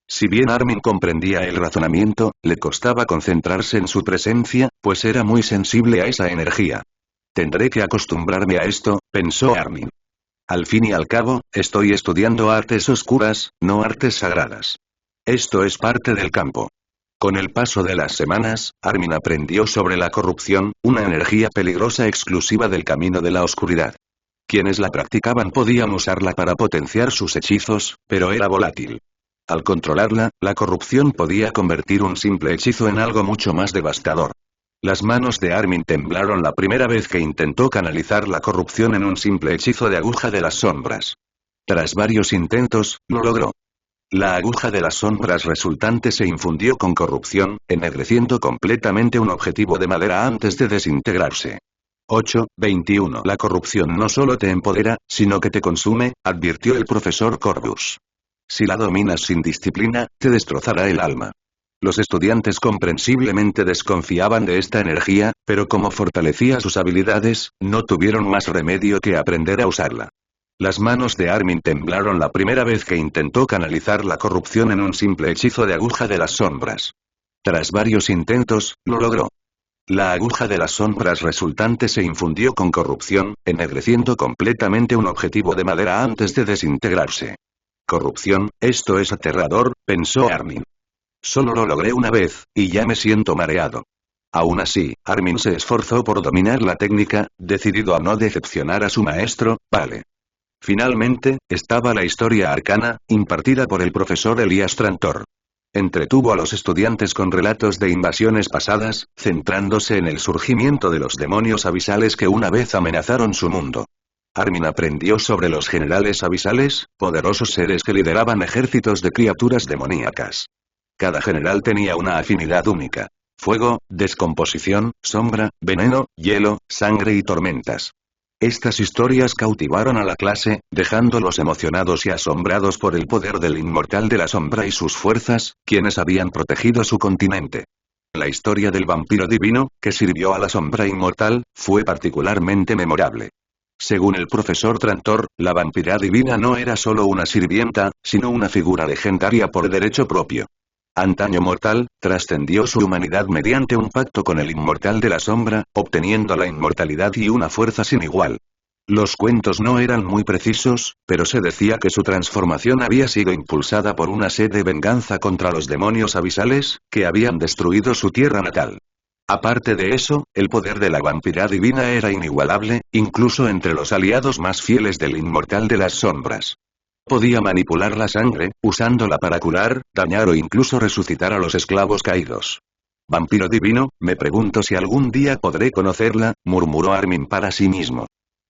Si bien Armin comprendía el razonamiento, le costaba concentrarse en su presencia, pues era muy sensible a esa energía. Tendré que acostumbrarme a esto, pensó Armin. Al fin y al cabo, estoy estudiando artes oscuras, no artes sagradas. Esto es parte del campo. Con el paso de las semanas, Armin aprendió sobre la corrupción, una energía peligrosa exclusiva del camino de la oscuridad. Quienes la practicaban podían usarla para potenciar sus hechizos, pero era volátil. Al controlarla, la corrupción podía convertir un simple hechizo en algo mucho más devastador. Las manos de Armin temblaron la primera vez que intentó canalizar la corrupción en un simple hechizo de aguja de las sombras. Tras varios intentos, lo logró. La aguja de las sombras resultante se infundió con corrupción, ennegreciendo completamente un objetivo de madera antes de desintegrarse. 8:21 La corrupción no solo te empodera, sino que te consume, advirtió el profesor Corvus. Si la dominas sin disciplina, te destrozará el alma. Los estudiantes comprensiblemente desconfiaban de esta energía, pero como fortalecía sus habilidades, no tuvieron más remedio que aprender a usarla. Las manos de Armin temblaron la primera vez que intentó canalizar la corrupción en un simple hechizo de aguja de las sombras. Tras varios intentos, lo logró. La aguja de las sombras resultante se infundió con corrupción, ennegreciendo completamente un objetivo de madera antes de desintegrarse. Corrupción, esto es aterrador, pensó Armin. Solo lo logré una vez, y ya me siento mareado. Aún así, Armin se esforzó por dominar la técnica, decidido a no decepcionar a su maestro, Vale. Finalmente, estaba la historia arcana, impartida por el profesor Elias Trantor. Entretuvo a los estudiantes con relatos de invasiones pasadas, centrándose en el surgimiento de los demonios abisales que una vez amenazaron su mundo. Armin aprendió sobre los generales abisales, poderosos seres que lideraban ejércitos de criaturas demoníacas. Cada general tenía una afinidad única. Fuego, descomposición, sombra, veneno, hielo, sangre y tormentas. Estas historias cautivaron a la clase, dejándolos emocionados y asombrados por el poder del inmortal de la sombra y sus fuerzas, quienes habían protegido su continente. La historia del vampiro divino, que sirvió a la sombra inmortal, fue particularmente memorable. Según el profesor Trantor, la vampira divina no era solo una sirvienta, sino una figura legendaria por derecho propio. Antaño mortal, trascendió su humanidad mediante un pacto con el inmortal de la sombra, obteniendo la inmortalidad y una fuerza sin igual. Los cuentos no eran muy precisos, pero se decía que su transformación había sido impulsada por una sed de venganza contra los demonios abisales, que habían destruido su tierra natal. Aparte de eso, el poder de la vampira divina era inigualable, incluso entre los aliados más fieles del inmortal de las sombras. Podía manipular la sangre, usándola para curar, dañar o incluso resucitar a los esclavos caídos. Vampiro divino, me pregunto si algún día podré conocerla, murmuró Armin para sí mismo.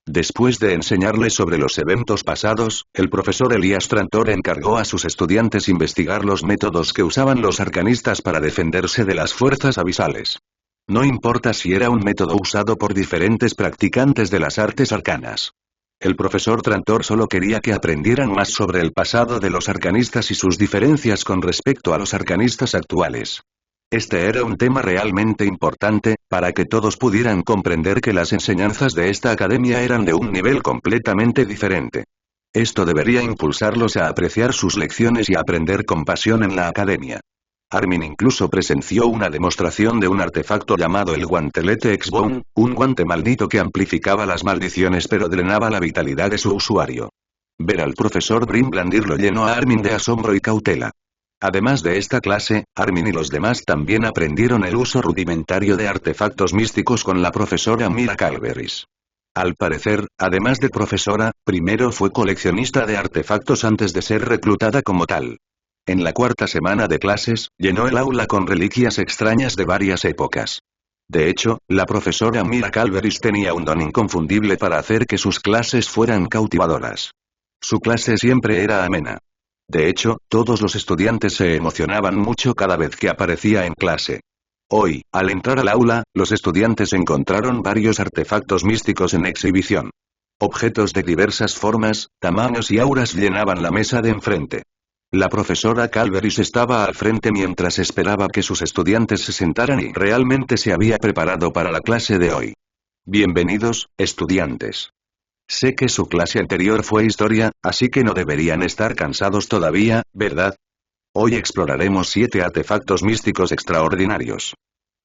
Después de enseñarle sobre los eventos pasados, el profesor Elias Trantor encargó a sus estudiantes investigar los métodos que usaban los arcanistas para defenderse de las fuerzas abisales. No importa si era un método usado por diferentes practicantes de las artes arcanas. El profesor Trantor solo quería que aprendieran más sobre el pasado de los arcanistas y sus diferencias con respecto a los arcanistas actuales. Este era un tema realmente importante, para que todos pudieran comprender que las enseñanzas de esta academia eran de un nivel completamente diferente. Esto debería impulsarlos a apreciar sus lecciones y a aprender con pasión en la academia. Armin incluso presenció una demostración de un artefacto llamado el guantelete X-Bone, un guante maldito que amplificaba las maldiciones pero drenaba la vitalidad de su usuario. Ver al profesor Brim blandirlo llenó a Armin de asombro y cautela. Además de esta clase, Armin y los demás también aprendieron el uso rudimentario de artefactos místicos con la profesora Mira Calveris. Al parecer, además de profesora, primero fue coleccionista de artefactos antes de ser reclutada como tal. En la cuarta semana de clases, llenó el aula con reliquias extrañas de varias épocas. De hecho, la profesora Mira Calveris tenía un don inconfundible para hacer que sus clases fueran cautivadoras. Su clase siempre era amena. De hecho, todos los estudiantes se emocionaban mucho cada vez que aparecía en clase. Hoy, al entrar al aula, los estudiantes encontraron varios artefactos místicos en exhibición. Objetos de diversas formas, tamaños y auras llenaban la mesa de enfrente. La profesora Calveris estaba al frente mientras esperaba que sus estudiantes se sentaran y realmente se había preparado para la clase de hoy. Bienvenidos, estudiantes. Sé que su clase anterior fue historia, así que no deberían estar cansados todavía, ¿verdad? Hoy exploraremos 7 artefactos místicos extraordinarios.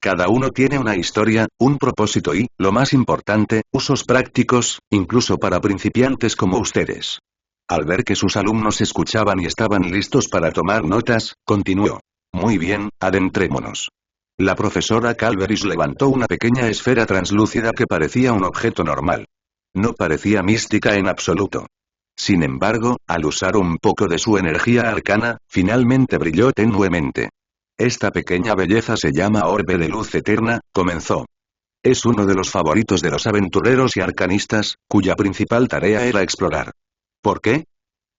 Cada uno tiene una historia, un propósito y, lo más importante, usos prácticos, incluso para principiantes como ustedes. Al ver que sus alumnos escuchaban y estaban listos para tomar notas, continuó. Muy bien, adentrémonos. La profesora Calveris levantó una pequeña esfera translúcida que parecía un objeto normal. No parecía mística en absoluto. Sin embargo, al usar un poco de su energía arcana, finalmente brilló tenuemente. Esta pequeña belleza se llama Orbe de Luz Eterna, comenzó. Es uno de los favoritos de los aventureros y arcanistas, cuya principal tarea era explorar. ¿Por qué?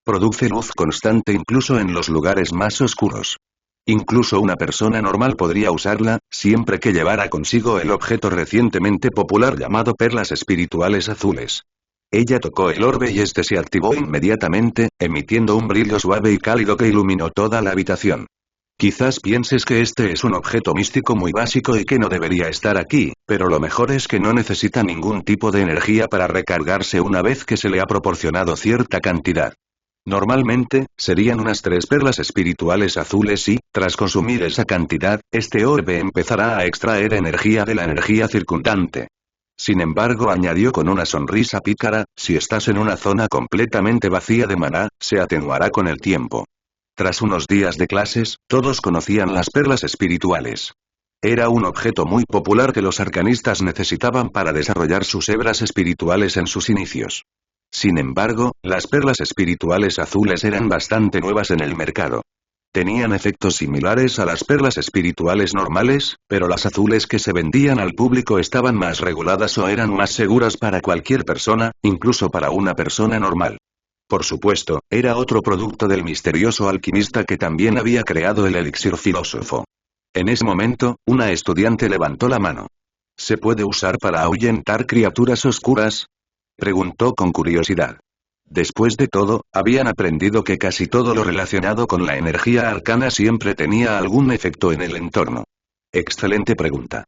Produce luz constante incluso en los lugares más oscuros. Incluso una persona normal podría usarla, siempre que llevara consigo el objeto recientemente popular llamado perlas espirituales azules. Ella tocó el orbe y este se activó inmediatamente, emitiendo un brillo suave y cálido que iluminó toda la habitación. Quizás pienses que este es un objeto místico muy básico y que no debería estar aquí, pero lo mejor es que no necesita ningún tipo de energía para recargarse una vez que se le ha proporcionado cierta cantidad. Normalmente, serían unas 3 perlas espirituales azules y, tras consumir esa cantidad, este orbe empezará a extraer energía de la energía circundante. Sin embargo, añadió con una sonrisa pícara, si estás en una zona completamente vacía de maná, se atenuará con el tiempo. Tras unos días de clases, todos conocían las perlas espirituales. Era un objeto muy popular que los arcanistas necesitaban para desarrollar sus hebras espirituales en sus inicios. Sin embargo, las perlas espirituales azules eran bastante nuevas en el mercado. Tenían efectos similares a las perlas espirituales normales, pero las azules que se vendían al público estaban más reguladas o eran más seguras para cualquier persona, incluso para una persona normal. Por supuesto, era otro producto del misterioso alquimista que también había creado el elixir filósofo. En ese momento, una estudiante levantó la mano. ¿Se puede usar para ahuyentar criaturas oscuras? Preguntó con curiosidad. Después de todo, habían aprendido que casi todo lo relacionado con la energía arcana siempre tenía algún efecto en el entorno. Excelente pregunta.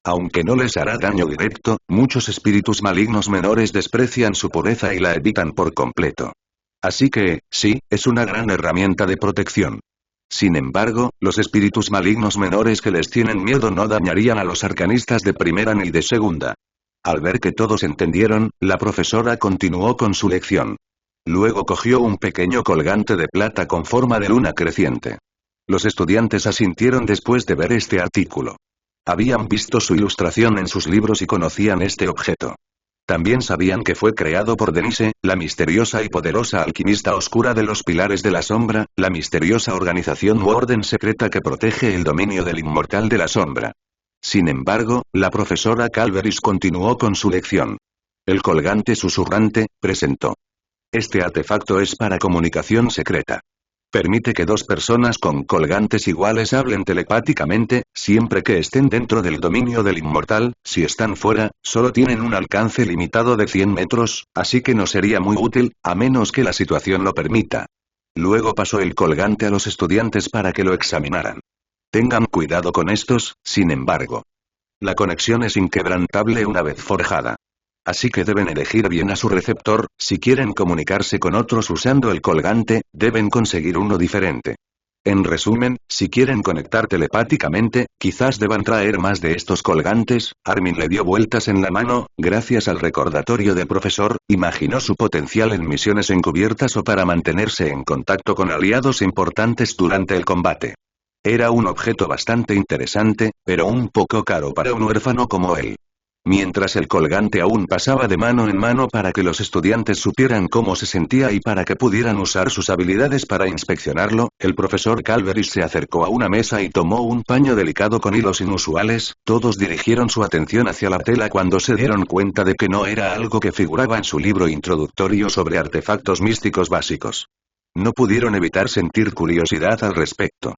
Aunque no les hará daño directo, muchos espíritus malignos menores desprecian su pureza y la evitan por completo. Así que, sí, es una gran herramienta de protección. Sin embargo, los espíritus malignos menores que les tienen miedo no dañarían a los arcanistas de primera ni de segunda. Al ver que todos entendieron, la profesora continuó con su lección. Luego cogió un pequeño colgante de plata con forma de luna creciente. Los estudiantes asintieron después de ver este artículo. Habían visto su ilustración en sus libros y conocían este objeto. También sabían que fue creado por Denise, la misteriosa y poderosa alquimista oscura de los Pilares de la Sombra, la misteriosa organización u orden secreta que protege el dominio del inmortal de la sombra. Sin embargo, la profesora Calveris continuó con su lección. El colgante susurrante, presentó. Este artefacto es para comunicación secreta. Permite que 2 personas con colgantes iguales hablen telepáticamente, siempre que estén dentro del dominio del inmortal. Si están fuera, solo tienen un alcance limitado de 100 metros, así que no sería muy útil, a menos que la situación lo permita. Luego pasó el colgante a los estudiantes para que lo examinaran. Tengan cuidado con estos, sin embargo. La conexión es inquebrantable una vez forjada. Así que deben elegir bien a su receptor, si quieren comunicarse con otros usando el colgante, deben conseguir uno diferente. En resumen, si quieren conectar telepáticamente, quizás deban traer más de estos colgantes. Armin le dio vueltas en la mano, gracias al recordatorio del profesor, imaginó su potencial en misiones encubiertas o para mantenerse en contacto con aliados importantes durante el combate. Era un objeto bastante interesante, pero un poco caro para un huérfano como él. Mientras el colgante aún pasaba de mano en mano para que los estudiantes supieran cómo se sentía y para que pudieran usar sus habilidades para inspeccionarlo, el profesor Calveris se acercó a una mesa y tomó un paño delicado con hilos inusuales. Todos dirigieron su atención hacia la tela cuando se dieron cuenta de que no era algo que figuraba en su libro introductorio sobre artefactos místicos básicos. No pudieron evitar sentir curiosidad al respecto.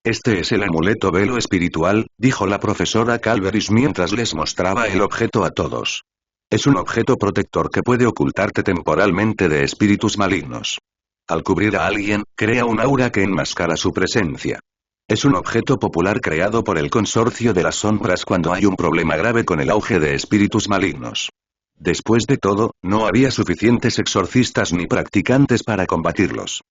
Este es el amuleto velo espiritual, dijo la profesora Calveris mientras les mostraba el objeto a todos. Es un objeto protector que puede ocultarte temporalmente de espíritus malignos. Al cubrir a alguien, crea un aura que enmascara su presencia. Es un objeto popular creado por el Consorcio de las Sombras cuando hay un problema grave con el auge de espíritus malignos. Después de todo, no había suficientes exorcistas ni practicantes para combatirlos.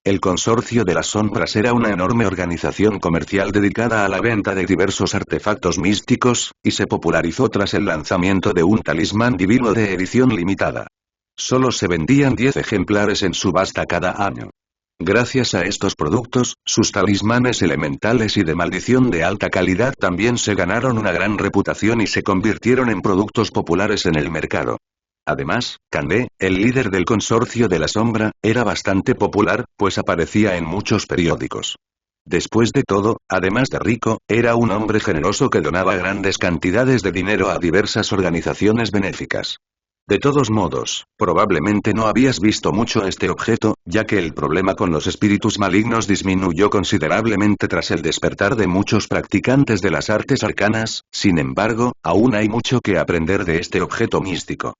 El Consorcio de las Sombras era una enorme organización comercial dedicada a la venta de diversos artefactos místicos, y se popularizó tras el lanzamiento de un talismán divino de edición limitada. Solo se vendían 10 ejemplares en subasta cada año. Gracias a estos productos, sus talismanes elementales y de maldición de alta calidad también se ganaron una gran reputación y se convirtieron en productos populares en el mercado. Además, Kanbe, el líder del consorcio de la sombra, era bastante popular, pues aparecía en muchos periódicos. Después de todo, además de rico, era un hombre generoso que donaba grandes cantidades de dinero a diversas organizaciones benéficas. De todos modos, probablemente no habías visto mucho este objeto, ya que el problema con los espíritus malignos disminuyó considerablemente tras el despertar de muchos practicantes de las artes arcanas. Sin embargo, aún hay mucho que aprender de este objeto místico.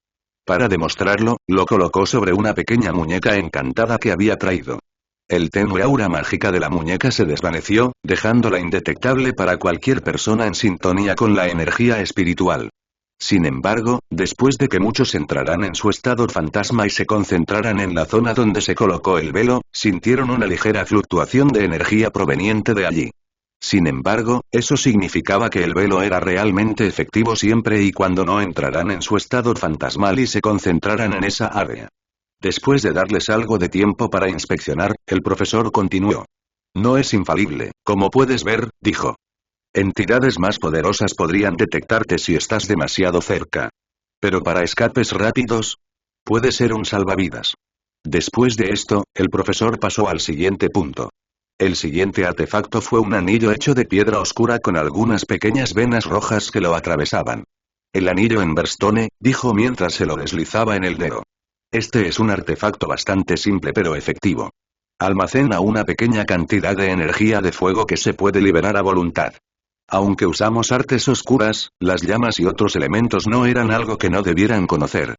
Para demostrarlo, lo colocó sobre una pequeña muñeca encantada que había traído. El tenue aura mágica de la muñeca se desvaneció, dejándola indetectable para cualquier persona en sintonía con la energía espiritual. Sin embargo, después de que muchos entraran en su estado fantasma y se concentraran en la zona donde se colocó el velo, sintieron una ligera fluctuación de energía proveniente de allí. Sin embargo, eso significaba que el velo era realmente efectivo siempre y cuando no entraran en su estado fantasmal y se concentraran en esa área. Después de darles algo de tiempo para inspeccionar, el profesor continuó. No es infalible, como puedes ver, dijo. Entidades más poderosas podrían detectarte si estás demasiado cerca. Pero para escapes rápidos, puede ser un salvavidas. Después de esto, el profesor pasó al siguiente punto. El siguiente artefacto fue un anillo hecho de piedra oscura con algunas pequeñas venas rojas que lo atravesaban. El anillo en Emberstone, dijo mientras se lo deslizaba en el dedo. Este es un artefacto bastante simple pero efectivo. Almacena una pequeña cantidad de energía de fuego que se puede liberar a voluntad. Aunque usamos artes oscuras, las llamas y otros elementos no eran algo que no debieran conocer.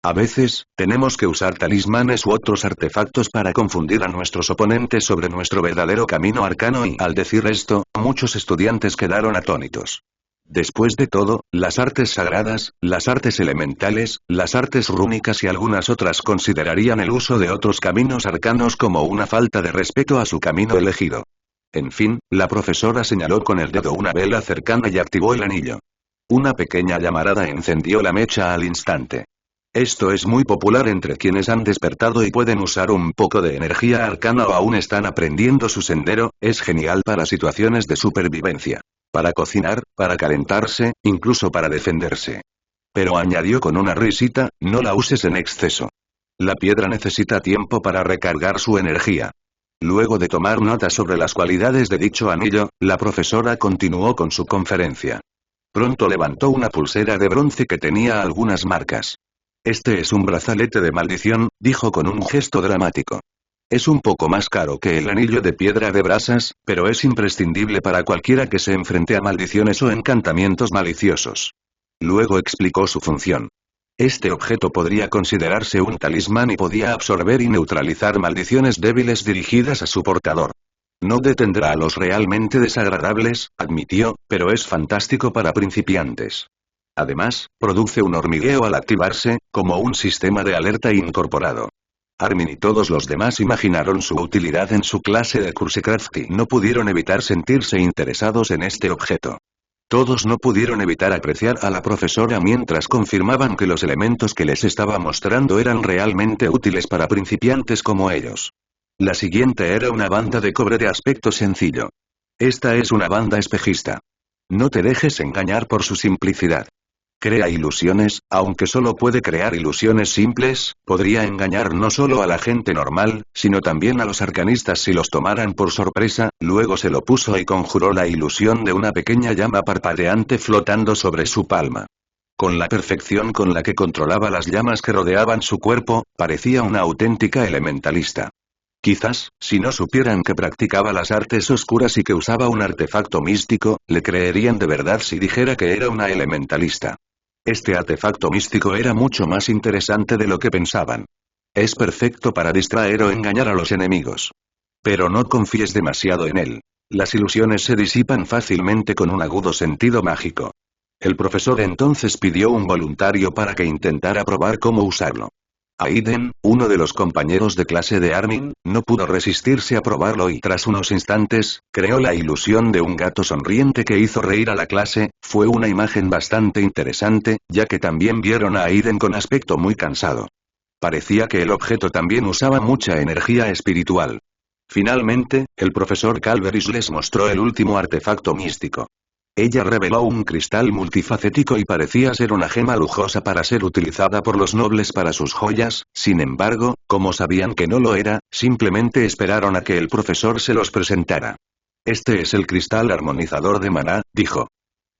A veces, tenemos que usar talismanes u otros artefactos para confundir a nuestros oponentes sobre nuestro verdadero camino arcano y, al decir esto, muchos estudiantes quedaron atónitos. Después de todo, las artes sagradas, las artes elementales, las artes rúnicas y algunas otras considerarían el uso de otros caminos arcanos como una falta de respeto a su camino elegido. En fin, la profesora señaló con el dedo una vela cercana y activó el anillo. Una pequeña llamarada encendió la mecha al instante. Esto es muy popular entre quienes han despertado y pueden usar un poco de energía arcana o aún están aprendiendo su sendero, es genial para situaciones de supervivencia. Para cocinar, para calentarse, incluso para defenderse. Pero añadió con una risita, no la uses en exceso. La piedra necesita tiempo para recargar su energía. Luego de tomar nota sobre las cualidades de dicho anillo, la profesora continuó con su conferencia. Pronto levantó una pulsera de bronce que tenía algunas marcas. Este es un brazalete de maldición, dijo con un gesto dramático. Es un poco más caro que el anillo de piedra de brasas, pero es imprescindible para cualquiera que se enfrente a maldiciones o encantamientos maliciosos. Luego explicó su función. Este objeto podría considerarse un talismán y podía absorber y neutralizar maldiciones débiles dirigidas a su portador. No detendrá a los realmente desagradables, admitió, pero es fantástico para principiantes. Además, produce un hormigueo al activarse, como un sistema de alerta incorporado. Armin y todos los demás imaginaron su utilidad en su clase de Cursecraft y no pudieron evitar sentirse interesados en este objeto. Todos no pudieron evitar apreciar a la profesora mientras confirmaban que los elementos que les estaba mostrando eran realmente útiles para principiantes como ellos. La siguiente era una banda de cobre de aspecto sencillo. Esta es una banda espejista. No te dejes engañar por su simplicidad. Crea ilusiones, aunque solo puede crear ilusiones simples, podría engañar no solo a la gente normal, sino también a los arcanistas si los tomaran por sorpresa. Luego se lo puso y conjuró la ilusión de una pequeña llama parpadeante flotando sobre su palma. Con la perfección con la que controlaba las llamas que rodeaban su cuerpo, parecía una auténtica elementalista. Quizás, si no supieran que practicaba las artes oscuras y que usaba un artefacto místico, le creerían de verdad si dijera que era una elementalista. Este artefacto místico era mucho más interesante de lo que pensaban. Es perfecto para distraer o engañar a los enemigos. Pero no confíes demasiado en él. Las ilusiones se disipan fácilmente con un agudo sentido mágico. El profesor entonces pidió un voluntario para que intentara probar cómo usarlo. Aiden, uno de los compañeros de clase de Armin, no pudo resistirse a probarlo y tras unos instantes, creó la ilusión de un gato sonriente que hizo reír a la clase. Fue una imagen bastante interesante, ya que también vieron a Aiden con aspecto muy cansado. Parecía que el objeto también usaba mucha energía espiritual. Finalmente, el profesor Calveris les mostró el último artefacto místico. Ella reveló un cristal multifacético y parecía ser una gema lujosa para ser utilizada por los nobles para sus joyas, sin embargo, como sabían que no lo era, simplemente esperaron a que el profesor se los presentara. Este es el cristal armonizador de maná, dijo.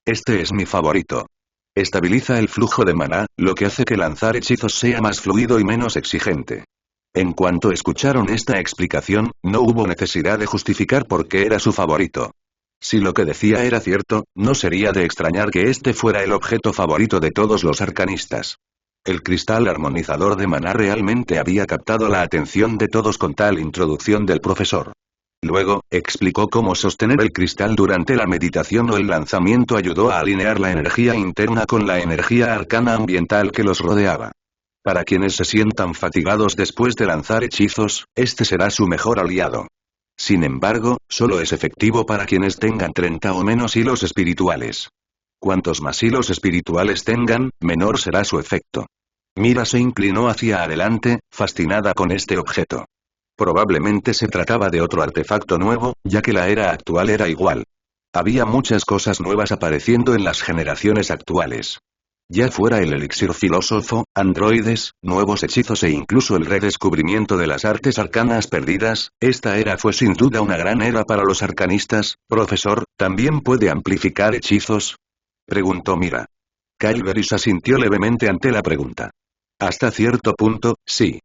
Este es mi favorito. Estabiliza el flujo de maná, lo que hace que lanzar hechizos sea más fluido y menos exigente. En cuanto escucharon esta explicación, no hubo necesidad de justificar por qué era su favorito. Si lo que decía era cierto, no sería de extrañar que este fuera el objeto favorito de todos los arcanistas. El cristal armonizador de maná realmente había captado la atención de todos con tal introducción del profesor. Luego, explicó cómo sostener el cristal durante la meditación o el lanzamiento ayudó a alinear la energía interna con la energía arcana ambiental que los rodeaba. Para quienes se sientan fatigados después de lanzar hechizos, este será su mejor aliado. Sin embargo, solo es efectivo para quienes tengan 30 o menos hilos espirituales. Cuantos más hilos espirituales tengan, menor será su efecto. Mira se inclinó hacia adelante, fascinada con este objeto. Probablemente se trataba de otro artefacto nuevo, ya que la era actual era igual. Había muchas cosas nuevas apareciendo en las generaciones actuales. Ya fuera el elixir filósofo, androides, nuevos hechizos e incluso el redescubrimiento de las artes arcanas perdidas, esta era fue sin duda una gran era para los arcanistas. Profesor, ¿también puede amplificar hechizos? Preguntó Mira. Calveris asintió levemente ante la pregunta. Hasta cierto punto, sí.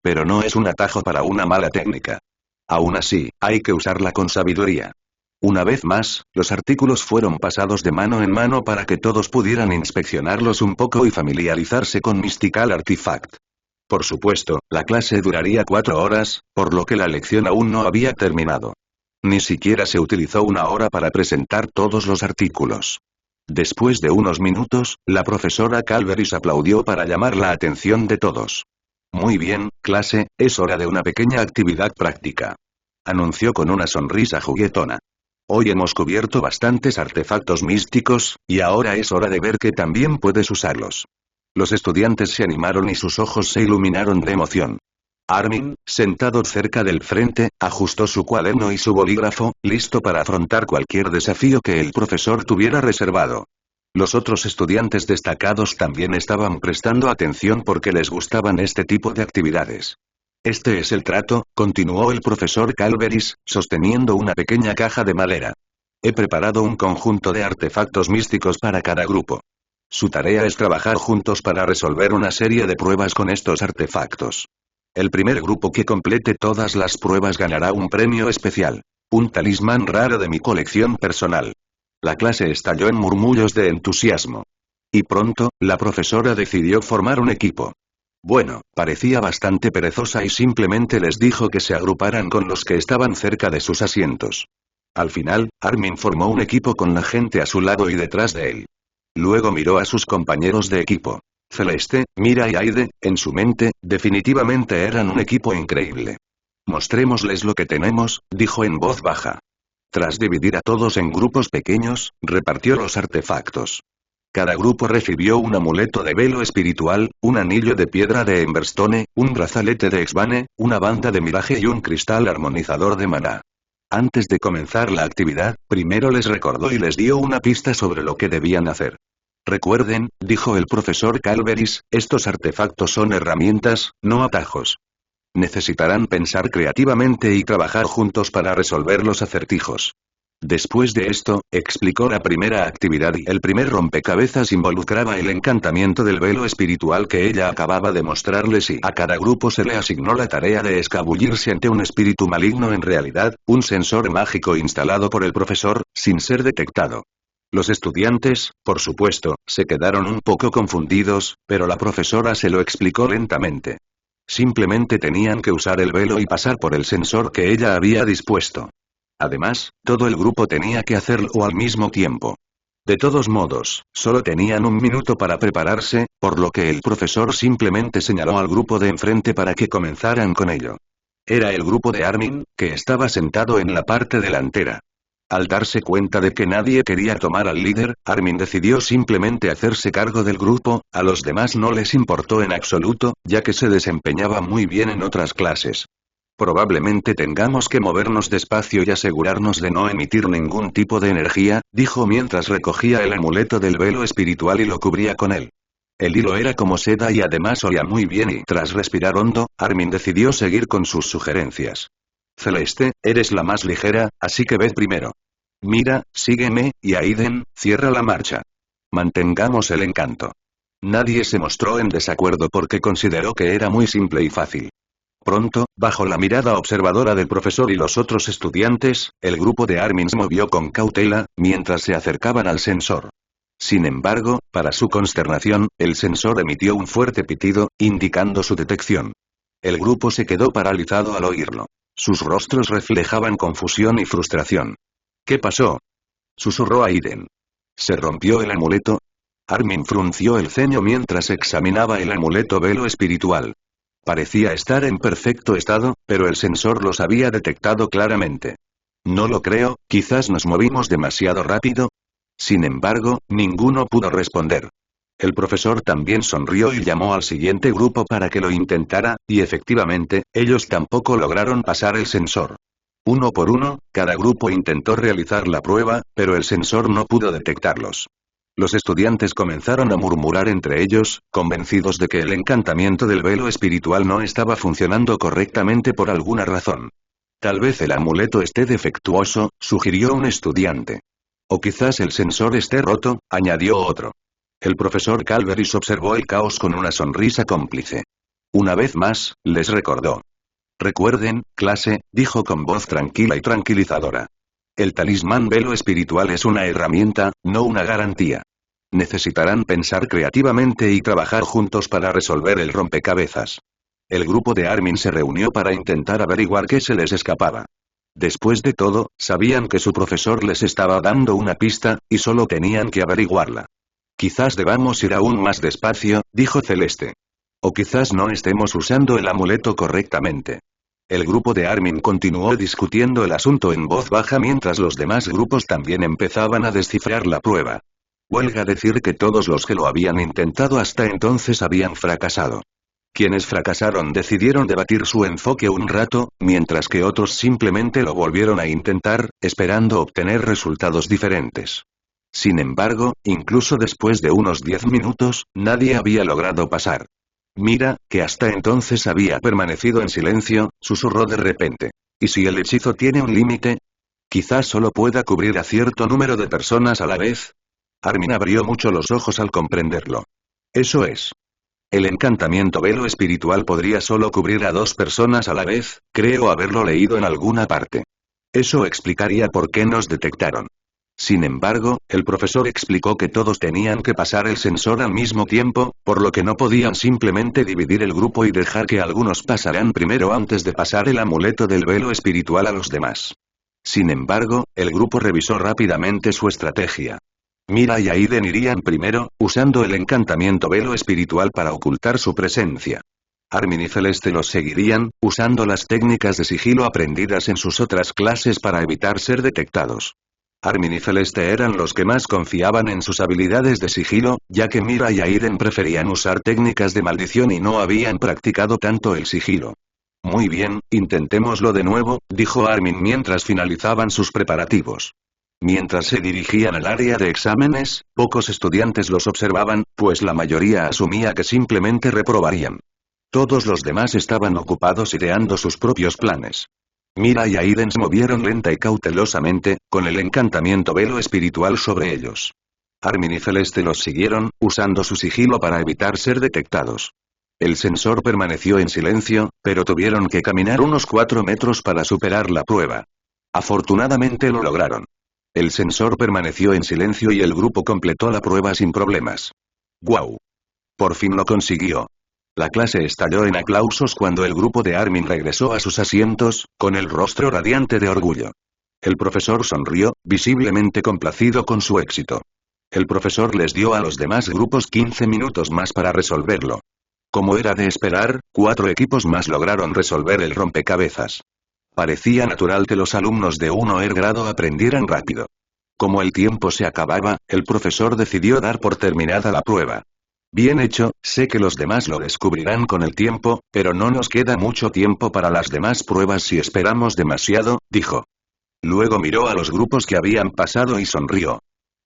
Pero no es un atajo para una mala técnica. Aún así, hay que usarla con sabiduría. Una vez más, los artículos fueron pasados de mano en mano para que todos pudieran inspeccionarlos un poco y familiarizarse con Mystical Artifact. Por supuesto, la clase duraría 4 horas, por lo que la lección aún no había terminado. Ni siquiera se utilizó una hora para presentar todos los artículos. Después de unos minutos, la profesora Calveris aplaudió para llamar la atención de todos. Muy bien, clase, es hora de una pequeña actividad práctica. Anunció con una sonrisa juguetona. Hoy hemos cubierto bastantes artefactos místicos, y ahora es hora de ver que también puedes usarlos. Los estudiantes se animaron y sus ojos se iluminaron de emoción. Armin, sentado cerca del frente, ajustó su cuaderno y su bolígrafo, listo para afrontar cualquier desafío que el profesor tuviera reservado. Los otros estudiantes destacados también estaban prestando atención porque les gustaban este tipo de actividades. Este es el trato, continuó el profesor Calveris, sosteniendo una pequeña caja de madera. He preparado un conjunto de artefactos místicos para cada grupo. Su tarea es trabajar juntos para resolver una serie de pruebas con estos artefactos. El primer grupo que complete todas las pruebas ganará un premio especial. Un talismán raro de mi colección personal. La clase estalló en murmullos de entusiasmo. Y pronto, la profesora decidió formar un equipo. Bueno, parecía bastante perezosa y simplemente les dijo que se agruparan con los que estaban cerca de sus asientos. Al final, Armin formó un equipo con la gente a su lado y detrás de él. Luego miró a sus compañeros de equipo. Celeste, Mira y Aide, en su mente, definitivamente eran un equipo increíble. Mostrémosles lo que tenemos, dijo en voz baja. Tras dividir a todos en grupos pequeños, repartió los artefactos. Cada grupo recibió un amuleto de velo espiritual, un anillo de piedra de Emberstone, un brazalete de Exbane, una banda de miraje y un cristal armonizador de maná. Antes de comenzar la actividad, primero les recordó y les dio una pista sobre lo que debían hacer. Recuerden, dijo el profesor Calveris, estos artefactos son herramientas, no atajos. Necesitarán pensar creativamente y trabajar juntos para resolver los acertijos. Después de esto, explicó la primera actividad y el primer rompecabezas involucraba el encantamiento del velo espiritual que ella acababa de mostrarles y a cada grupo se le asignó la tarea de escabullirse ante un espíritu maligno, en realidad, un sensor mágico instalado por el profesor, sin ser detectado. Los estudiantes, por supuesto, se quedaron un poco confundidos, pero la profesora se lo explicó lentamente. Simplemente tenían que usar el velo y pasar por el sensor que ella había dispuesto. Además, todo el grupo tenía que hacerlo al mismo tiempo. De todos modos, solo tenían un minuto para prepararse, por lo que el profesor simplemente señaló al grupo de enfrente para que comenzaran con ello. Era el grupo de Armin, que estaba sentado en la parte delantera. Al darse cuenta de que nadie quería tomar al líder, Armin decidió simplemente hacerse cargo del grupo. A los demás no les importó en absoluto, ya que se desempeñaba muy bien en otras clases. Probablemente tengamos que movernos despacio y asegurarnos de no emitir ningún tipo de energía, dijo mientras recogía el amuleto del velo espiritual y lo cubría con él. El hilo era como seda y además olía muy bien y tras respirar hondo, Armin decidió seguir con sus sugerencias. Celeste, eres la más ligera, así que ved primero. Mira, sígueme, y Aiden, cierra la marcha. Mantengamos el encanto. Nadie se mostró en desacuerdo porque consideró que era muy simple y fácil. Pronto, bajo la mirada observadora del profesor y los otros estudiantes, el grupo de Armin se movió con cautela, mientras se acercaban al sensor. Sin embargo, para su consternación, el sensor emitió un fuerte pitido, indicando su detección. El grupo se quedó paralizado al oírlo. Sus rostros reflejaban confusión y frustración. ¿Qué pasó? Susurró Aiden. ¿Se rompió el amuleto? Armin frunció el ceño mientras examinaba el amuleto velo espiritual. Parecía estar en perfecto estado, pero el sensor los había detectado claramente. No lo creo, quizás nos movimos demasiado rápido. Sin embargo, ninguno pudo responder. El profesor también sonrió y llamó al siguiente grupo para que lo intentara, y efectivamente, ellos tampoco lograron pasar el sensor. Uno por uno, cada grupo intentó realizar la prueba, pero el sensor no pudo detectarlos. Los estudiantes comenzaron a murmurar entre ellos, convencidos de que el encantamiento del velo espiritual no estaba funcionando correctamente por alguna razón. Tal vez el amuleto esté defectuoso, sugirió un estudiante. O quizás el sensor esté roto, añadió otro. El profesor Calveris observó el caos con una sonrisa cómplice. Una vez más, les recordó. Recuerden, clase, dijo con voz tranquila y tranquilizadora. El talismán velo espiritual es una herramienta, no una garantía. Necesitarán pensar creativamente y trabajar juntos para resolver el rompecabezas. El grupo de Armin se reunió para intentar averiguar qué se les escapaba. Después de todo, sabían que su profesor les estaba dando una pista, y solo tenían que averiguarla. Quizás debamos ir aún más despacio, dijo Celeste. O quizás no estemos usando el amuleto correctamente. El grupo de Armin continuó discutiendo el asunto en voz baja mientras los demás grupos también empezaban a descifrar la prueba. Huelga decir que todos los que lo habían intentado hasta entonces habían fracasado. Quienes fracasaron decidieron debatir su enfoque un rato, mientras que otros simplemente lo volvieron a intentar, esperando obtener resultados diferentes. Sin embargo, incluso después de unos 10 minutos, nadie había logrado pasar. Mira, que hasta entonces había permanecido en silencio, susurró de repente. ¿Y si el hechizo tiene un límite? Quizás solo pueda cubrir a cierto número de personas a la vez. Armin abrió mucho los ojos al comprenderlo. Eso es. El encantamiento velo espiritual podría solo cubrir a 2 personas a la vez, creo haberlo leído en alguna parte. Eso explicaría por qué nos detectaron. Sin embargo, el profesor explicó que todos tenían que pasar el sensor al mismo tiempo, por lo que no podían simplemente dividir el grupo y dejar que algunos pasaran primero antes de pasar el amuleto del velo espiritual a los demás. Sin embargo, el grupo revisó rápidamente su estrategia. Mira y Aiden irían primero, usando el encantamiento velo espiritual para ocultar su presencia. Armin y Celeste los seguirían, usando las técnicas de sigilo aprendidas en sus otras clases para evitar ser detectados. Armin y Celeste eran los que más confiaban en sus habilidades de sigilo, ya que Mira y Aiden preferían usar técnicas de maldición y no habían practicado tanto el sigilo. Muy bien, intentémoslo de nuevo, dijo Armin mientras finalizaban sus preparativos. Mientras se dirigían al área de exámenes, pocos estudiantes los observaban, pues la mayoría asumía que simplemente reprobarían. Todos los demás estaban ocupados ideando sus propios planes. Mira y Aiden se movieron lenta y cautelosamente, con el encantamiento velo espiritual sobre ellos. Armin y Celeste los siguieron, usando su sigilo para evitar ser detectados. El sensor permaneció en silencio, pero tuvieron que caminar unos 4 metros para superar la prueba. Afortunadamente lo lograron. El sensor permaneció en silencio y el grupo completó la prueba sin problemas. ¡Guau! Por fin lo consiguió. La clase estalló en aplausos cuando el grupo de Armin regresó a sus asientos, con el rostro radiante de orgullo. El profesor sonrió, visiblemente complacido con su éxito. El profesor les dio a los demás grupos 15 minutos más para resolverlo. Como era de esperar, 4 equipos más lograron resolver el rompecabezas. Parecía natural que los alumnos de 1er grado aprendieran rápido. Como el tiempo se acababa, el profesor decidió dar por terminada la prueba. Bien hecho, sé que los demás lo descubrirán con el tiempo, pero no nos queda mucho tiempo para las demás pruebas si esperamos demasiado, dijo. Luego miró a los grupos que habían pasado y sonrió.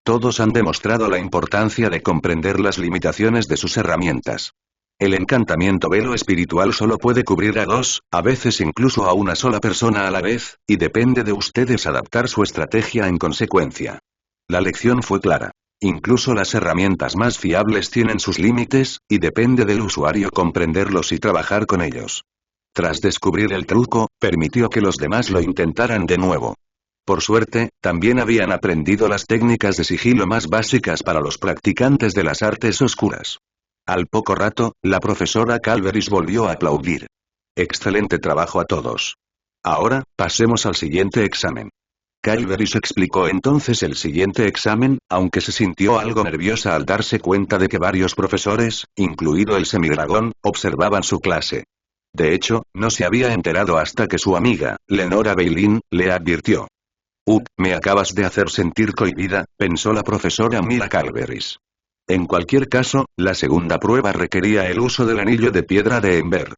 Todos han demostrado la importancia de comprender las limitaciones de sus herramientas. El encantamiento velo espiritual solo puede cubrir a dos, a veces incluso a una sola persona a la vez, y depende de ustedes adaptar su estrategia en consecuencia. La lección fue clara. Incluso las herramientas más fiables tienen sus límites, y depende del usuario comprenderlos y trabajar con ellos. Tras descubrir el truco, permitió que los demás lo intentaran de nuevo. Por suerte, también habían aprendido las técnicas de sigilo más básicas para los practicantes de las artes oscuras. Al poco rato, la profesora Calveris volvió a aplaudir. Excelente trabajo a todos. Ahora, pasemos al siguiente examen. Calveris explicó entonces el siguiente examen, aunque se sintió algo nerviosa al darse cuenta de que varios profesores, incluido el semidragón, observaban su clase. De hecho, no se había enterado hasta que su amiga, Lenora Beilin, le advirtió. Me acabas de hacer sentir cohibida, pensó la profesora Mira Calveris. En cualquier caso, la segunda prueba requería el uso del anillo de piedra de Ember.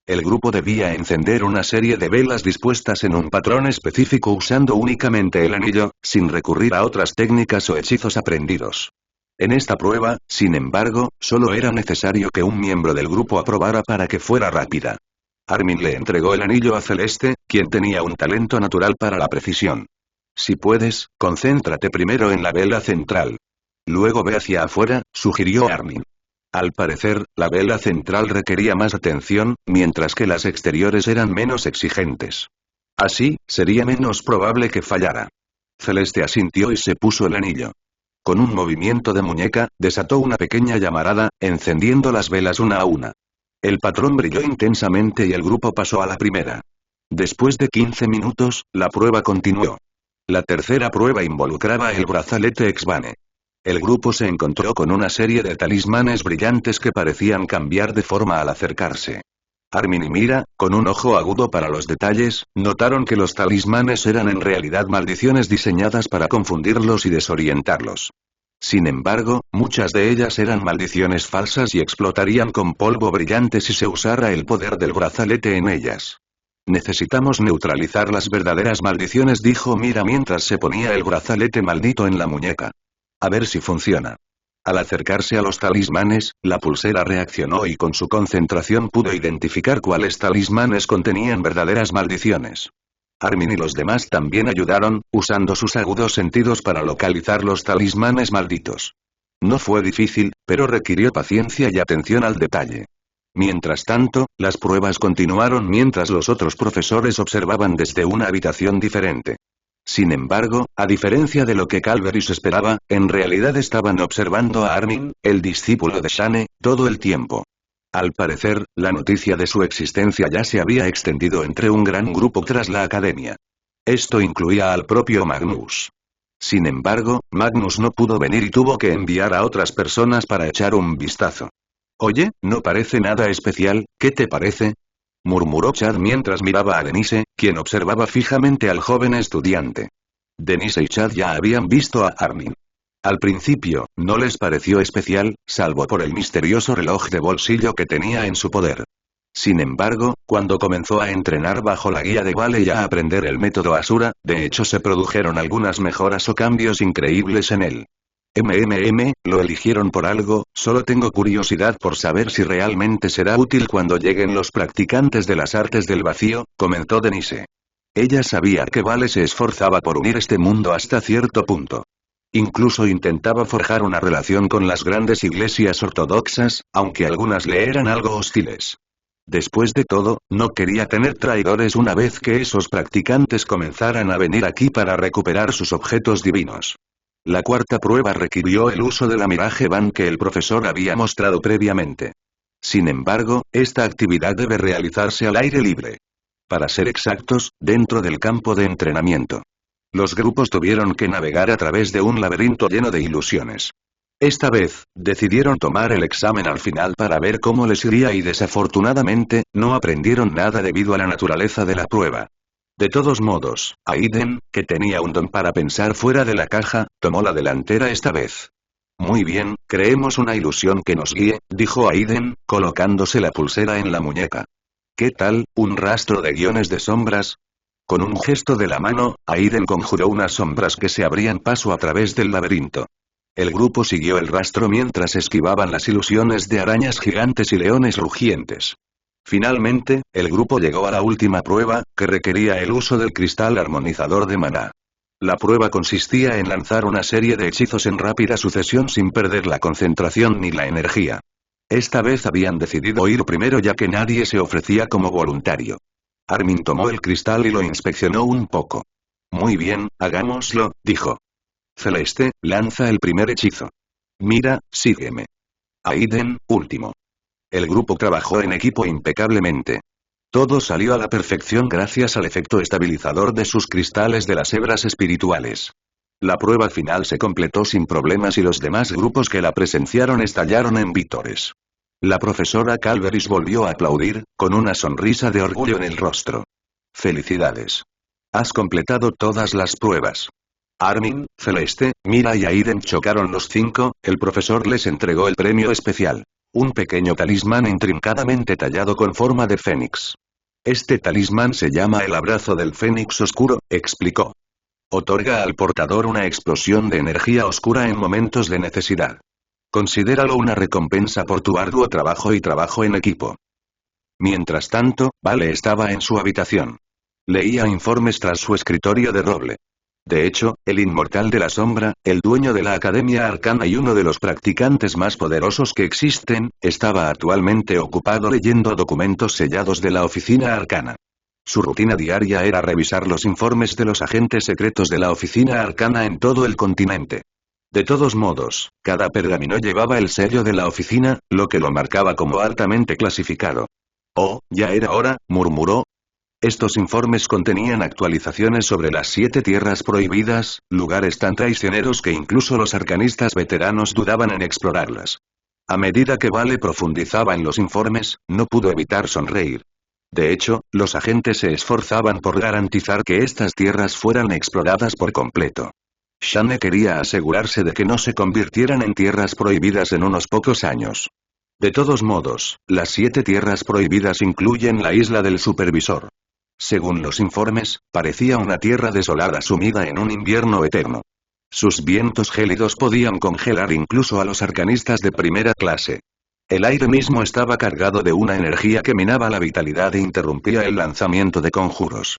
El grupo debía encender una serie de velas dispuestas en un patrón específico usando únicamente el anillo, sin recurrir a otras técnicas o hechizos aprendidos. En esta prueba, sin embargo, solo era necesario que un miembro del grupo aprobara para que fuera rápida. Armin le entregó el anillo a Celeste, quien tenía un talento natural para la precisión. Si puedes, concéntrate primero en la vela central. Luego ve hacia afuera, sugirió Armin. Al parecer, la vela central requería más atención, mientras que las exteriores eran menos exigentes. Así, sería menos probable que fallara. Celeste asintió y se puso el anillo. Con un movimiento de muñeca, desató una pequeña llamarada, encendiendo las velas una a una. El patrón brilló intensamente y el grupo pasó a la primera. Después de 15 minutos, la prueba continuó. La tercera prueba involucraba el brazalete X-Bane. El grupo se encontró con una serie de talismanes brillantes que parecían cambiar de forma al acercarse. Armin y Mira, con un ojo agudo para los detalles, notaron que los talismanes eran en realidad maldiciones diseñadas para confundirlos y desorientarlos. Sin embargo, muchas de ellas eran maldiciones falsas y explotarían con polvo brillante si se usara el poder del brazalete en ellas. Necesitamos neutralizar las verdaderas maldiciones, dijo Mira mientras se ponía el brazalete maldito en la muñeca. A ver si funciona. Al acercarse a los talismanes, la pulsera reaccionó y con su concentración pudo identificar cuáles talismanes contenían verdaderas maldiciones. Armin y los demás también ayudaron, usando sus agudos sentidos para localizar los talismanes malditos. No fue difícil, pero requirió paciencia y atención al detalle. Mientras tanto, las pruebas continuaron mientras los otros profesores observaban desde una habitación diferente. Sin embargo, a diferencia de lo que Calveris esperaba, en realidad estaban observando a Armin, el discípulo de Shane, todo el tiempo. Al parecer, la noticia de su existencia ya se había extendido entre un gran grupo tras la academia. Esto incluía al propio Magnus. Sin embargo, Magnus no pudo venir y tuvo que enviar a otras personas para echar un vistazo. Oye, no parece nada especial, ¿qué te parece? Murmuró Chad mientras miraba a Denise, quien observaba fijamente al joven estudiante. Denise y Chad ya habían visto a Armin. Al principio, no les pareció especial, salvo por el misterioso reloj de bolsillo que tenía en su poder. Sin embargo, cuando comenzó a entrenar bajo la guía de Vale y a aprender el método Asura, de hecho se produjeron algunas mejoras o cambios increíbles en él. Lo eligieron por algo, solo tengo curiosidad por saber si realmente será útil cuando lleguen los practicantes de las artes del vacío, comentó Denise. Ella sabía que Vale se esforzaba por unir este mundo hasta cierto punto. Incluso intentaba forjar una relación con las grandes iglesias ortodoxas, aunque algunas le eran algo hostiles. Después de todo, no quería tener traidores una vez que esos practicantes comenzaran a venir aquí para recuperar sus objetos divinos. La cuarta prueba requirió el uso de la Mirage Band que el profesor había mostrado previamente. Sin embargo, esta actividad debe realizarse al aire libre. Para ser exactos, dentro del campo de entrenamiento. Los grupos tuvieron que navegar a través de un laberinto lleno de ilusiones. Esta vez, decidieron tomar el examen al final para ver cómo les iría y desafortunadamente, no aprendieron nada debido a la naturaleza de la prueba. De todos modos, Aiden, que tenía un don para pensar fuera de la caja, tomó la delantera esta vez. Muy bien, creemos una ilusión que nos guíe, dijo Aiden, colocándose la pulsera en la muñeca. ¿Qué tal, un rastro de guiones de sombras? Con un gesto de la mano, Aiden conjuró unas sombras que se abrían paso a través del laberinto. El grupo siguió el rastro mientras esquivaban las ilusiones de arañas gigantes y leones rugientes. Finalmente, el grupo llegó a la última prueba, que requería el uso del cristal armonizador de maná. La prueba consistía en lanzar una serie de hechizos en rápida sucesión sin perder la concentración ni la energía. Esta vez habían decidido ir primero ya que nadie se ofrecía como voluntario. Armin tomó el cristal y lo inspeccionó un poco. Muy bien, hagámoslo, dijo. Celeste, lanza el primer hechizo. Mira, sígueme. Aiden, último. El grupo trabajó en equipo impecablemente. Todo salió a la perfección gracias al efecto estabilizador de sus cristales de las hebras espirituales. La prueba final se completó sin problemas y los demás grupos que la presenciaron estallaron en vítores. La profesora Calveris volvió a aplaudir, con una sonrisa de orgullo en el rostro. Felicidades. Has completado todas las pruebas. Armin, Celeste, Mira y Aiden chocaron los 5, el profesor les entregó el premio especial. Un pequeño talismán intrincadamente tallado con forma de fénix. Este talismán se llama el abrazo del fénix oscuro, explicó. Otorga al portador una explosión de energía oscura en momentos de necesidad. Considéralo una recompensa por tu arduo trabajo y trabajo en equipo. Mientras tanto, Vale estaba en su habitación. Leía informes tras su escritorio de roble. De hecho, el inmortal de la sombra, el dueño de la Academia Arcana y uno de los practicantes más poderosos que existen, estaba actualmente ocupado leyendo documentos sellados de la Oficina Arcana. Su rutina diaria era revisar los informes de los agentes secretos de la Oficina Arcana en todo el continente. De todos modos, cada pergamino llevaba el sello de la oficina, lo que lo marcaba como altamente clasificado. Oh, ya era hora, murmuró. Estos informes contenían actualizaciones sobre las 7 tierras prohibidas, lugares tan traicioneros que incluso los arcanistas veteranos dudaban en explorarlas. A medida que Vale profundizaba en los informes, no pudo evitar sonreír. De hecho, los agentes se esforzaban por garantizar que estas tierras fueran exploradas por completo. Shane quería asegurarse de que no se convirtieran en tierras prohibidas en unos pocos años. De todos modos, las 7 tierras prohibidas incluyen la isla del supervisor. Según los informes, parecía una tierra desolada sumida en un invierno eterno. Sus vientos gélidos podían congelar incluso a los arcanistas de primera clase. El aire mismo estaba cargado de una energía que minaba la vitalidad e interrumpía el lanzamiento de conjuros.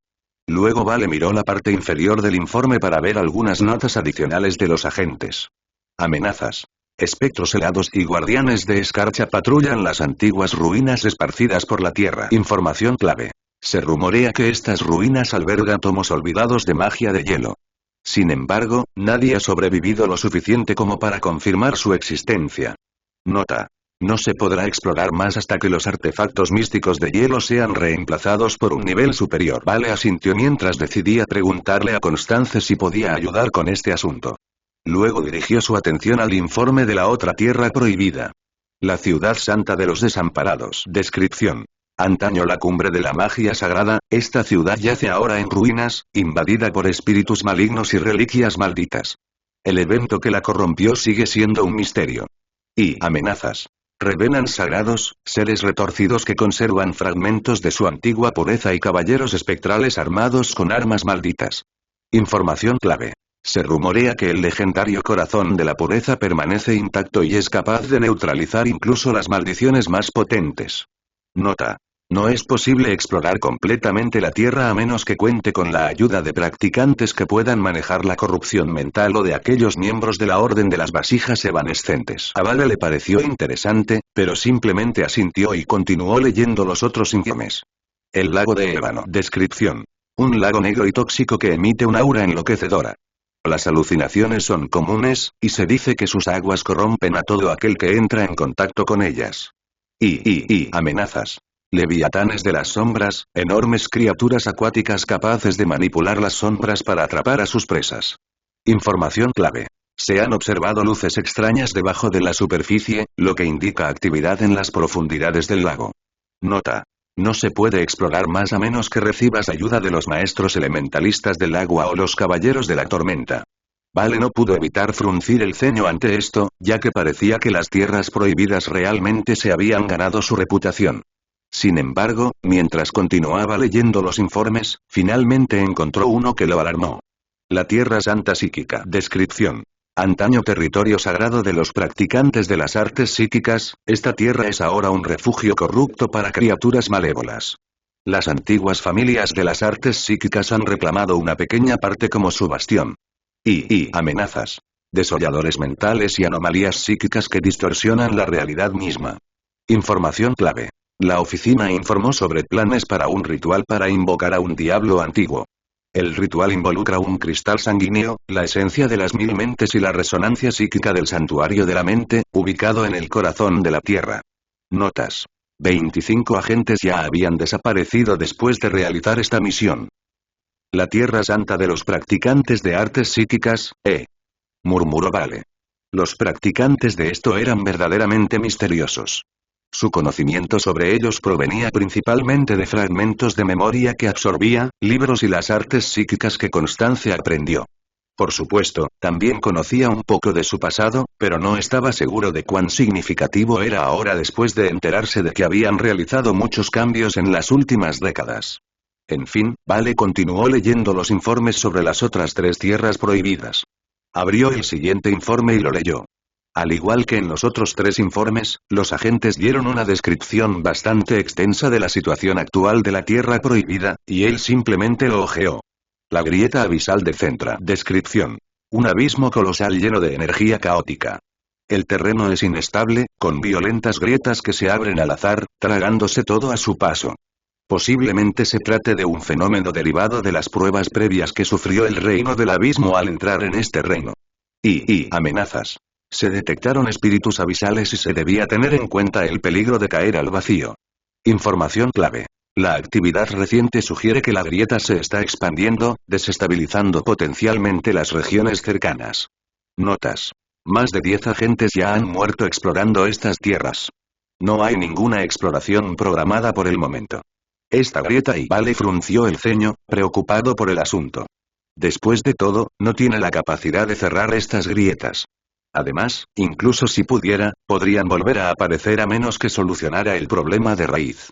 Luego Vale miró la parte inferior del informe para ver algunas notas adicionales de los agentes. Amenazas. Espectros helados y guardianes de escarcha patrullan las antiguas ruinas esparcidas por la tierra. Información clave. Se rumorea que estas ruinas albergan tomos olvidados de magia de hielo. Sin embargo, nadie ha sobrevivido lo suficiente como para confirmar su existencia. Nota. No se podrá explorar más hasta que los artefactos místicos de hielo sean reemplazados por un nivel superior. Vale asintió mientras decidía preguntarle a Constance si podía ayudar con este asunto. Luego dirigió su atención al informe de la otra tierra prohibida. La ciudad santa de los desamparados. Descripción. Antaño la cumbre de la magia sagrada, esta ciudad yace ahora en ruinas, invadida por espíritus malignos y reliquias malditas. El evento que la corrompió sigue siendo un misterio. Y amenazas. Revenants sagrados, seres retorcidos que conservan fragmentos de su antigua pureza y caballeros espectrales armados con armas malditas. Información clave. Se rumorea que el legendario corazón de la pureza permanece intacto y es capaz de neutralizar incluso las maldiciones más potentes. Nota. No es posible explorar completamente la Tierra a menos que cuente con la ayuda de practicantes que puedan manejar la corrupción mental o de aquellos miembros de la Orden de las Vasijas Evanescentes. A Vale le pareció interesante, pero simplemente asintió y continuó leyendo los otros informes. El lago de ébano. Descripción. Un lago negro y tóxico que emite una aura enloquecedora. Las alucinaciones son comunes, y se dice que sus aguas corrompen a todo aquel que entra en contacto con ellas. Y amenazas. Leviatanes de las sombras, enormes criaturas acuáticas capaces de manipular las sombras para atrapar a sus presas. Información clave. Se han observado luces extrañas debajo de la superficie, lo que indica actividad en las profundidades del lago. Nota. No se puede explorar más a menos que recibas ayuda de los maestros elementalistas del agua o los caballeros de la tormenta. Vale no pudo evitar fruncir el ceño ante esto, ya que parecía que las tierras prohibidas realmente se habían ganado su reputación. Sin embargo, mientras continuaba leyendo los informes, finalmente encontró uno que lo alarmó. La Tierra Santa Psíquica. Descripción. Antaño territorio sagrado de los practicantes de las artes psíquicas, esta tierra es ahora un refugio corrupto para criaturas malévolas. Las antiguas familias de las artes psíquicas han reclamado una pequeña parte como su bastión. Amenazas. Desolladores mentales y anomalías psíquicas que distorsionan la realidad misma. Información clave. La oficina informó sobre planes para un ritual para invocar a un diablo antiguo. El ritual involucra un cristal sanguíneo, la esencia de las 1000 mentes y la resonancia psíquica del santuario de la mente, ubicado en el corazón de la Tierra. Notas. 25 agentes ya habían desaparecido después de realizar esta misión. La Tierra Santa de los practicantes de artes psíquicas, murmuró Vale. Los practicantes de esto eran verdaderamente misteriosos. Su conocimiento sobre ellos provenía principalmente de fragmentos de memoria que absorbía, libros y las artes psíquicas que Constance aprendió. Por supuesto, también conocía un poco de su pasado, pero no estaba seguro de cuán significativo era ahora después de enterarse de que habían realizado muchos cambios en las últimas décadas. En fin, Vale continuó leyendo los informes sobre las otras 3 tierras prohibidas. Abrió el siguiente informe y lo leyó. Al igual que en los otros 3 informes, los agentes dieron una descripción bastante extensa de la situación actual de la Tierra Prohibida, y él simplemente lo hojeó. La grieta abisal de Centra. Descripción. Un abismo colosal lleno de energía caótica. El terreno es inestable, con violentas grietas que se abren al azar, tragándose todo a su paso. Posiblemente se trate de un fenómeno derivado de las pruebas previas que sufrió el reino del abismo al entrar en este reino. Amenazas. Se detectaron espíritus abisales y se debía tener en cuenta el peligro de caer al vacío. Información clave. La actividad reciente sugiere que la grieta se está expandiendo, desestabilizando potencialmente las regiones cercanas. Notas. Más de 10 agentes ya han muerto explorando estas tierras. No hay ninguna exploración programada por el momento. Esta grieta Vale frunció el ceño, preocupado por el asunto. Después de todo, no tiene la capacidad de cerrar estas grietas. Además, incluso si pudiera, podrían volver a aparecer a menos que solucionara el problema de raíz.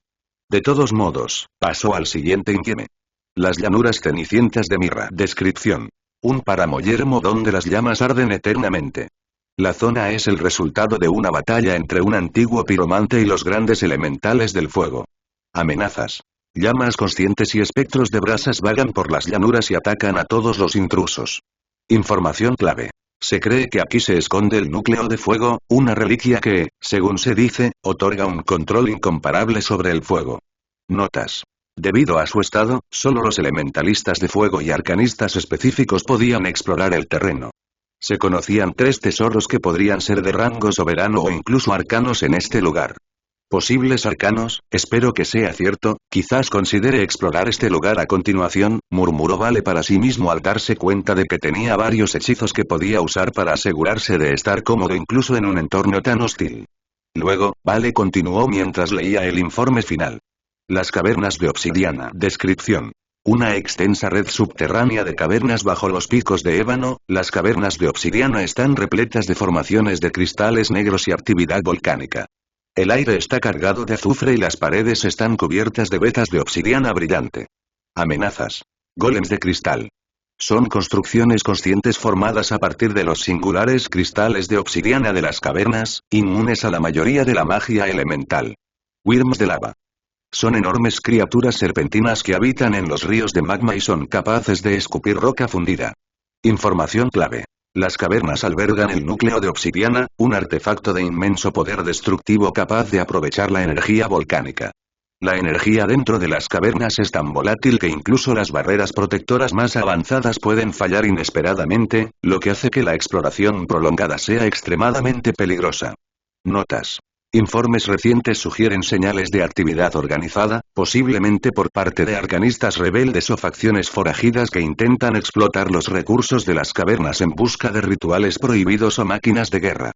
De todos modos, pasó al siguiente inquieme. Las llanuras cenicientas de Mirra. Descripción. Un páramo yermo donde las llamas arden eternamente. La zona es el resultado de una batalla entre un antiguo piromante y los grandes elementales del fuego. Amenazas. Llamas conscientes y espectros de brasas vagan por las llanuras y atacan a todos los intrusos. Información clave. Se cree que aquí se esconde el núcleo de fuego, una reliquia que, según se dice, otorga un control incomparable sobre el fuego. Notas. Debido a su estado, solo los elementalistas de fuego y arcanistas específicos podían explorar el terreno. Se conocían 3 tesoros que podrían ser de rango soberano o incluso arcanos en este lugar. Posibles arcanos, espero que sea cierto, quizás considere explorar este lugar a continuación, murmuró Vale para sí mismo al darse cuenta de que tenía varios hechizos que podía usar para asegurarse de estar cómodo incluso en un entorno tan hostil. Luego, Vale continuó mientras leía el informe final. Las cavernas de obsidiana. Descripción. Una extensa red subterránea de cavernas bajo los picos de ébano, las cavernas de obsidiana están repletas de formaciones de cristales negros y actividad volcánica. El aire está cargado de azufre y las paredes están cubiertas de vetas de obsidiana brillante. Amenazas. Golems de cristal. Son construcciones conscientes formadas a partir de los singulares cristales de obsidiana de las cavernas, inmunes a la mayoría de la magia elemental. Wyrms de lava. Son enormes criaturas serpentinas que habitan en los ríos de magma y son capaces de escupir roca fundida. Información clave. Las cavernas albergan el núcleo de obsidiana, un artefacto de inmenso poder destructivo capaz de aprovechar la energía volcánica. La energía dentro de las cavernas es tan volátil que incluso las barreras protectoras más avanzadas pueden fallar inesperadamente, lo que hace que la exploración prolongada sea extremadamente peligrosa. Notas. Informes recientes sugieren señales de actividad organizada, posiblemente por parte de arcanistas rebeldes o facciones forajidas que intentan explotar los recursos de las cavernas en busca de rituales prohibidos o máquinas de guerra.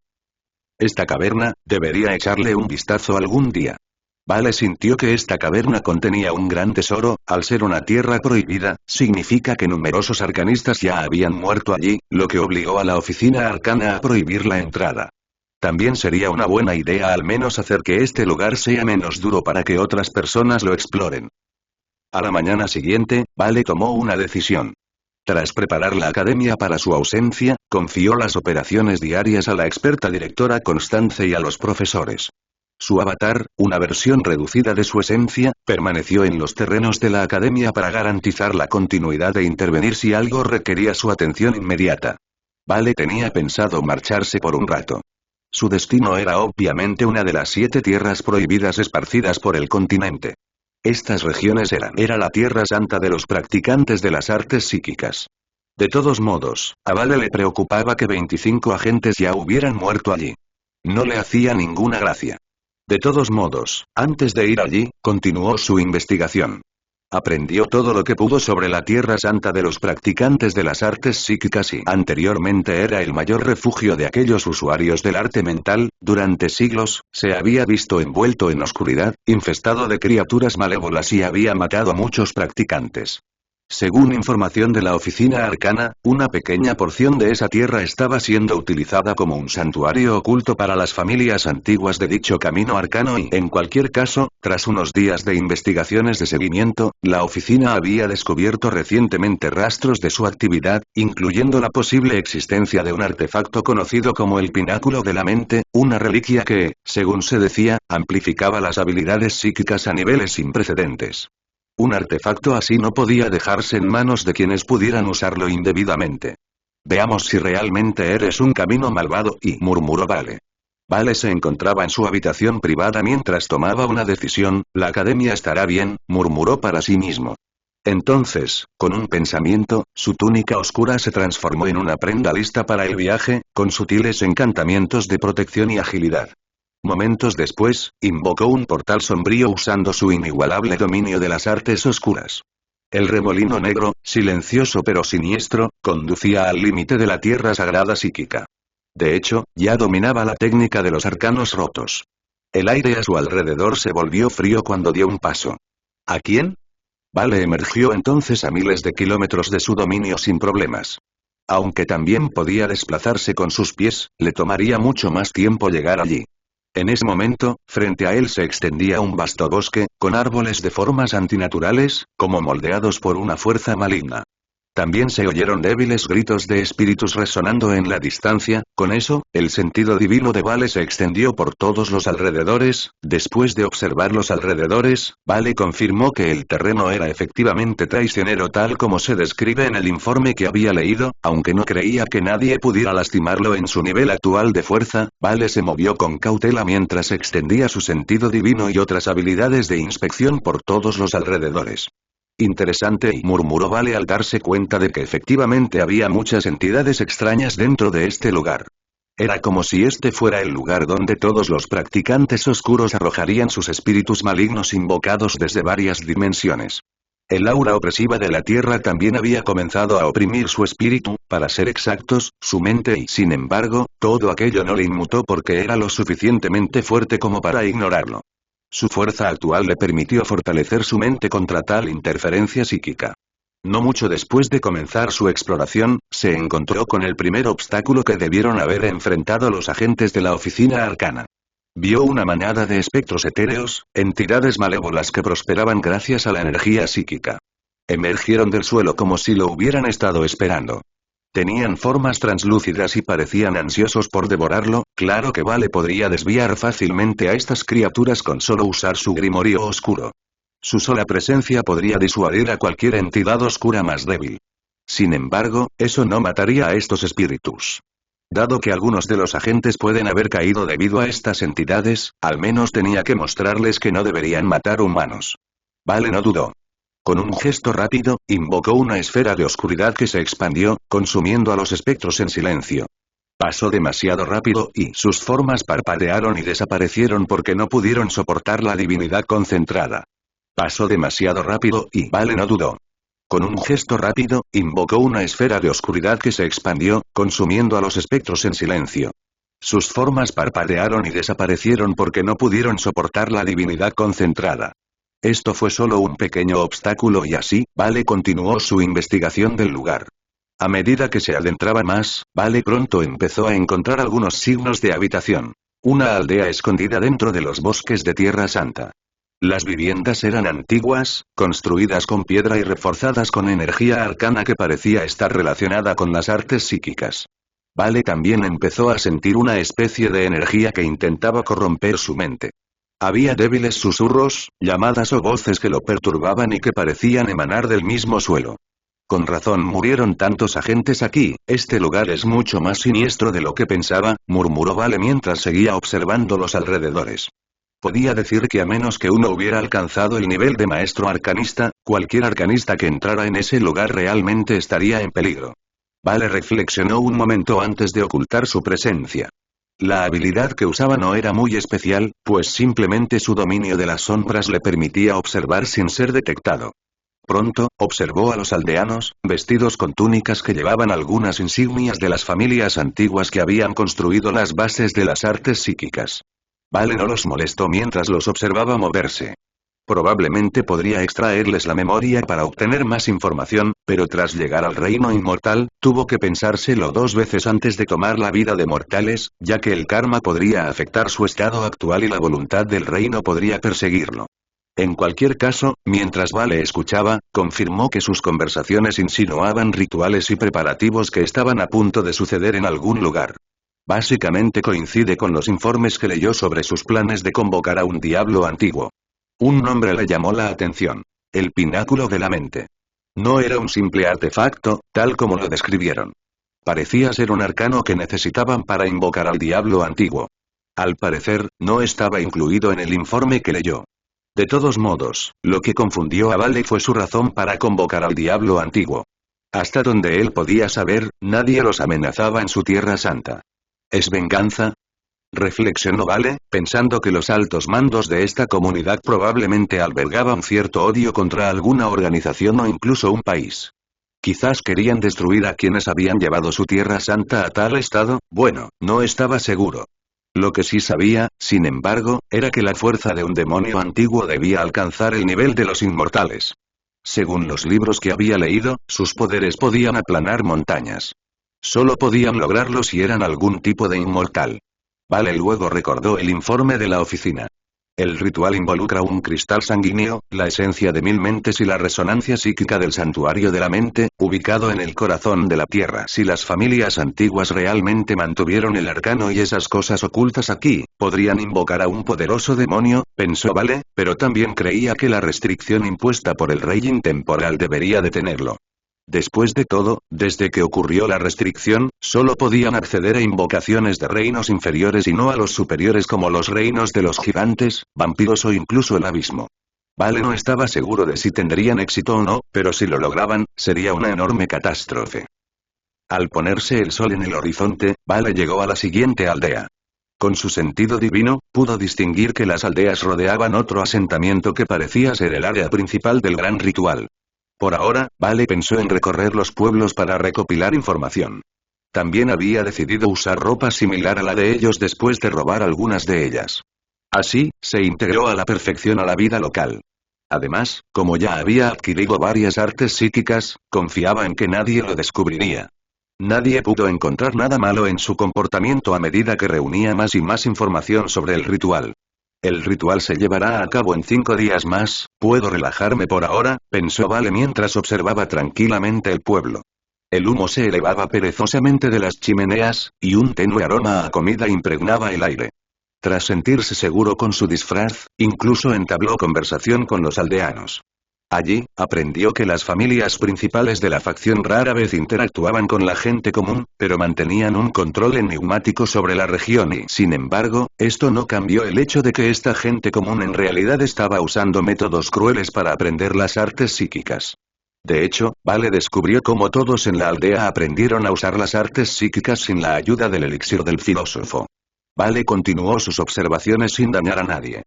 Esta caverna, debería echarle un vistazo algún día. Vale sintió que esta caverna contenía un gran tesoro, al ser una tierra prohibida, significa que numerosos arcanistas ya habían muerto allí, lo que obligó a la oficina arcana a prohibir la entrada. También sería una buena idea al menos hacer que este lugar sea menos duro para que otras personas lo exploren. A la mañana siguiente, Vale tomó una decisión. Tras preparar la academia para su ausencia, confió las operaciones diarias a la experta directora Constance y a los profesores. Su avatar, una versión reducida de su esencia, permaneció en los terrenos de la academia para garantizar la continuidad e intervenir si algo requería su atención inmediata. Vale tenía pensado marcharse por un rato. Su destino era obviamente una de las 7 tierras prohibidas esparcidas por el continente. Estas regiones era la tierra santa de los practicantes de las artes psíquicas. De todos modos, a Vale le preocupaba que 25 agentes ya hubieran muerto allí. No le hacía ninguna gracia. De todos modos, antes de ir allí, continuó su investigación. Aprendió todo lo que pudo sobre la Tierra Santa de los practicantes de las artes psíquicas y anteriormente era el mayor refugio de aquellos usuarios del arte mental, durante siglos, se había visto envuelto en oscuridad, infestado de criaturas malévolas y había matado a muchos practicantes. Según información de la oficina arcana, una pequeña porción de esa tierra estaba siendo utilizada como un santuario oculto para las familias antiguas de dicho camino arcano y, en cualquier caso, tras unos días de investigaciones de seguimiento, la oficina había descubierto recientemente rastros de su actividad, incluyendo la posible existencia de un artefacto conocido como el Pináculo de la Mente, una reliquia que, según se decía, amplificaba las habilidades psíquicas a niveles sin precedentes. Un artefacto así no podía dejarse en manos de quienes pudieran usarlo indebidamente. Veamos si realmente eres un camino malvado murmuró Vale. Vale se encontraba en su habitación privada mientras tomaba una decisión, la academia estará bien, murmuró para sí mismo. Entonces, con un pensamiento, su túnica oscura se transformó en una prenda lista para el viaje, con sutiles encantamientos de protección y agilidad. Momentos después, invocó un portal sombrío usando su inigualable dominio de las artes oscuras. El remolino negro, silencioso pero siniestro, conducía al límite de la tierra sagrada psíquica. De hecho, ya dominaba la técnica de los arcanos rotos. El aire a su alrededor se volvió frío cuando dio un paso. ¿A quién? Vale emergió entonces a miles de kilómetros de su dominio sin problemas. Aunque también podía desplazarse con sus pies, le tomaría mucho más tiempo llegar allí. En ese momento, frente a él se extendía un vasto bosque, con árboles de formas antinaturales, como moldeados por una fuerza maligna. También se oyeron débiles gritos de espíritus resonando en la distancia, con eso, el sentido divino de Vale se extendió por todos los alrededores. Después de observar los alrededores, Vale confirmó que el terreno era efectivamente traicionero tal como se describe en el informe que había leído, aunque no creía que nadie pudiera lastimarlo en su nivel actual de fuerza. Vale se movió con cautela mientras extendía su sentido divino y otras habilidades de inspección por todos los alrededores. Interesante, murmuró Vale al darse cuenta de que efectivamente había muchas entidades extrañas dentro de este lugar. Era como si este fuera el lugar donde todos los practicantes oscuros arrojarían sus espíritus malignos invocados desde varias dimensiones. El aura opresiva de la tierra también había comenzado a oprimir su espíritu, para ser exactos, su mente y, sin embargo, todo aquello no le inmutó porque era lo suficientemente fuerte como para ignorarlo. Su fuerza actual le permitió fortalecer su mente contra tal interferencia psíquica. No mucho después de comenzar su exploración, se encontró con el primer obstáculo que debieron haber enfrentado los agentes de la oficina arcana. Vio una manada de espectros etéreos, entidades malévolas que prosperaban gracias a la energía psíquica. Emergieron del suelo como si lo hubieran estado esperando. Tenían formas translúcidas y parecían ansiosos por devorarlo. Claro que Vale podría desviar fácilmente a estas criaturas con solo usar su grimorio oscuro. Su sola presencia podría disuadir a cualquier entidad oscura más débil. Sin embargo, eso no mataría a estos espíritus. Dado que algunos de los agentes pueden haber caído debido a estas entidades, al menos tenía que mostrarles que no deberían matar humanos. Vale no dudó. Con un gesto rápido, invocó una esfera de oscuridad que se expandió, consumiendo a los espectros en silencio. Pasó demasiado rápido y sus formas parpadearon y desaparecieron porque no pudieron soportar la divinidad concentrada. Pasó demasiado rápido y Vale no dudó. Con un gesto rápido, invocó una esfera de oscuridad que se expandió, consumiendo a los espectros en silencio. Sus formas parpadearon y desaparecieron porque no pudieron soportar la divinidad concentrada. Esto fue solo un pequeño obstáculo y así, Vale continuó su investigación del lugar. A medida que se adentraba más, Vale pronto empezó a encontrar algunos signos de habitación. Una aldea escondida dentro de los bosques de Tierra Santa. Las viviendas eran antiguas, construidas con piedra y reforzadas con energía arcana que parecía estar relacionada con las artes psíquicas. Vale también empezó a sentir una especie de energía que intentaba corromper su mente. Había débiles susurros, llamadas o voces que lo perturbaban y que parecían emanar del mismo suelo. Con razón murieron tantos agentes aquí, este lugar es mucho más siniestro de lo que pensaba, murmuró Vale mientras seguía observando los alrededores. Podía decir que a menos que uno hubiera alcanzado el nivel de maestro arcanista, cualquier arcanista que entrara en ese lugar realmente estaría en peligro. Vale reflexionó un momento antes de ocultar su presencia. La habilidad que usaba no era muy especial, pues simplemente su dominio de las sombras le permitía observar sin ser detectado. Pronto, observó a los aldeanos, vestidos con túnicas que llevaban algunas insignias de las familias antiguas que habían construido las bases de las artes psíquicas. Vale no los molestó mientras los observaba moverse. Probablemente podría extraerles la memoria para obtener más información, pero tras llegar al reino inmortal, tuvo que pensárselo 2 veces antes de tomar la vida de mortales, ya que el karma podría afectar su estado actual y la voluntad del reino podría perseguirlo. En cualquier caso, mientras Vale escuchaba, confirmó que sus conversaciones insinuaban rituales y preparativos que estaban a punto de suceder en algún lugar. Básicamente coincide con los informes que leyó sobre sus planes de convocar a un diablo antiguo. Un nombre le llamó la atención. El pináculo de la mente. No era un simple artefacto, tal como lo describieron. Parecía ser un arcano que necesitaban para invocar al diablo antiguo. Al parecer, no estaba incluido en el informe que leyó. De todos modos, lo que confundió a Vale fue su razón para convocar al diablo antiguo. Hasta donde él podía saber, nadie los amenazaba en su tierra santa. ¿Es venganza? Reflexionó Vale, pensando que los altos mandos de esta comunidad probablemente albergaban cierto odio contra alguna organización o incluso un país. Quizás querían destruir a quienes habían llevado su tierra santa a tal estado, bueno, no estaba seguro. Lo que sí sabía, sin embargo, era que la fuerza de un demonio antiguo debía alcanzar el nivel de los inmortales. Según los libros que había leído, sus poderes podían aplanar montañas. Solo podían lograrlo si eran algún tipo de inmortal. Vale luego recordó el informe de la oficina. El ritual involucra un cristal sanguíneo, la esencia de 1000 mentes y la resonancia psíquica del santuario de la mente, ubicado en el corazón de la tierra. Si las familias antiguas realmente mantuvieron el arcano y esas cosas ocultas aquí, podrían invocar a un poderoso demonio, pensó Vale, pero también creía que la restricción impuesta por el rey intemporal debería detenerlo. Después de todo, desde que ocurrió la restricción, solo podían acceder a invocaciones de reinos inferiores y no a los superiores como los reinos de los gigantes, vampiros o incluso el abismo. Vale no estaba seguro de si tendrían éxito o no, pero si lo lograban, sería una enorme catástrofe. Al ponerse el sol en el horizonte, Vale llegó a la siguiente aldea. Con su sentido divino, pudo distinguir que las aldeas rodeaban otro asentamiento que parecía ser el área principal del gran ritual. Por ahora, Vale pensó en recorrer los pueblos para recopilar información. También había decidido usar ropa similar a la de ellos después de robar algunas de ellas. Así, se integró a la perfección a la vida local. Además, como ya había adquirido varias artes psíquicas, confiaba en que nadie lo descubriría. Nadie pudo encontrar nada malo en su comportamiento a medida que reunía más y más información sobre el ritual. El ritual se llevará a cabo en 5 días más, puedo relajarme por ahora, pensó Vale mientras observaba tranquilamente el pueblo. El humo se elevaba perezosamente de las chimeneas, y un tenue aroma a comida impregnaba el aire. Tras sentirse seguro con su disfraz, incluso entabló conversación con los aldeanos. Allí, aprendió que las familias principales de la facción rara vez interactuaban con la gente común, pero mantenían un control enigmático sobre la región y, sin embargo, esto no cambió el hecho de que esta gente común en realidad estaba usando métodos crueles para aprender las artes psíquicas. De hecho, Vale descubrió cómo todos en la aldea aprendieron a usar las artes psíquicas sin la ayuda del elixir del filósofo. Vale continuó sus observaciones sin dañar a nadie.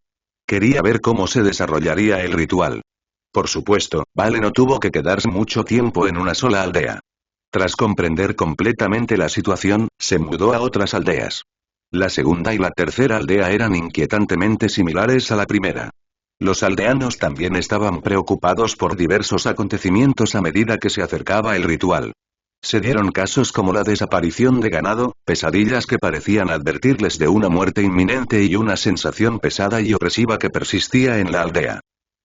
Quería ver cómo se desarrollaría el ritual. Por supuesto, Vale no tuvo que quedarse mucho tiempo en una sola aldea. Tras comprender completamente la situación, se mudó a otras aldeas. La segunda y la tercera aldea eran inquietantemente similares a la primera. Los aldeanos también estaban preocupados por diversos acontecimientos a medida que se acercaba el ritual. Se dieron casos como la desaparición de ganado, pesadillas que parecían advertirles de una muerte inminente y una sensación pesada y opresiva que persistía en la aldea.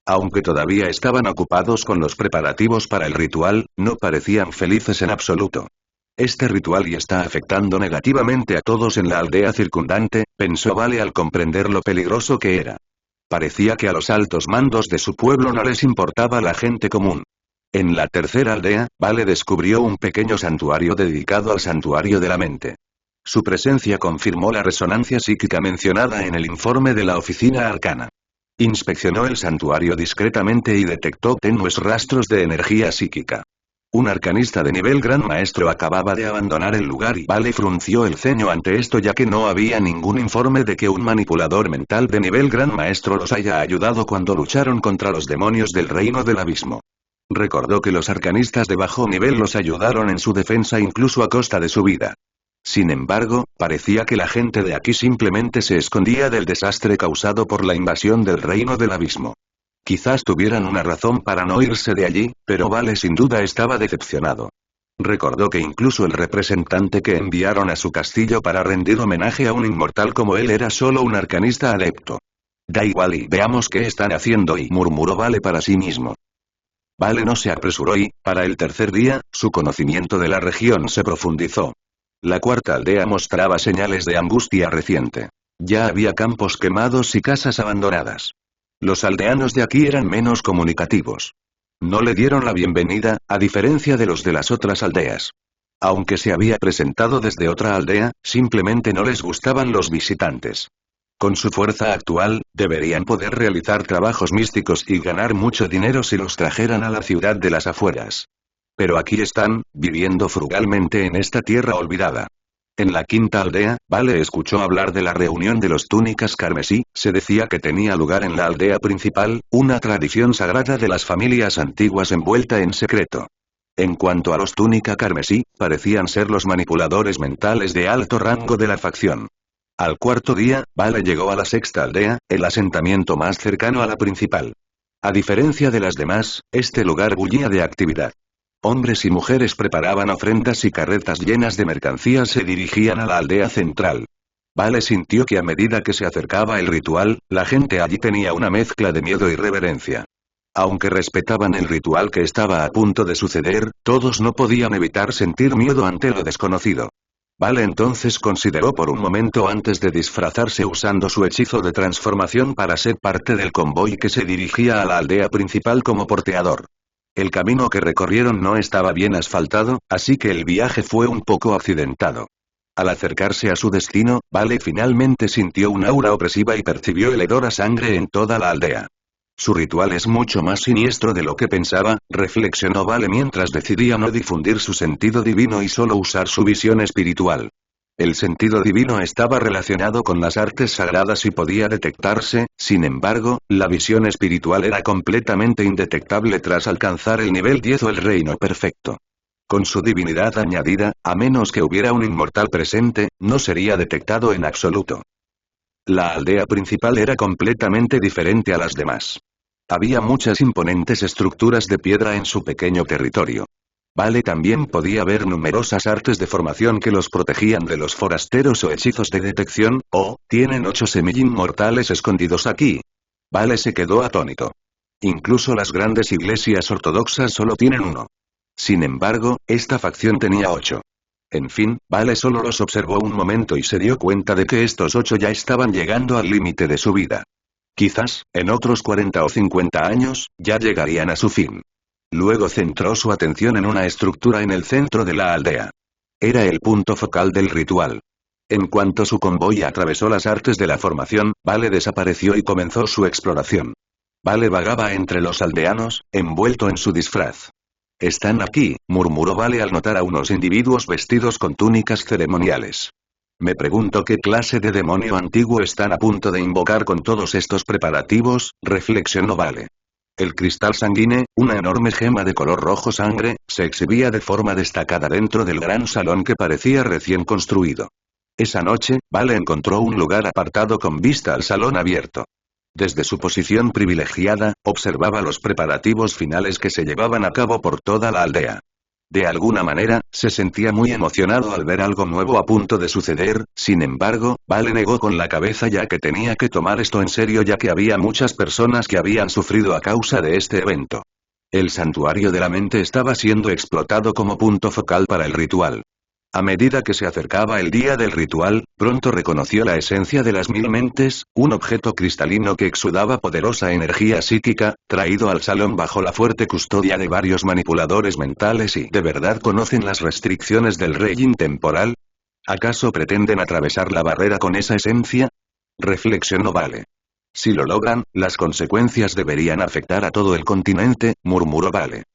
Aunque todavía estaban ocupados con los preparativos para el ritual, no parecían felices en absoluto. Este ritual y está afectando negativamente a todos en la aldea circundante, pensó Vale al comprender lo peligroso que era. Parecía que a los altos mandos de su pueblo no les importaba la gente común. En la tercera aldea, Vale descubrió un pequeño santuario dedicado al santuario de la mente. Su presencia confirmó la resonancia psíquica mencionada en el informe de la oficina arcana. Inspeccionó el santuario discretamente y detectó tenues rastros de energía psíquica. Un arcanista de nivel gran maestro acababa de abandonar el lugar y Vale frunció el ceño ante esto ya que no había ningún informe de que un manipulador mental de nivel gran maestro los haya ayudado cuando lucharon contra los demonios del reino del abismo. Recordó que los arcanistas de bajo nivel los ayudaron en su defensa incluso a costa de su vida. Sin embargo, parecía que la gente de aquí simplemente se escondía del desastre causado por la invasión del reino del abismo. Quizás tuvieran una razón para no irse de allí, pero Vale sin duda estaba decepcionado. Recordó que incluso el representante que enviaron a su castillo para rendir homenaje a un inmortal como él era solo un arcanista adepto. Da igual y veamos qué están haciendo y murmuró Vale para sí mismo. Vale no se apresuró y, para el tercer día, su conocimiento de la región se profundizó. La cuarta aldea mostraba señales de angustia reciente. Ya había campos quemados y casas abandonadas. Los aldeanos de aquí eran menos comunicativos. No le dieron la bienvenida, a diferencia de los de las otras aldeas. Aunque se había presentado desde otra aldea, simplemente no les gustaban los visitantes. Con su fuerza actual, deberían poder realizar trabajos místicos y ganar mucho dinero si los trajeran a la ciudad de las afueras. Pero aquí están, viviendo frugalmente en esta tierra olvidada. En la quinta aldea, Vale escuchó hablar de la reunión de los túnicas carmesí, se decía que tenía lugar en la aldea principal, una tradición sagrada de las familias antiguas envuelta en secreto. En cuanto a los túnica carmesí, parecían ser los manipuladores mentales de alto rango de la facción. Al cuarto día, Vale llegó a la sexta aldea, el asentamiento más cercano a la principal. A diferencia de las demás, este lugar bullía de actividad. Hombres y mujeres preparaban ofrendas y carretas llenas de mercancías se dirigían a la aldea central. Vale sintió que a medida que se acercaba el ritual, la gente allí tenía una mezcla de miedo y reverencia. Aunque respetaban el ritual que estaba a punto de suceder, todos no podían evitar sentir miedo ante lo desconocido. Vale entonces consideró por un momento antes de disfrazarse usando su hechizo de transformación para ser parte del convoy que se dirigía a la aldea principal como porteador. El camino que recorrieron no estaba bien asfaltado, así que el viaje fue un poco accidentado. Al acercarse a su destino, Vale finalmente sintió un aura opresiva y percibió el hedor a sangre en toda la aldea. Su ritual es mucho más siniestro de lo que pensaba, reflexionó Vale mientras decidía no difundir su sentido divino y solo usar su visión espiritual. El sentido divino estaba relacionado con las artes sagradas y podía detectarse, sin embargo, la visión espiritual era completamente indetectable tras alcanzar el nivel 10 o el reino perfecto. Con su divinidad añadida, a menos que hubiera un inmortal presente, no sería detectado en absoluto. La aldea principal era completamente diferente a las demás. Había muchas imponentes estructuras de piedra en su pequeño territorio. Vale también podía ver numerosas artes de formación que los protegían de los forasteros o hechizos de detección, tienen 8 semi-inmortales escondidos aquí. Vale se quedó atónito. Incluso las grandes iglesias ortodoxas solo tienen uno. Sin embargo, esta facción tenía 8. En fin, Vale solo los observó un momento y se dio cuenta de que estos 8 ya estaban llegando al límite de su vida. Quizás, en otros 40 o 50 años, ya llegarían a su fin. Luego centró su atención en una estructura en el centro de la aldea. Era el punto focal del ritual. En cuanto su convoy atravesó las artes de la formación, Vale desapareció y comenzó su exploración. Vale vagaba entre los aldeanos, envuelto en su disfraz. «Están aquí», murmuró Vale al notar a unos individuos vestidos con túnicas ceremoniales. «Me pregunto qué clase de demonio antiguo están a punto de invocar con todos estos preparativos», reflexionó Vale. El cristal sanguíneo, una enorme gema de color rojo sangre, se exhibía de forma destacada dentro del gran salón que parecía recién construido. Esa noche, Vale encontró un lugar apartado con vista al salón abierto. Desde su posición privilegiada, observaba los preparativos finales que se llevaban a cabo por toda la aldea. De alguna manera, se sentía muy emocionado al ver algo nuevo a punto de suceder, sin embargo, Vale negó con la cabeza ya que tenía que tomar esto en serio ya que había muchas personas que habían sufrido a causa de este evento. El santuario de la mente estaba siendo explotado como punto focal para el ritual. A medida que se acercaba el día del ritual, pronto reconoció la esencia de las mil mentes, un objeto cristalino que exudaba poderosa energía psíquica, traído al salón bajo la fuerte custodia de varios manipuladores mentales y ¿de verdad conocen las restricciones del rey intemporal? ¿Acaso pretenden atravesar la barrera con esa esencia? Reflexionó Vale. Si lo logran, las consecuencias deberían afectar a todo el continente, murmuró Vale.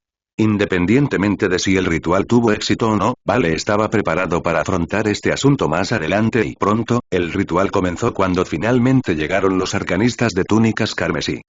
Independientemente de si el ritual tuvo éxito o no, Vale estaba preparado para afrontar este asunto más adelante y pronto, el ritual comenzó cuando finalmente llegaron los arcanistas de túnicas carmesí.